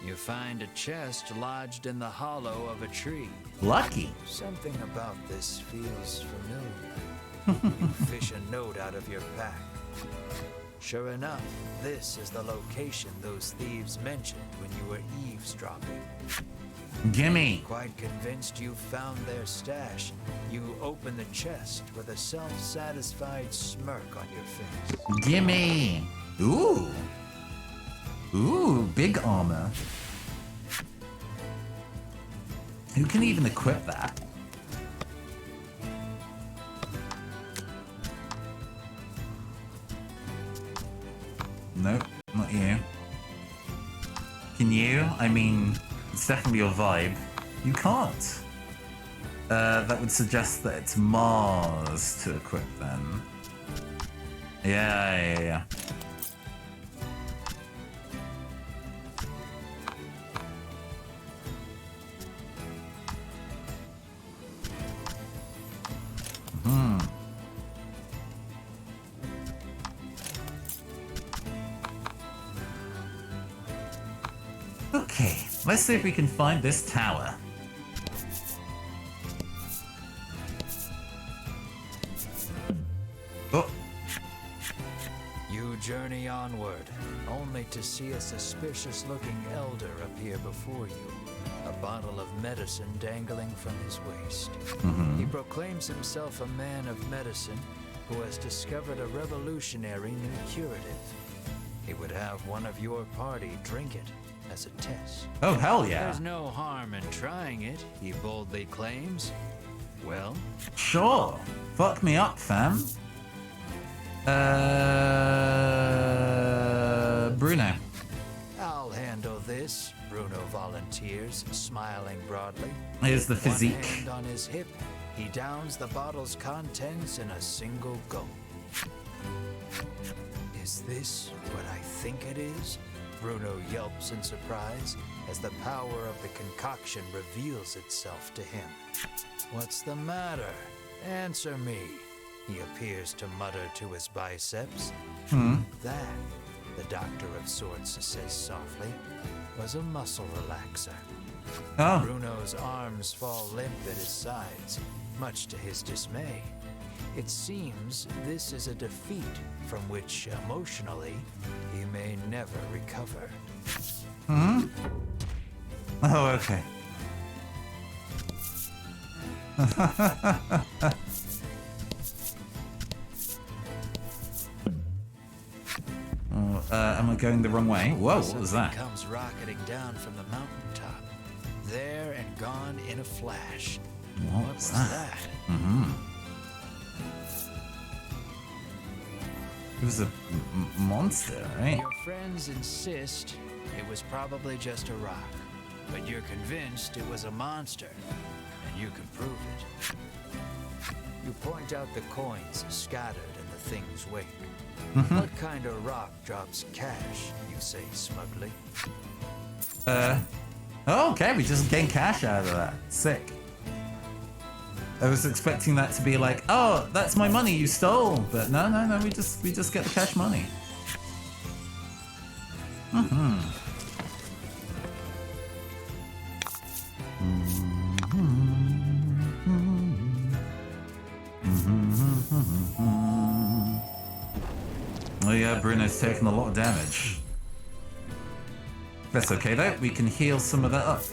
You find a chest lodged in the hollow of a tree. Lucky. Something about this feels familiar. You fish a note out of your pack. Sure enough, this is the location those thieves mentioned when you were eavesdropping. Gimme. Quite convinced you found their stash, you open the chest with a self-satisfied smirk on your face. Gimme. Ooh. Ooh, big armor. Who can even equip that? Nope, not you. Can you? I mean, it's definitely your vibe. You can't. That would suggest that it's Mars to equip then. Yeah. Okay, let's see if we can find this tower. Oh. You journey onward, only to see a suspicious-looking elder appear before you, a bottle of medicine dangling from his waist. He proclaims himself a man of medicine who has discovered a revolutionary new curative. He would have one of your party drink it as a test. Oh, hell yeah. There's no harm in trying it, he boldly claims. Well? Sure. Fuck me up, fam. Bruno. I'll handle this, Bruno volunteers, smiling broadly. Here's the One physique. hand on his hip, he downs the bottle's contents in a single gulp. Is this what I think it is? Bruno yelps in surprise as the power of the concoction reveals itself to him. What's the matter? Answer me, he appears to mutter to his biceps. That, the doctor of sorts says softly, was a muscle relaxer. Oh. Bruno's arms fall limp at his sides, much to his dismay. It seems this is a defeat from which, emotionally, he may never recover. Oh, okay. Am I going the wrong way? Whoa, what was that? Something comes rocketing down from the mountaintop, there and gone in a flash. What was that? It was a monster, right? Your friends insist it was probably just a rock, but you're convinced it was a monster, and you can prove it. You point out the coins scattered in the thing's wake. What kind of rock drops cash, you say smugly? Oh, okay, we just gained cash out of that. Sick. I was expecting that to be like, oh, that's my money you stole, but no, we just get the cash money. Oh yeah, Bruno's taking a lot of damage. That's okay though, we can heal some of that up.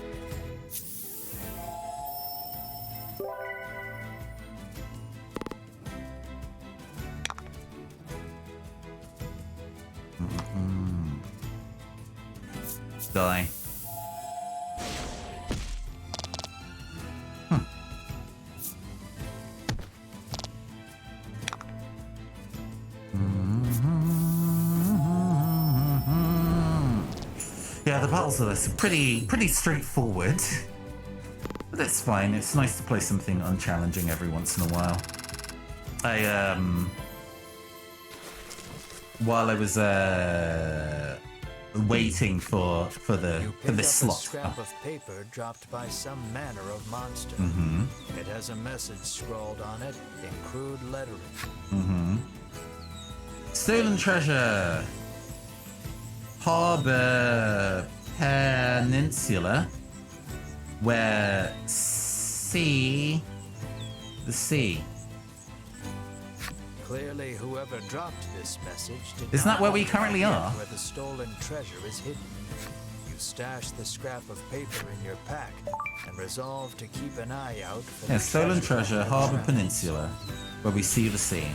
Die. Yeah, the battles of this are pretty straightforward. But that's fine. It's nice to play something unchallenging every once in a while. While I was waiting for this slot. A scrap of paper dropped by some manner of monster. It has a message scrawled on it in crude lettering. Stolen treasure. Harbor Peninsula, where the sea. Clearly, whoever dropped this message did Isn't that not where we know currently yet are? where the stolen treasure is hidden. You stash the scrap of paper in your pack and resolve to keep an eye out for Yeah, the stolen treasure, on the Harbor tracks. Peninsula, where we see the sea.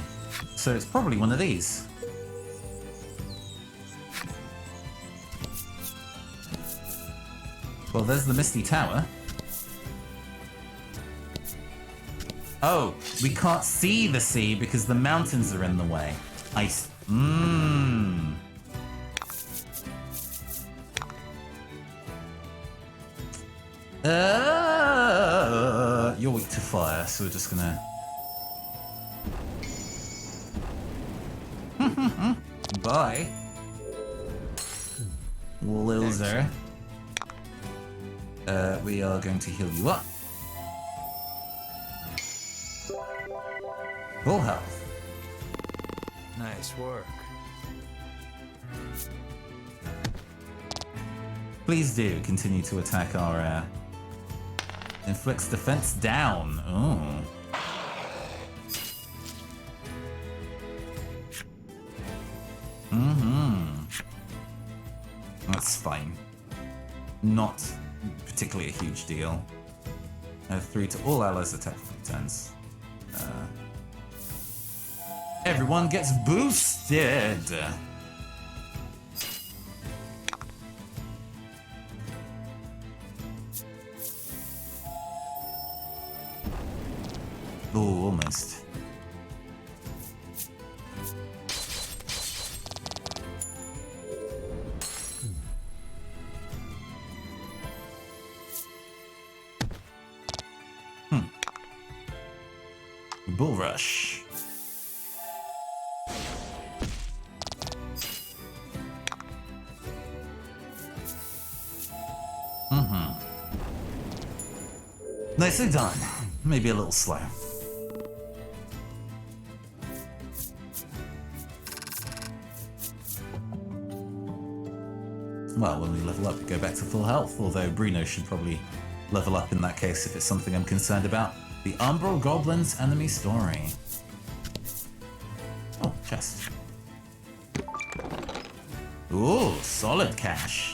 So it's probably one of these. Well, there's the Misty Tower. Oh, we can't see the sea because the mountains are in the way. Ice. You're weak to fire, so we're just gonna... Bye. Loser. We are going to heal you up. Full health. Nice work. Please do continue to attack our inflicts defense down. Oh. That's fine. Not particularly a huge deal. 3 to all allies attack for 3 turns. Everyone gets boosted! Oh, almost. Bull rush. Nicely done. Maybe a little slow. Well, when we level up, we go back to full health, although Bruno should probably level up in that case if it's something I'm concerned about. The Umbral Goblins enemy story. Oh, chest. Ooh, solid cash.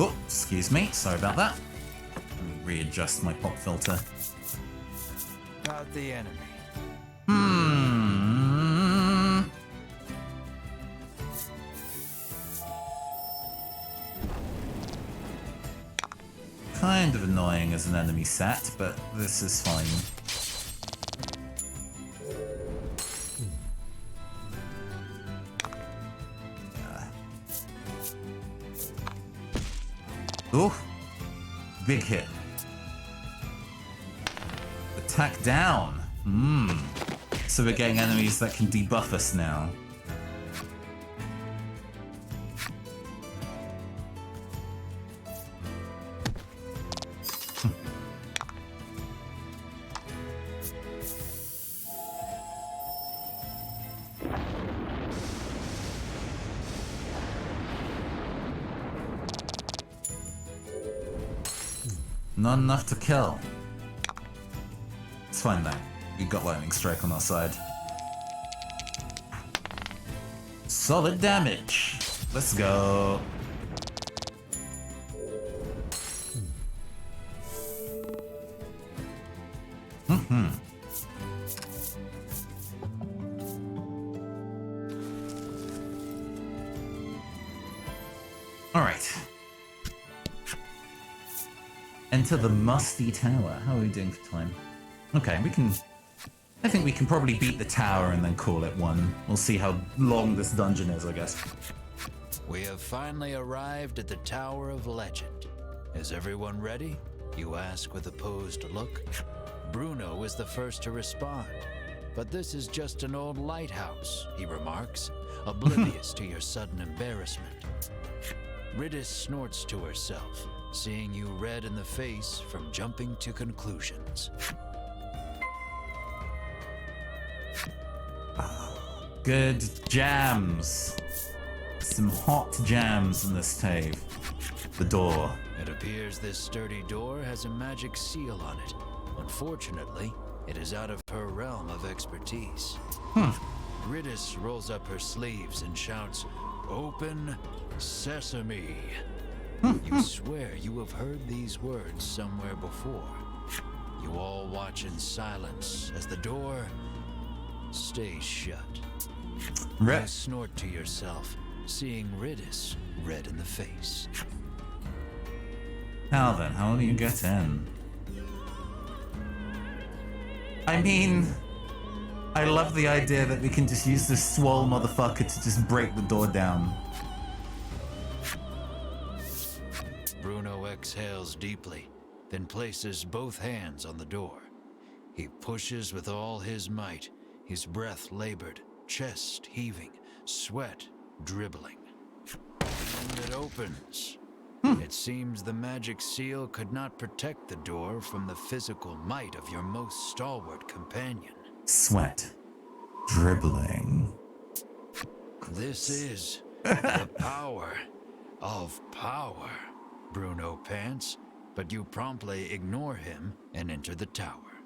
Oh, excuse me. Sorry about that. Let me readjust my pop filter. About the enemy. Kind of annoying as an enemy set, but this is fine. Ooh, big hit. Attack down. So we're getting enemies that can debuff us now. Not enough to kill. It's fine though. We've got Lightning Strike on our side. Solid damage. Let's go. All right. Enter the musty tower. How are we doing for time? Okay, we can... I think we can probably beat the tower and then call it one. We'll see how long this dungeon is, I guess. We have finally arrived at the Tower of Legend. Is everyone ready? You ask with a posed look. Bruno is the first to respond. But this is just an old lighthouse, he remarks, oblivious to your sudden embarrassment. Riddis snorts to herself, seeing you red in the face from jumping to conclusions. Good jams. Some hot jams in this cave. The door. It appears this sturdy door has a magic seal on it. Unfortunately, it is out of her realm of expertise. Riddis rolls up her sleeves and shouts, "Open sesame." You swear you have heard these words somewhere before. You all watch in silence as the door stays shut. You snort to yourself, seeing Riddis red in the face. Now then, how do you get in? I mean, I love the idea that we can just use this swole motherfucker to just break the door down. Bruno exhales deeply, then places both hands on the door. He pushes with all his might, his breath labored, chest heaving, sweat dribbling. And it opens. It seems the magic seal could not protect the door from the physical might of your most stalwart companion. Sweat. Dribbling. This is the power of power, Bruno pants, but you promptly ignore him and enter the tower.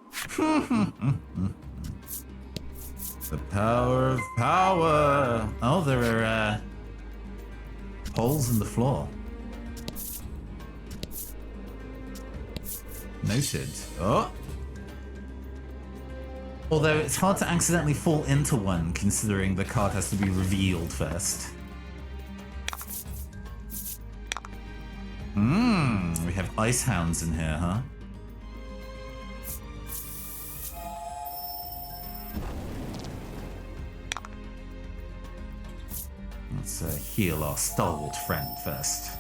The power of power. Oh, there are holes in the floor. Noted. Oh. Although it's hard to accidentally fall into one, considering the card has to be revealed first. We have ice hounds in here, huh? Let's heal our stalwart friend first.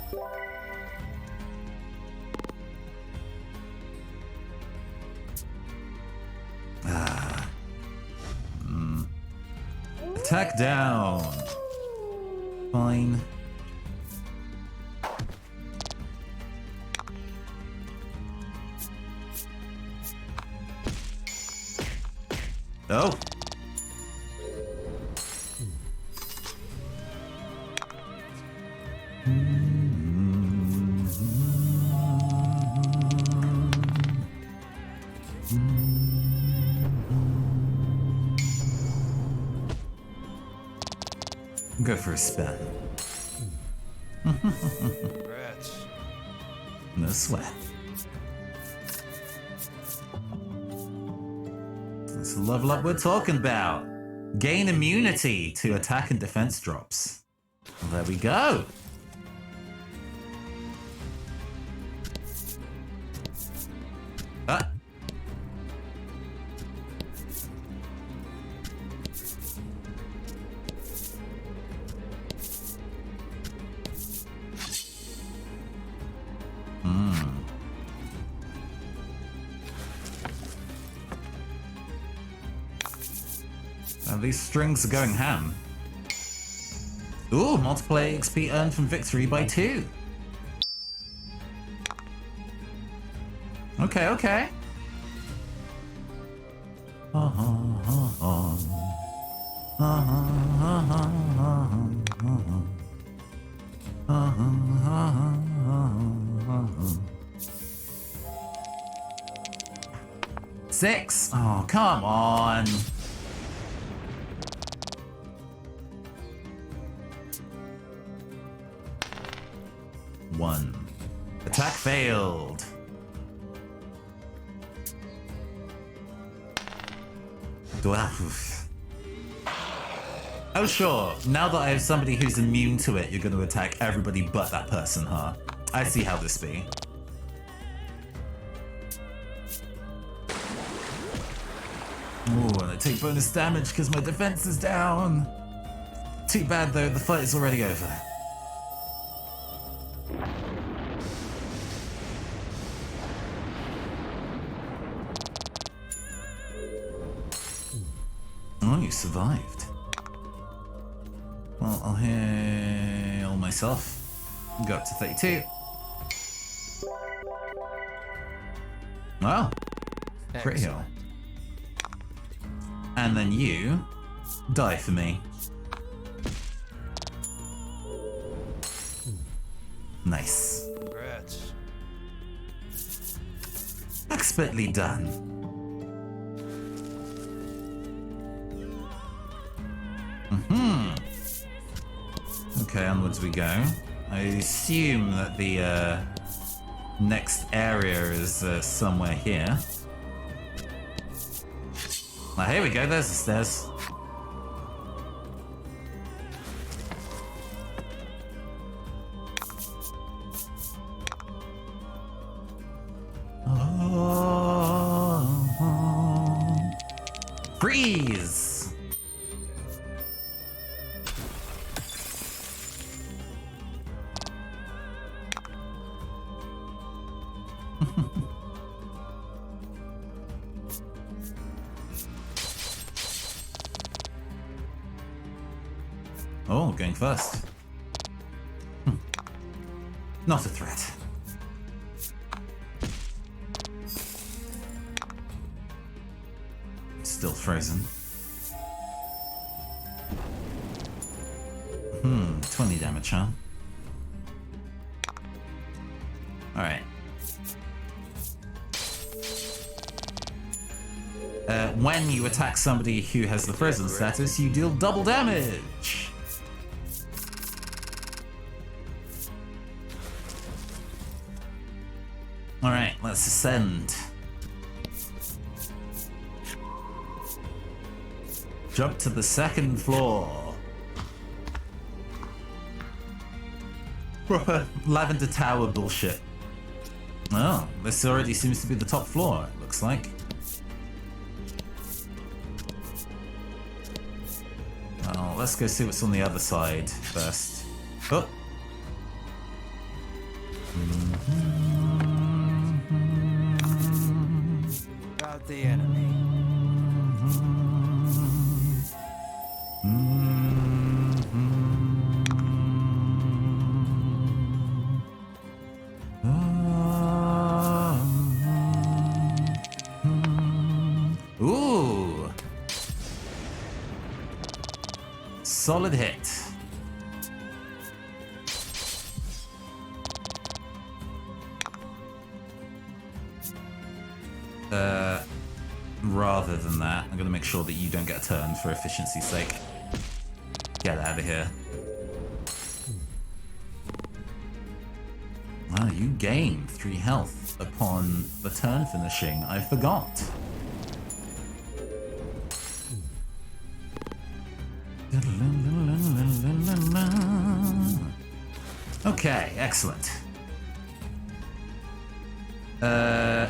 Attack down. Fine. Oh. Go for a spin. Congrats. No sweat. That's the level up we're talking about. Gain immunity to attack and defense drops. Well, there we go. Ah. These strings are going ham. Ooh, multiplayer XP earned from victory by 2. Okay, okay. Six. Oh, come on. One. Attack failed. Do I? Oh sure, now that I have somebody who's immune to it, you're going to attack everybody but that person, huh? I see how this be. Ooh, and I take bonus damage because my defense is down. Too bad though, the fight is already over. Oh, you survived. Well, I'll heal myself. Go up to 32. Wow. Pretty heal. And then you die for me. Nice. Congrats. Expertly done. Okay, onwards we go. I assume that the next area is somewhere here. Ah, here we go, there's the stairs. Oh, freeze! Oh, going first. Not a threat. Still frozen. 20 damage, huh? Alright. When you attack somebody who has the frozen status, you deal double damage! Alright, let's ascend. Jump to the second floor. Proper Lavender Tower bullshit. Oh, this already seems to be the top floor, it looks like. Well, let's go see what's on the other side first. Oh! About the enemy. Ooh! Solid hit. Rather than that, I'm gonna make sure that you don't get turned for efficiency's sake. Get out of here. Wow, you gain 3 health upon the turn finishing. I forgot. Okay, excellent.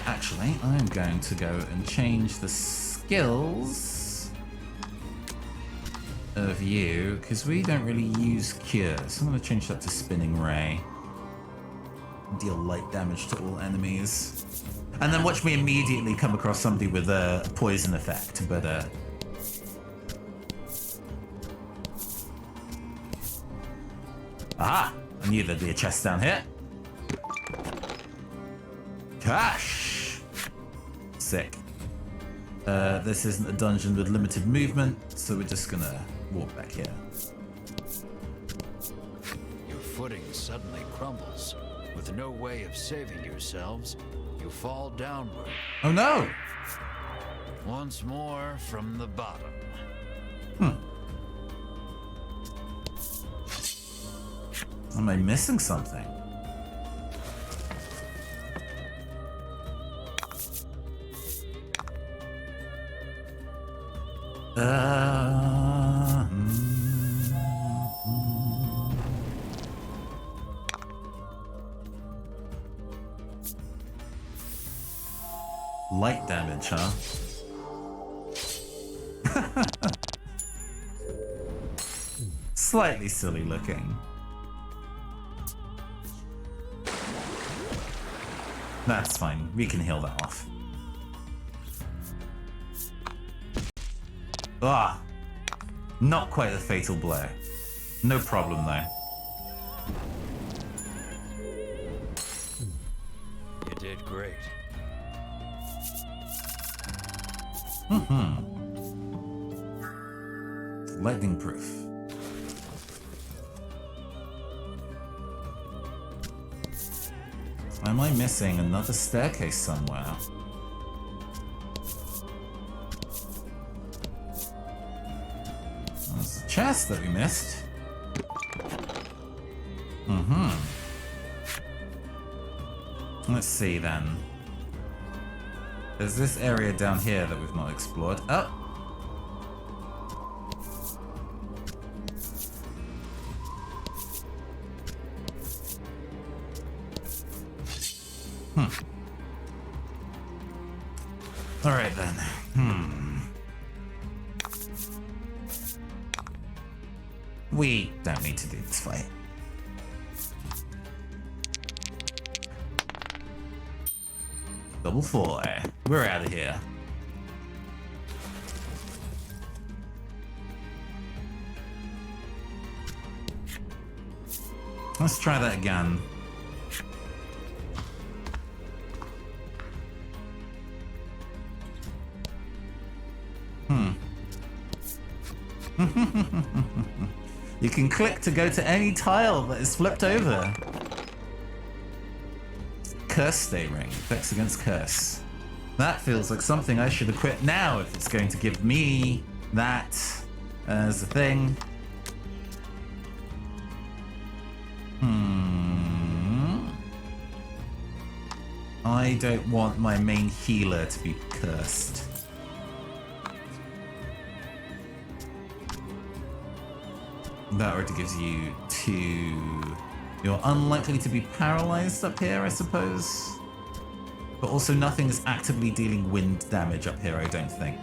Actually, I'm going to go and change the skills of you, because we don't really use cure, so I'm going to change that to Spinning Ray. Deal light damage to all enemies. And then watch me immediately come across somebody with a poison effect, but aha! I knew there'd be a chest down here. Cash! Sick. This isn't a dungeon with limited movement, so we're just gonna walk back here. Your footing suddenly crumbles. With no way of saving yourselves, you fall downward. Oh no! Once more from the bottom. Am I missing something? Uh, Light damage, huh? Slightly silly looking. That's fine. We can heal that off. Ah! Not quite a fatal blow. No problem, though. You did great. Lightning proof. Am I missing another staircase somewhere? There's a chest that we missed. Let's see then. There's this area down here that we've not explored. Oh! Alright then. We don't need to do this fight. Double 4. We're out of here. Let's try that again. You can click to go to any tile that is flipped over. Curse stay ring. Effects against curse. That feels like something I should equip now if it's going to give me that as a thing. I don't want my main healer to be cursed. That already gives you 2. You're unlikely to be paralyzed up here, I suppose. But also nothing is actively dealing wind damage up here, I don't think.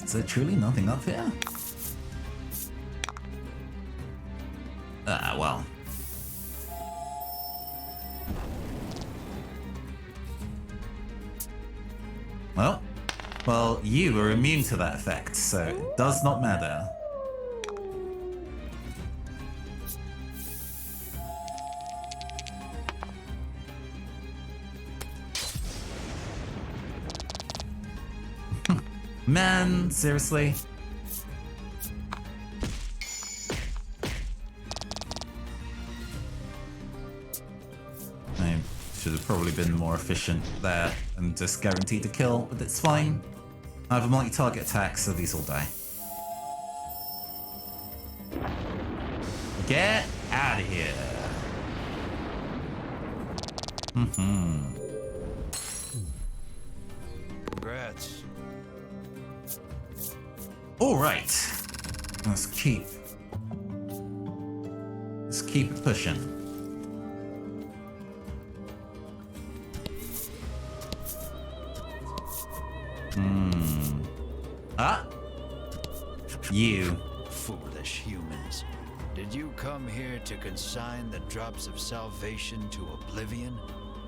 Is there truly nothing up here? Well. Well, you are immune to that effect, so it does not matter. Man, seriously? I should have probably been more efficient there and just guaranteed to kill, but it's fine. I have a multi-target attack, so these all die. Get out of here. Congrats. All right. Let's keep it pushing. You. Foolish humans. Did you come here to consign the drops of salvation to oblivion?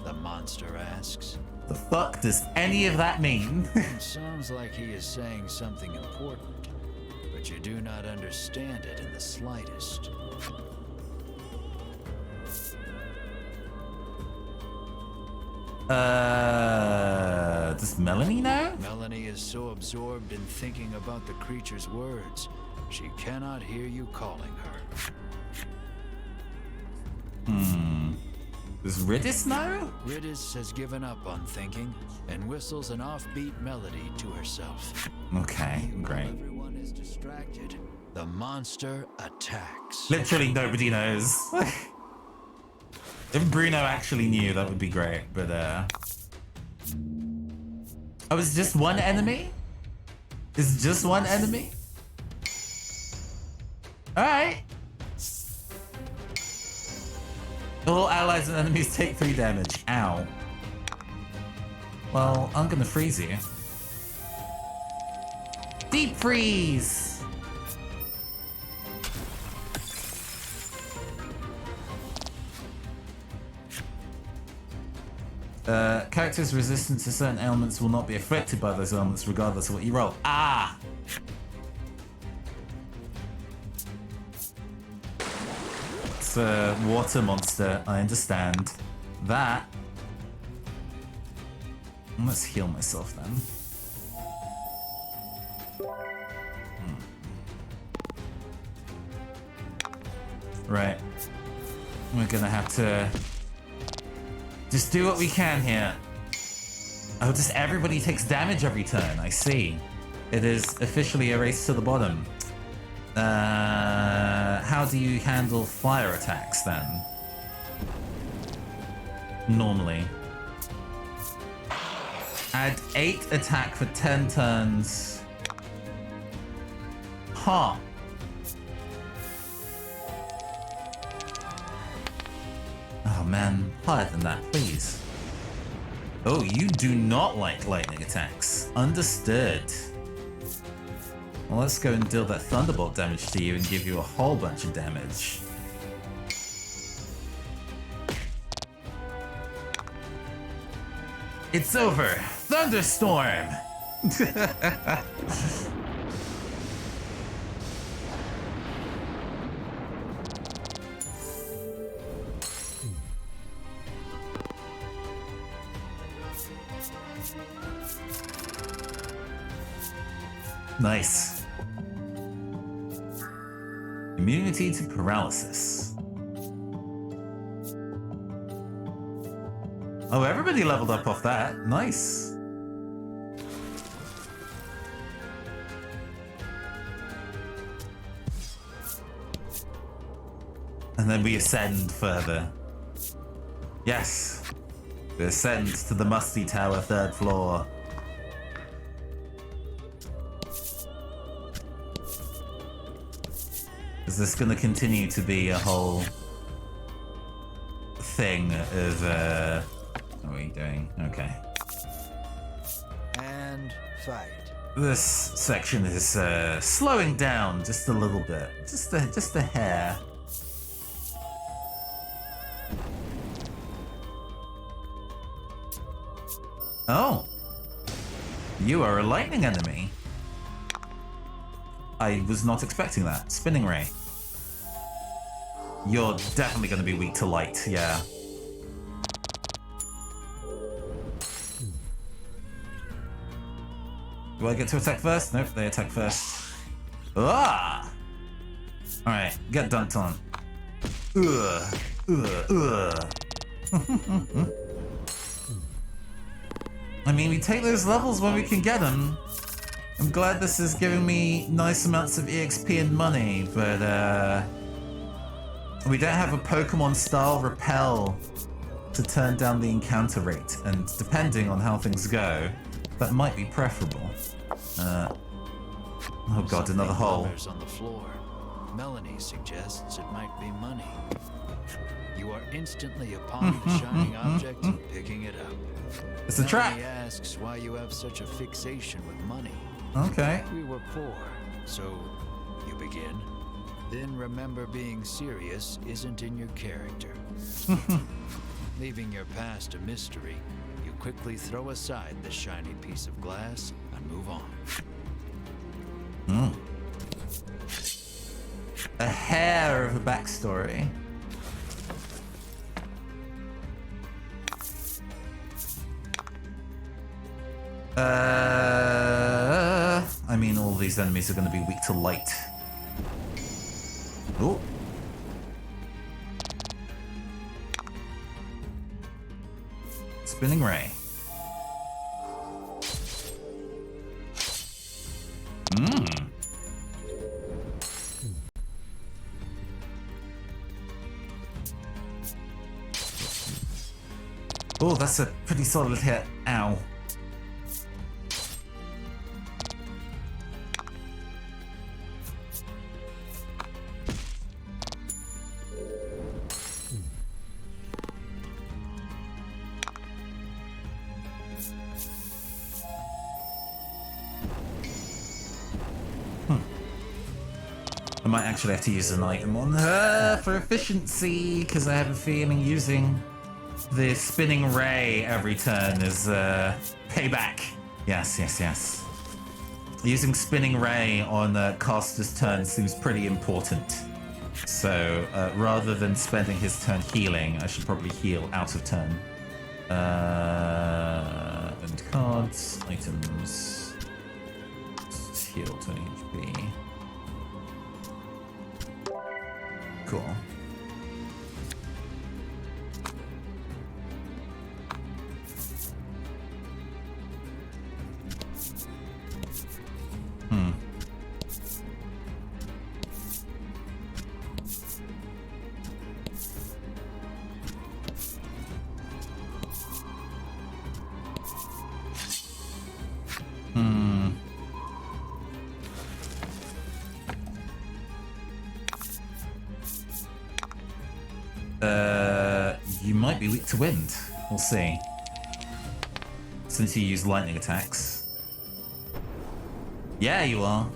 The monster asks. The fuck does any of that mean? It sounds like he is saying something important, but you do not understand it in the slightest. Does Melanie know? Melanie is so absorbed in thinking about the creature's words, she cannot hear you calling her. Does Ridis know? Ridis has given up on thinking and whistles an offbeat melody to herself. Okay, great. While everyone is distracted, the monster attacks. Literally nobody knows. If Bruno actually knew, that would be great, but oh, it's just one enemy? It's just one enemy? Alright. All allies and enemies take 3 damage. Ow. Well, I'm gonna freeze you. Deep freeze! Characters resistant to certain ailments will not be affected by those ailments regardless of what you roll. Ah! It's a water monster, I understand. That. Let's heal myself then. Right. We're gonna have to just do what we can here. Oh, just everybody takes damage every turn. I see. It is officially a race to the bottom. How do you handle fire attacks then? Normally. Add 8 attack for 10 turns. Huh. Oh man, higher than that, please. Oh, you do not like lightning attacks. Understood. Well, let's go and deal that thunderbolt damage to you and give you a whole bunch of damage. It's over! Thunderstorm! Nice. Immunity to paralysis. Oh, everybody leveled up off that. Nice. And then we ascend further. Yes. We ascend to the Musty Tower, 3rd floor. Is this going to continue to be a whole thing of, what are we doing? Okay. And fight. This section is slowing down just a little bit. Just a hair. Oh. You are a lightning enemy. I was not expecting that. Spinning ray. You're definitely going to be weak to light, yeah. Do I get to attack first? Nope, they attack first. Ah! Alright, get dunked on. I mean, we take those levels when we can get them. I'm glad this is giving me nice amounts of EXP and money, but we don't have a Pokemon-style repel to turn down the encounter rate, and depending on how things go, that might be preferable. Oh god, another hole. On the floor. Melanie suggests it might be money. You are instantly upon the shining object and picking it up. It's a trap. Melanie asks why you have such a fixation with money. Okay. We were poor, so you begin. Then remember being serious isn't in your character. Leaving your past a mystery, you quickly throw aside the shiny piece of glass and move on. A hair of a backstory. I mean, all these enemies are going to be weak to light. Oh. Spinning ray. Mmm. Oh, that's a pretty solid hit. Ow. I might actually have to use an item on her for efficiency, because I have a feeling using the spinning ray every turn is payback. Yes, yes, yes. Using spinning ray on caster's turn seems pretty important. So rather than spending his turn healing, I should probably heal out of turn. And cards, items, heal 20 HP. Cool. You might be weak to wind. We'll see. Since you use lightning attacks. Yeah, you are.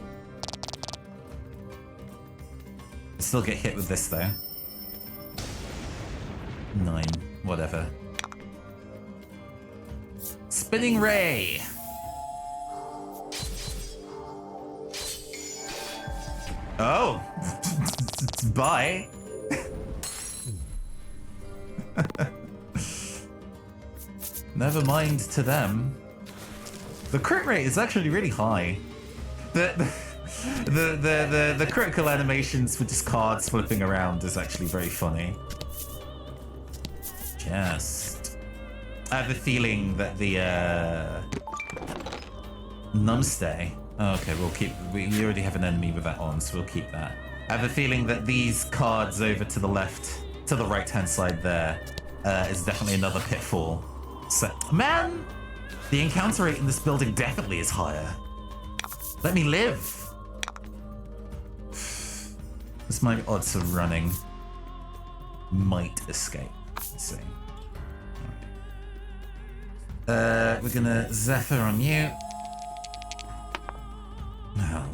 Still get hit with this though. 9, whatever. Spinning ray. Oh, bye. Never mind to them. The crit rate is actually really high. The critical animations for just cards flipping around is actually very funny. Just, I have a feeling that the numbstay. Oh, okay, we'll keep. We already have an enemy with that on, so we'll keep that. I have a feeling that these cards over to the left, to the right-hand side there, is definitely another pitfall. So, man, the encounter rate in this building definitely is higher. Let me live. This might be odds of running. Might escape. Let's see. We're gonna Zephyr on you. No.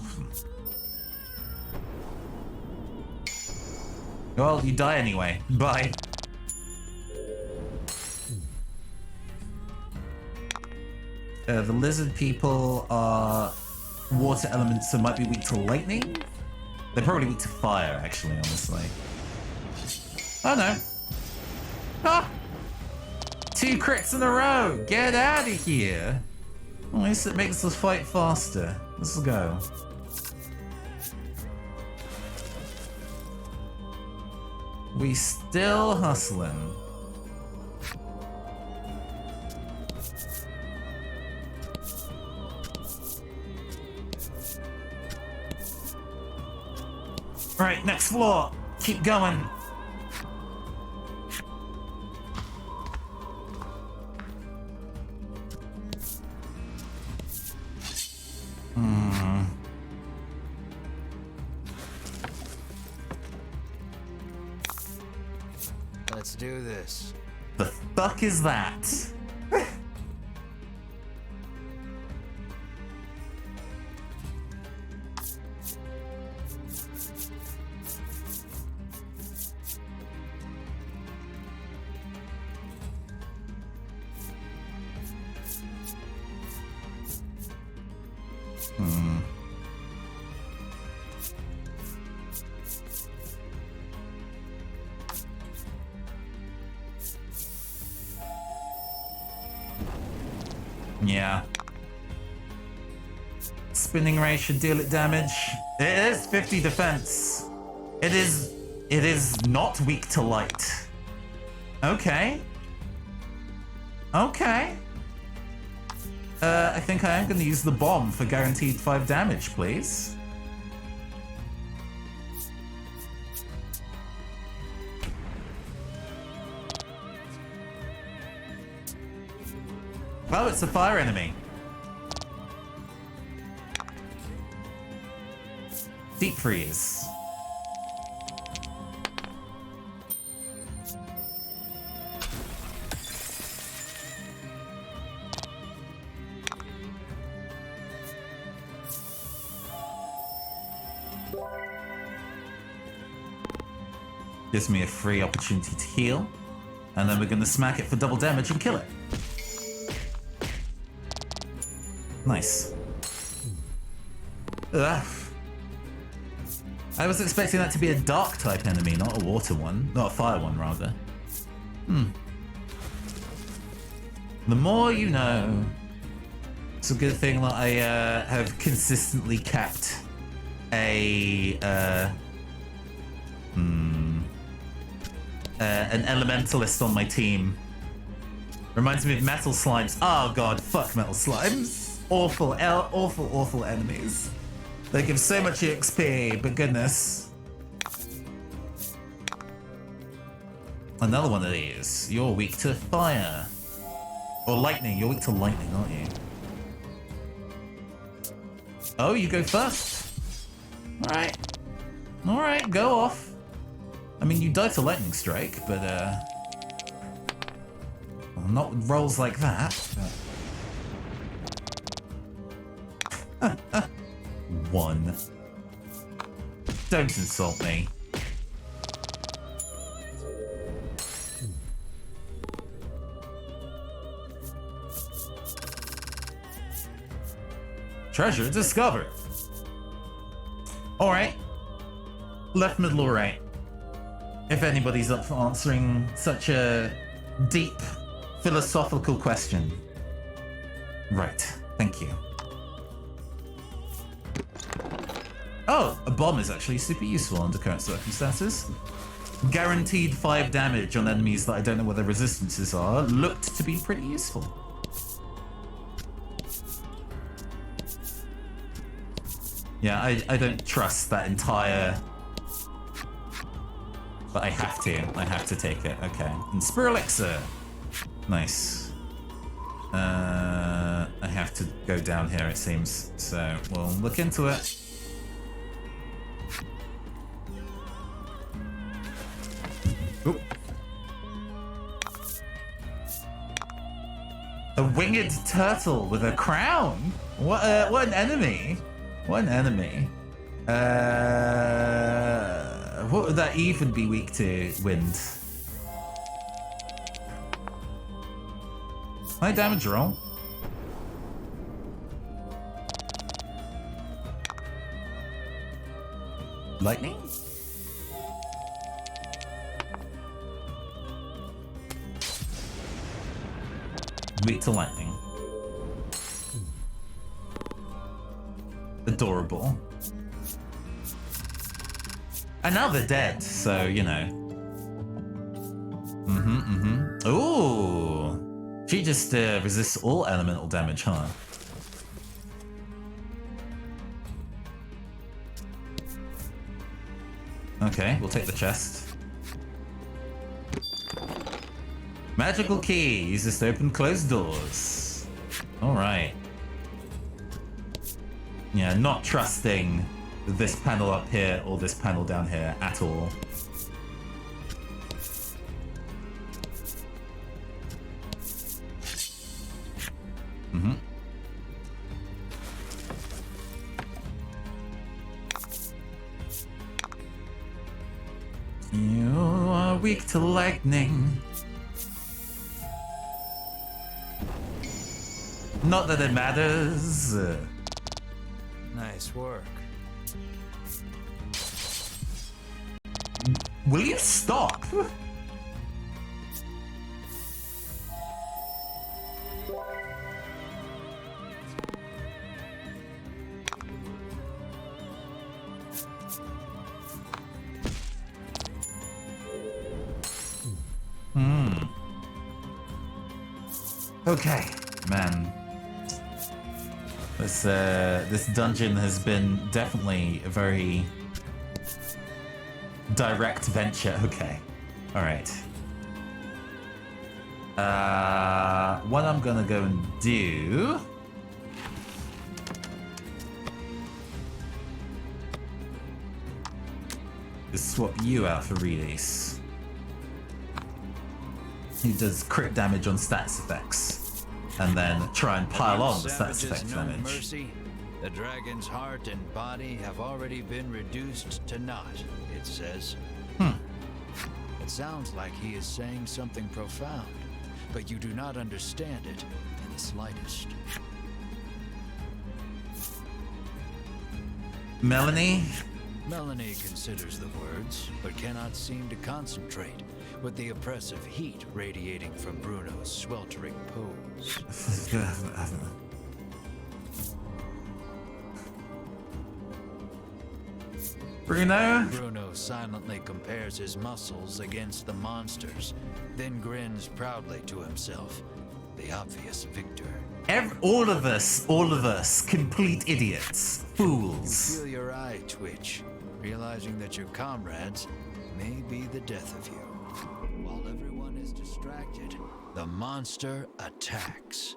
Well, you die anyway. Bye. The lizard people are water elements, so might be weak to lightning. They're probably weak to fire, actually, honestly. Oh no. Ah! 2 crits in a row! Get out of here! At least it makes us fight faster. Let's go. We still hustling. Right, next floor. Keep going. Let's do this. The fuck is that? Yeah. Spinning ray should deal it damage. It is 50 defense. It is not weak to light. Okay. Okay. I think I am going to use the bomb for guaranteed 5 damage, please. Oh, it's a fire enemy. Deep freeze. Gives me a free opportunity to heal. And then we're going to smack it for double damage and kill it. Nice. Ugh. I was expecting that to be a dark type enemy, not a water one. Not a fire one, rather. The more you know. It's a good thing that I have consistently kept an elementalist on my team. Reminds me of metal slimes. Oh god, fuck metal slimes. Awful, awful enemies. They give so much XP, but goodness. Another one of these. You're weak to fire. Or lightning. You're weak to lightning, aren't you? Oh, you go first. Alright. Alright, go off. I mean, you die to lightning strike, but well, not with rolls like that. One. Don't insult me. Treasure discovered. Alright. Left, middle, or right? If anybody's up for answering such a deep, philosophical question. Right. Thank you. Oh, a bomb is actually super useful under current circumstances. Guaranteed 5 damage on enemies that I don't know what their resistances are. Looked to be pretty useful. Yeah, I don't trust that entire... But I have to take it, okay. And Spear Elixir. Nice. I have to go down here, it seems. So, we'll look into it. Oop. A winged turtle with a crown? What an enemy. What an enemy. What would that even be weak to? Wind. High damage roll. Lightning? Weak to lightning. Adorable. And now they're dead, so, you know. Ooh! She just resists all elemental damage, huh? Okay, we'll take the chest. Magical key. Use this to open closed doors. Alright. Yeah, not trusting this panel up here or this panel down here at all. You are weak to lightning. Not that it matters. Nice work. Will you stop? Okay, man. This dungeon has been definitely a very direct venture. Okay, all right. What I'm gonna go and do is swap you out for Release. He does crit damage on stats effects, and then try and pile on the stats effect damage. Mercy, the dragon's heart and body have already been reduced to naught, it says. It sounds like he is saying something profound, but you do not understand it in the slightest. Melanie? Melanie considers the words, but cannot seem to concentrate, with the oppressive heat radiating from Bruno's sweltering pose. Bruno silently compares his muscles against the monster's, then grins proudly to himself, the obvious victor. All of us, complete idiots, fools. You feel your eye twitch, realizing that your comrades may be the death of you. While everyone is distracted, the monster attacks.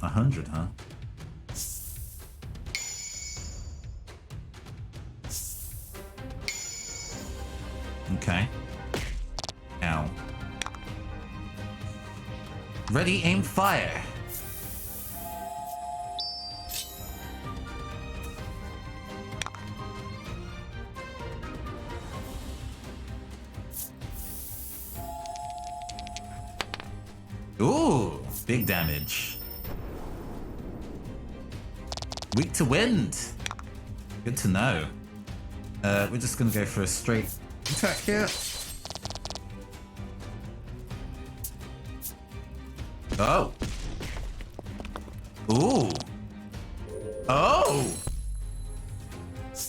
100, huh? Okay. Ow. Ready, aim, fire. Ooh, big damage. Weak to wind. Good to know. We're just gonna go for a straight attack here. Oh. Ooh. Oh.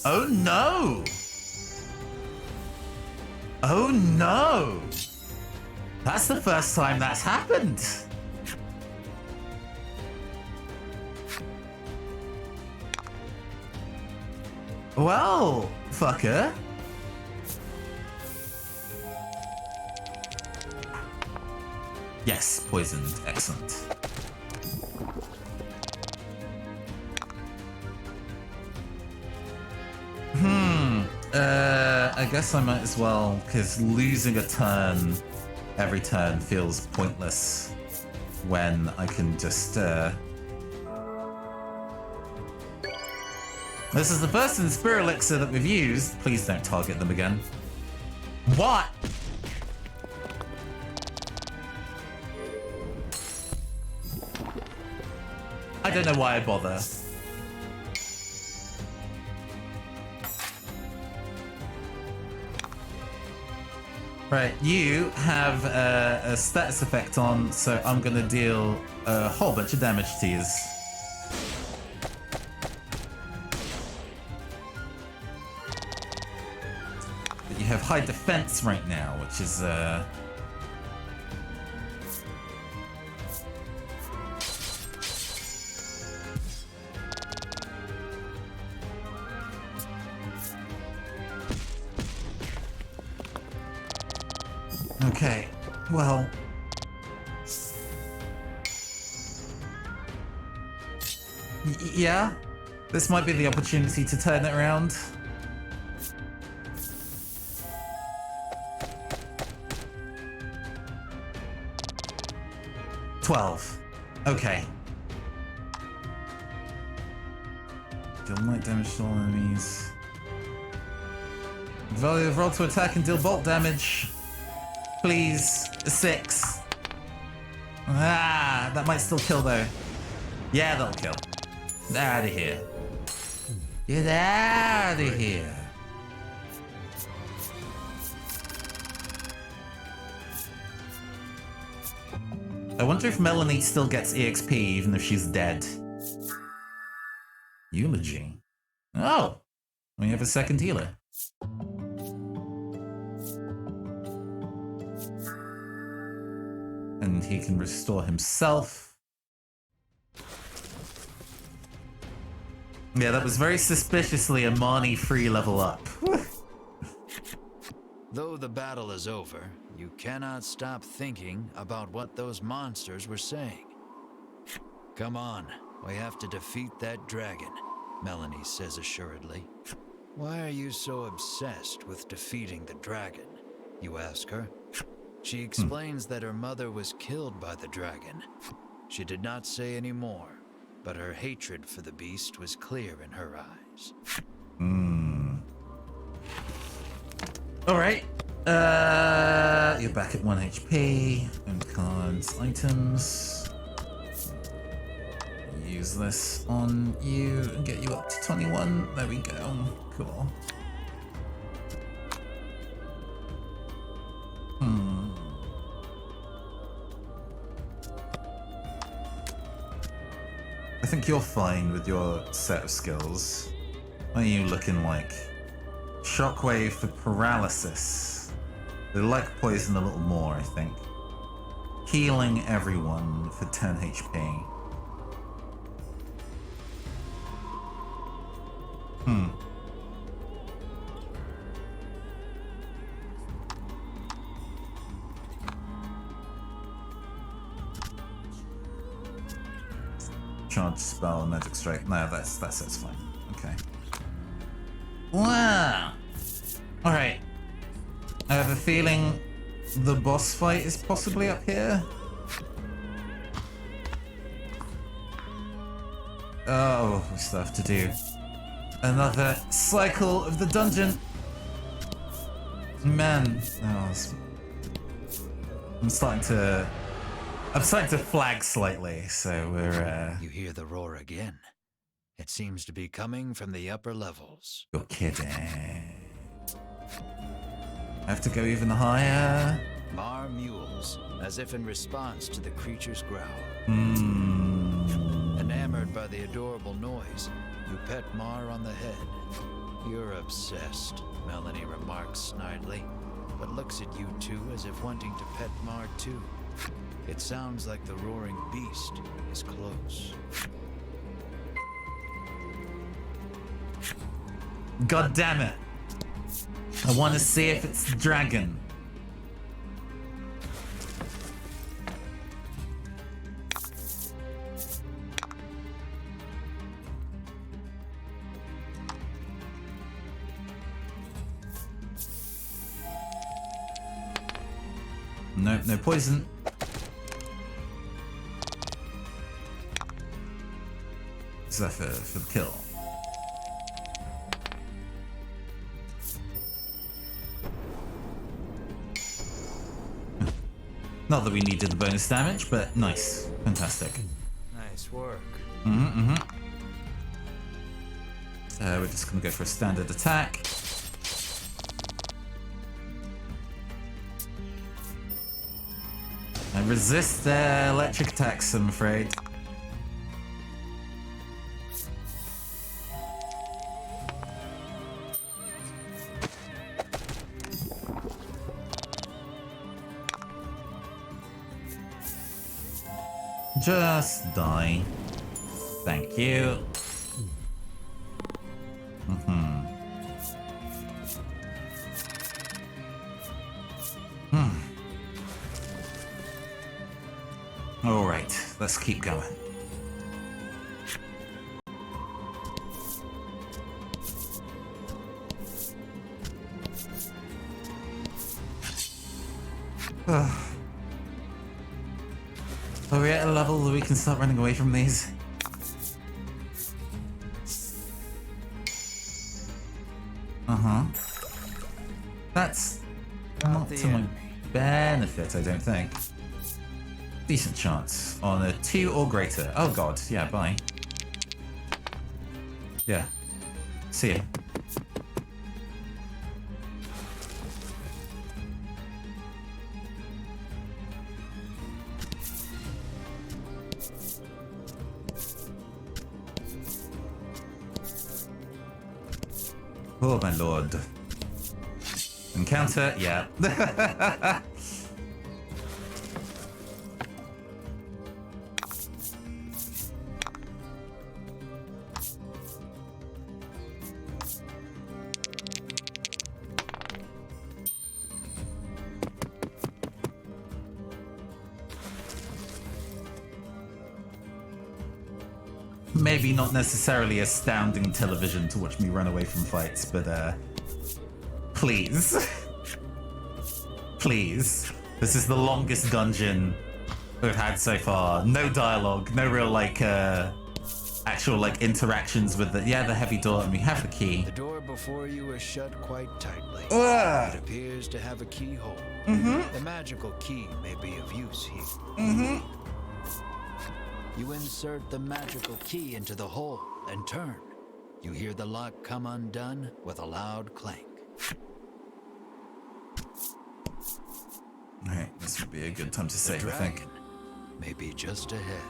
Oh no. Oh no. That's the first time that's happened. Well, fucker. Yes, poisoned. Excellent. I guess I might as well, because losing a turn every turn feels pointless when I can just, This is the first in Spirit Elixir that we've used. Please don't target them again. What? I don't know why I bother. Right, you have a status effect on, so I'm gonna deal a whole bunch of damage to you. But you have high defense right now, which is okay, well... yeah? This might be the opportunity to turn it around. $12. Okay. Deal light damage to all enemies. Value of roll to attack and deal bolt damage. Please, 6. Ah, that might still kill though. Yeah, that'll kill. Get out of here. Get out of here. I wonder if Melanie still gets EXP even if she's dead. Eulogy. Oh, we have a second healer. And he can restore himself. Yeah, that was very suspiciously a Marnie free level up. Though the battle is over, you cannot stop thinking about what those monsters were saying. Come on, we have to defeat that dragon, Melanie says assuredly. Why are you so obsessed with defeating the dragon? You ask her. She explains that her mother was killed by the dragon. She did not say any more, but her hatred for the beast was clear in her eyes. Alright. You're back at 1 HP. And cards, items. Use this on you and get you up to 21. There we go. Cool. I think you're fine with your set of skills. What are you looking like? Shockwave for paralysis. They like poison a little more, I think. Healing everyone for 10 HP. Charge spell, magic strike. No, that's fine. Okay. Wow. All right. I have a feeling the boss fight is possibly up here. Oh, we still have to do another cycle of the dungeon. Man, I'm starting to flag slightly, so we're You hear the roar again. It seems to be coming from the upper levels. You're kidding. I have to go even higher. Mar mules, as if in response to the creature's growl. Enamored by the adorable noise, you pet Mar on the head. You're obsessed, Melanie remarks snidely, but looks at you two as if wanting to pet Mar too. It sounds like the roaring beast is close. God damn it. I want to see if it's the dragon. Nope, no poison. Is that for the kill? Not that we needed the bonus damage, but nice. Fantastic. Nice work. We're just gonna go for a standard attack. And resist their electric attacks, I'm afraid. Just die. Thank you. All right, let's keep going. Are we at a level that we can start running away from these? That's not to my benefit, I don't think. Decent chance on a 2 or greater. Oh god, yeah, bye. Yeah. See ya. Oh my lord. Encounter? Yeah. Maybe not necessarily astounding television to watch me run away from fights, but please. Please. This is the longest dungeon we've had so far. No dialogue, no real like actual like interactions with the the heavy door, and we have the key. The door before you is shut quite tightly. It appears to have a keyhole. The magical key may be of use here. You insert the magical key into the hole and turn. You hear the lock come undone with a loud clank. Alright, this would be a good time to save, I think. May be just ahead.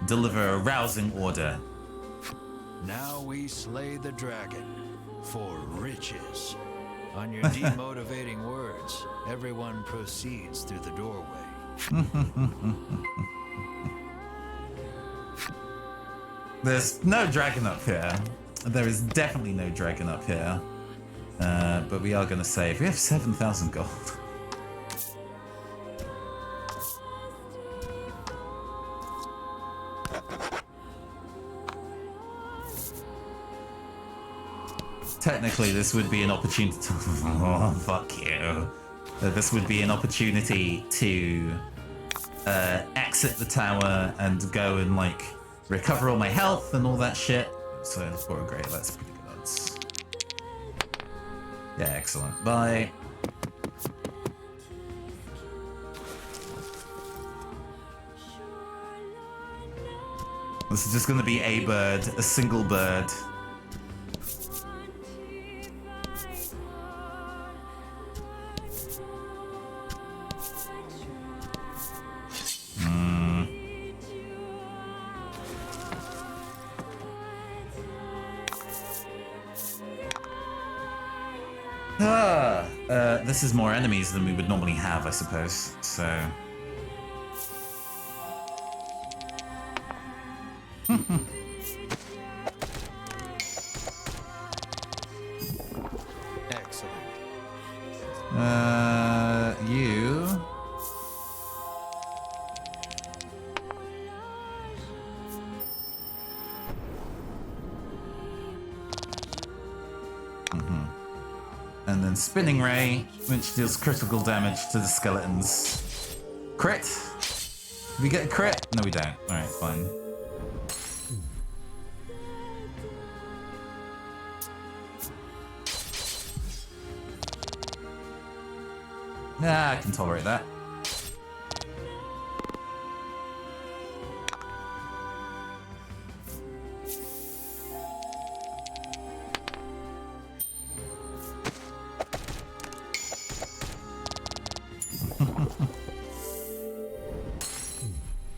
Deliver a rousing order. Now we slay the dragon for riches. On your demotivating words, everyone proceeds through the doorway. There's no dragon up here. There is definitely no dragon up here. But we are going to save. We have 7,000 gold. Technically, this would be an opportunity to... Oh, fuck you. This would be an opportunity to exit the tower and go and, like, recover all my health and all that shit. So, oh, great, that's pretty good odds. Yeah, excellent. Bye. This is just going to be a bird, a single bird. This is more enemies than we would normally have, I suppose, so... Excellent. You... And then Spinning Ray, which deals critical damage to the skeletons. Crit? Did we get a crit? No, we don't. Alright, fine. Nah, I can tolerate that.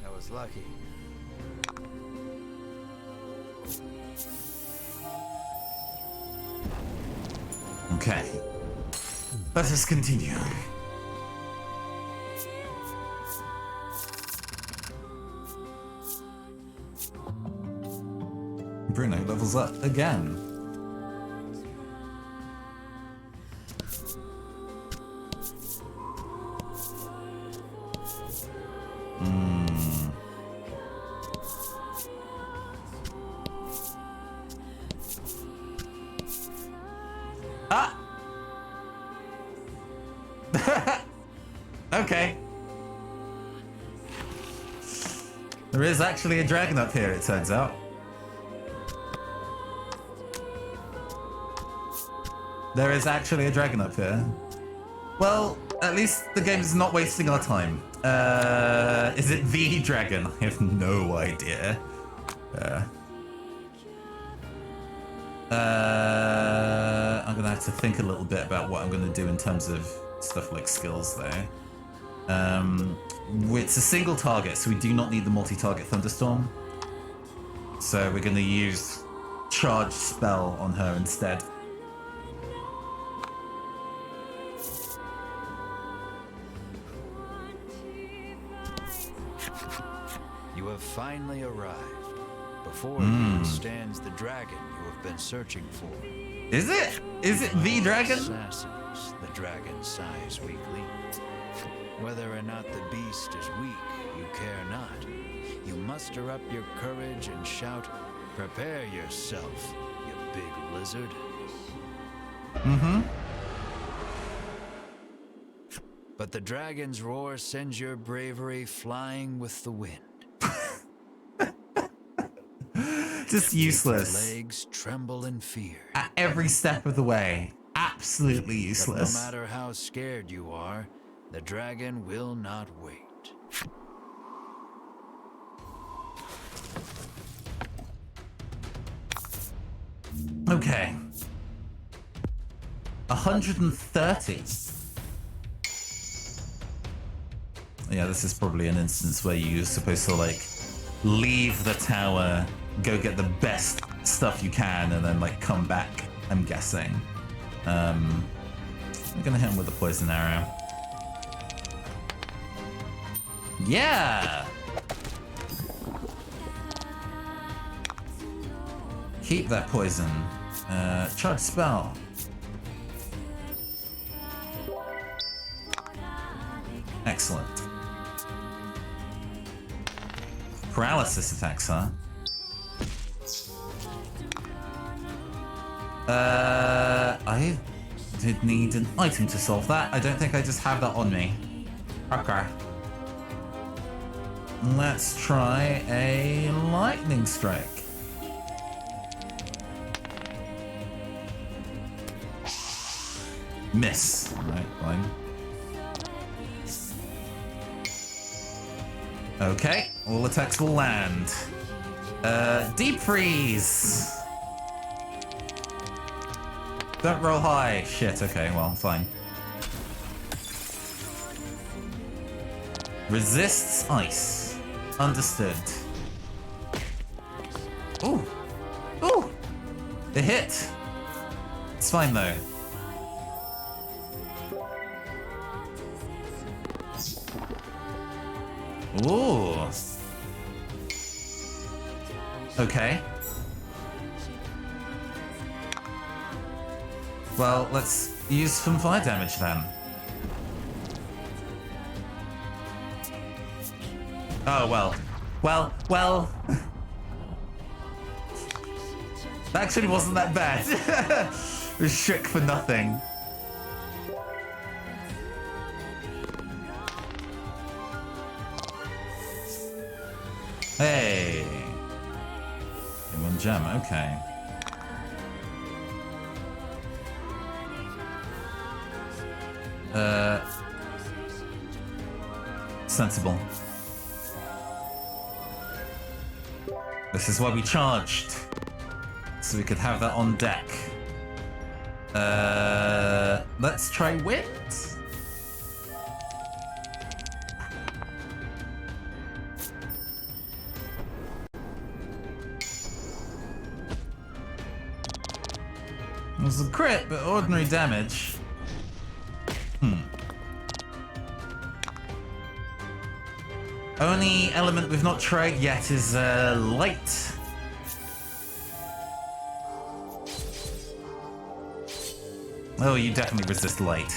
That was lucky. Okay. Let us continue. Bruno levels up again. Ah! Okay. There is actually a dragon up here, it turns out. There is actually a dragon up here. Well, at least the game is not wasting our time. Is it the dragon? I have no idea. I'm gonna have to think a little bit about what I'm gonna do in terms of stuff like skills though. It's a single target, so we do not need the multi-target thunderstorm. So we're going to use charge spell on her instead. You have finally arrived. Before you stands the dragon you have been searching for. Is it? Is it the dragon? Assassins, the dragon sighs weakly. Whether or not the beast is weak, you care not. You muster up your courage and shout, "Prepare yourself, you big lizard." Mm-hmm. But the dragon's roar sends your bravery flying with the wind. Just useless. Your legs tremble in fear. At every step of the way. Absolutely useless. But no matter how scared you are, the dragon will not wait. Okay. 130. Yeah, this is probably an instance where you're supposed to, like, leave the tower, go get the best stuff you can, and then, like, come back, I'm guessing. I'm gonna hit him with a poison arrow. Yeah! Keep that poison. Charge spell. Excellent. Paralysis attacks, huh? I did need an item to solve that. I don't think I just have that on me. Okay. Let's try a lightning strike. Miss. Right, fine. Okay, all attacks will land. Deep freeze. Don't roll high. Shit, okay, well, fine. Resists ice. Understood. Ooh. Ooh. It hit. It's fine though. Ooh. Okay. Well, let's use some fire damage then. Oh, well. Well. That actually wasn't that bad. It was shook for nothing. Hey. One gem, okay. Sensible. This is why we charged. So we could have that on deck. Let's try wind. It was a crit, but ordinary damage. Only element we've not tried yet is light. Oh, you definitely resist light.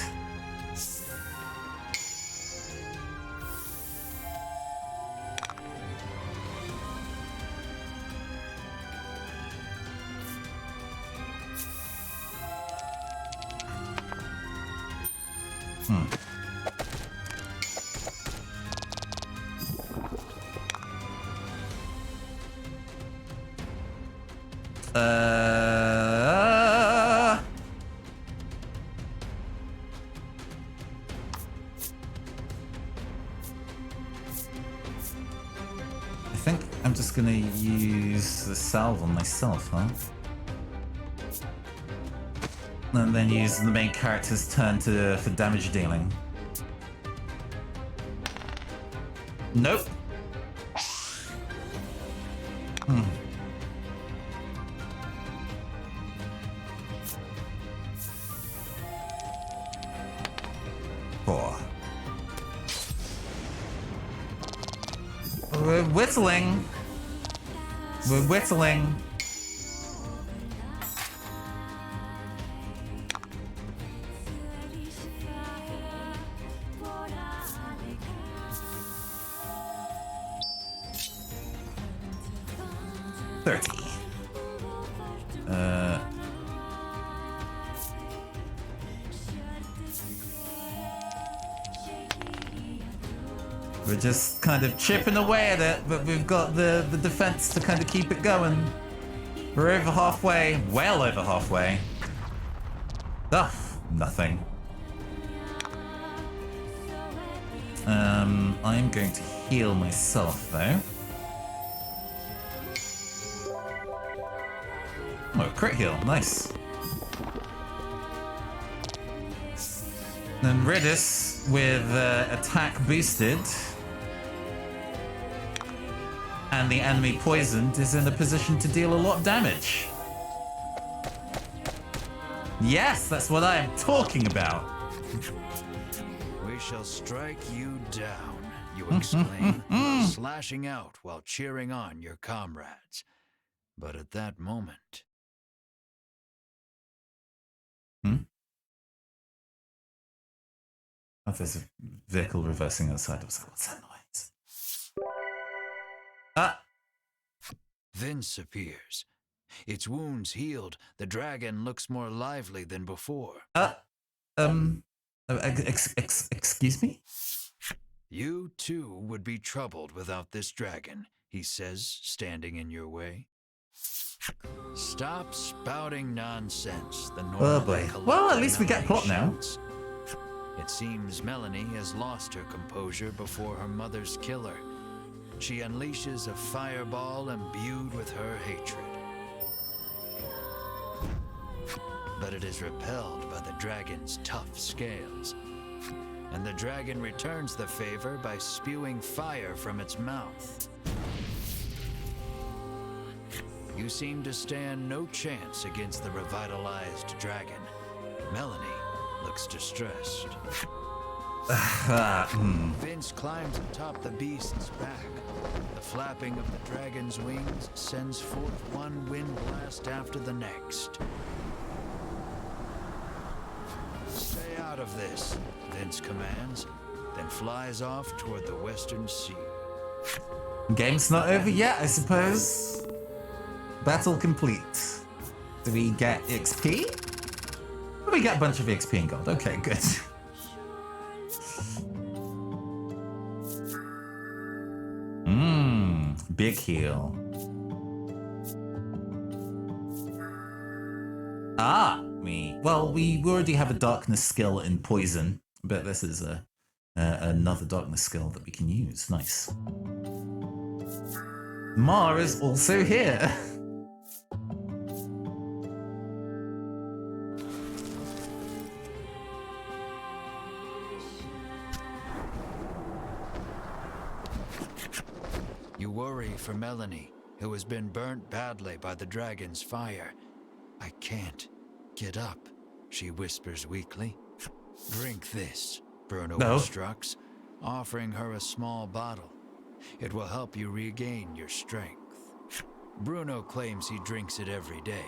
I think I'm just gonna use the salve on myself, huh? And then use the main character's turn for damage dealing. Nope. 4. We're whittling. We're whittling. We're just kind of chipping away at it, but we've got the defense to kind of keep it going. We're over halfway, well over halfway. Ugh, nothing. I'm going to heal myself though. Oh, crit heal, nice. Then Ridis with attack boosted. And the enemy poisoned is in a position to deal a lot of damage. Yes, that's what I am talking about. We shall strike you down, you exclaim, slashing out while cheering on your comrades. But at that moment... Oh, there's a vehicle reversing outside. I was like, what's that noise? Ah! Vince appears. Its wounds healed, the dragon looks more lively than before. Excuse me? You too would be troubled without this dragon, he says, standing in your way. Stop spouting nonsense, the Oh boy. Well, at least we get plot now. It seems Melanie has lost her composure before her mother's killer. She unleashes a fireball imbued with her hatred. But it is repelled by the dragon's tough scales. And the dragon returns the favor by spewing fire from its mouth. You seem to stand no chance against the revitalized dragon. Melanie looks distressed. Vince climbs atop the beast's back. The flapping of the dragon's wings sends forth one wind blast after the next. Stay out of this, Vince commands, then flies off toward the western sea. Game's not over yet, I suppose. Battle complete. Do we get XP? We get a bunch of XP and gold. Okay, good. Big heal. We already have a darkness skill in poison, but this is another darkness skill that we can use. Nice. Mar is also here. You worry for Melanie, who has been burnt badly by the dragon's fire. I can't get up, she whispers weakly. Drink this, Bruno instructs, offering her a small bottle. It will help you regain your strength. Bruno claims he drinks it every day.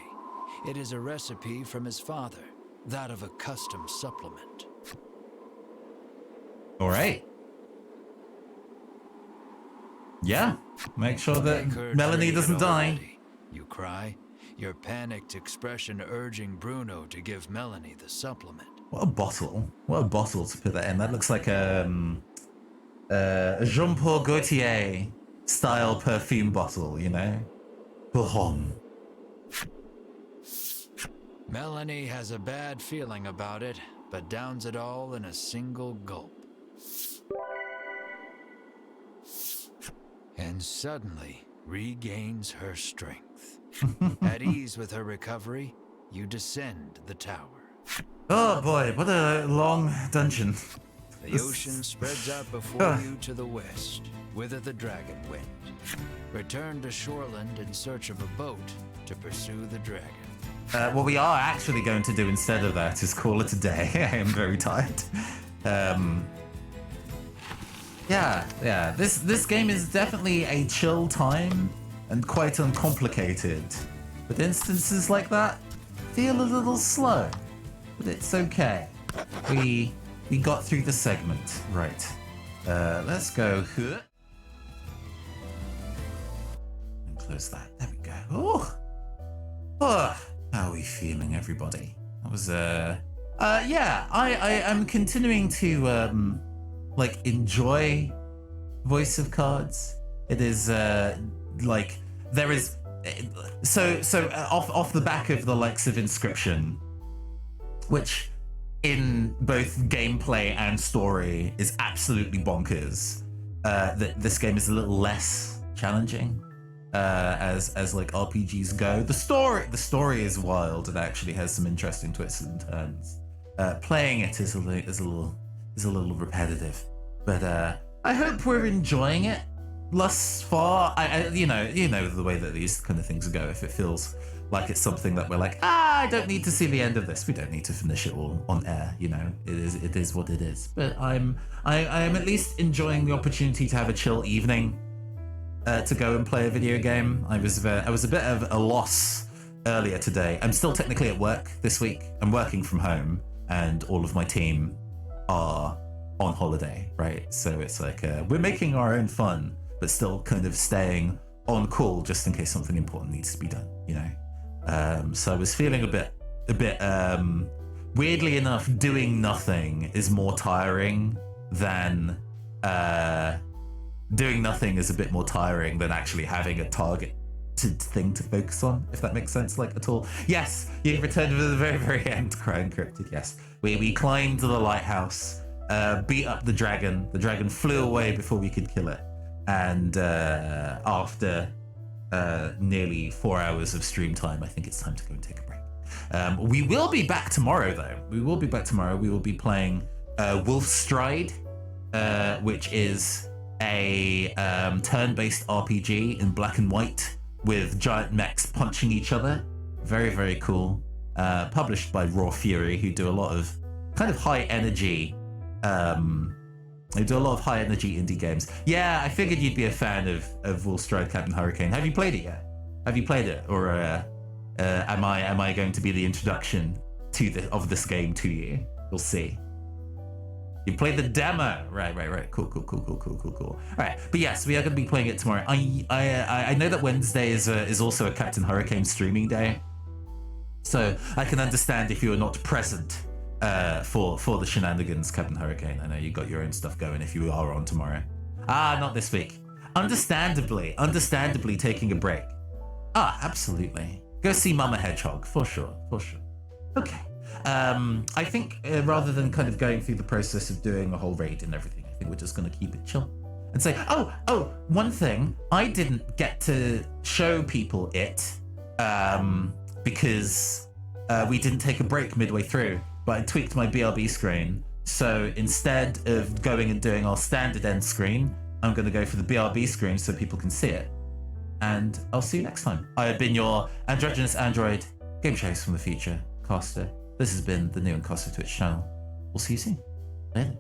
It is a recipe from his father, that of a custom supplement. All right. Yeah, make sure that Melanie doesn't die. You cry, your panicked expression urging Bruno to give Melanie the supplement. What a bottle. What a bottle to put that in. That looks like a Jean-Paul Gaultier style perfume bottle, you know? Bohom. Melanie has a bad feeling about it, but downs it all in a single gulp. And suddenly regains her strength. At ease with her recovery, you descend the tower. Oh boy, what a long dungeon. The ocean spreads out before you to the west, whither the dragon went. Return to shoreland in search of a boat to pursue the dragon. What we are actually going to do instead of that is call it a day. I am very tired. Yeah. This game is definitely a chill time and quite uncomplicated. But instances like that feel a little slow. But it's okay. We got through the segment. Right. Let's go. And close that. There we go. Oh, how are we feeling, everybody? That was yeah. I'm continuing to like enjoy Voice of Cards. It is like there is so off the back of the likes of Inscription, which in both gameplay and story is absolutely bonkers. That this game is a little less challenging as like RPGs go. The story is wild and actually has some interesting twists and turns. Playing it is a little repetitive, but I hope we're enjoying it thus far. You know the way that these kind of things go. If it feels like it's something that we're like, I don't need to see the end of this. We don't need to finish it all on air. You know, it is what it is. But I am at least enjoying the opportunity to have a chill evening to go and play a video game. I was a bit of a loss earlier today. I'm still technically at work this week. I'm working from home, and all of my team are on holiday, right? So it's like we're making our own fun, but still kind of staying on call just in case something important needs to be done, you know? So I was feeling a bit weirdly enough, doing nothing is more tiring than doing nothing is a bit more tiring than actually having a target thing to focus on, if that makes sense, like at all. Yes, you returned to the very, very end, Crying Cryptid. Yes, we climbed to the lighthouse, beat up the dragon. The dragon flew away before we could kill it, and after nearly 4 hours of stream time, I think it's time to go and take a break. We will be back tomorrow, though. We will be back tomorrow. We will be playing Wolfstride, which is a turn-based RPG in black and white with giant mechs punching each other. Very, very cool. Published by Raw Fury, who do a lot of kind of high energy. They do a lot of high energy indie games. Yeah, I figured you'd be a fan of Wolfstride Captain Hurricane. Have you played it yet? Have you played it, or am I going to be the introduction of this game to you? We'll see. You played the demo, right? Cool. All right, but yes, we are going to be playing it tomorrow. I know that Wednesday is also a Captain Hurricane streaming day, so I can understand if you are not present for the shenanigans, Captain Hurricane. I know you got your own stuff going if you are on tomorrow. Not this week. Understandably taking a break. Absolutely. Go see Mama Hedgehog, for sure. Okay. I think rather than kind of going through the process of doing a whole raid and everything, I think we're just going to keep it chill and say, one thing, I didn't get to show people it because we didn't take a break midway through, but I tweaked my BRB screen. So instead of going and doing our standard end screen, I'm going to go for the BRB screen so people can see it. And I'll see you next time. I have been your androgynous android game shows from the future caster. This has been the New and Costa Twitch channel. We'll see you soon. Later.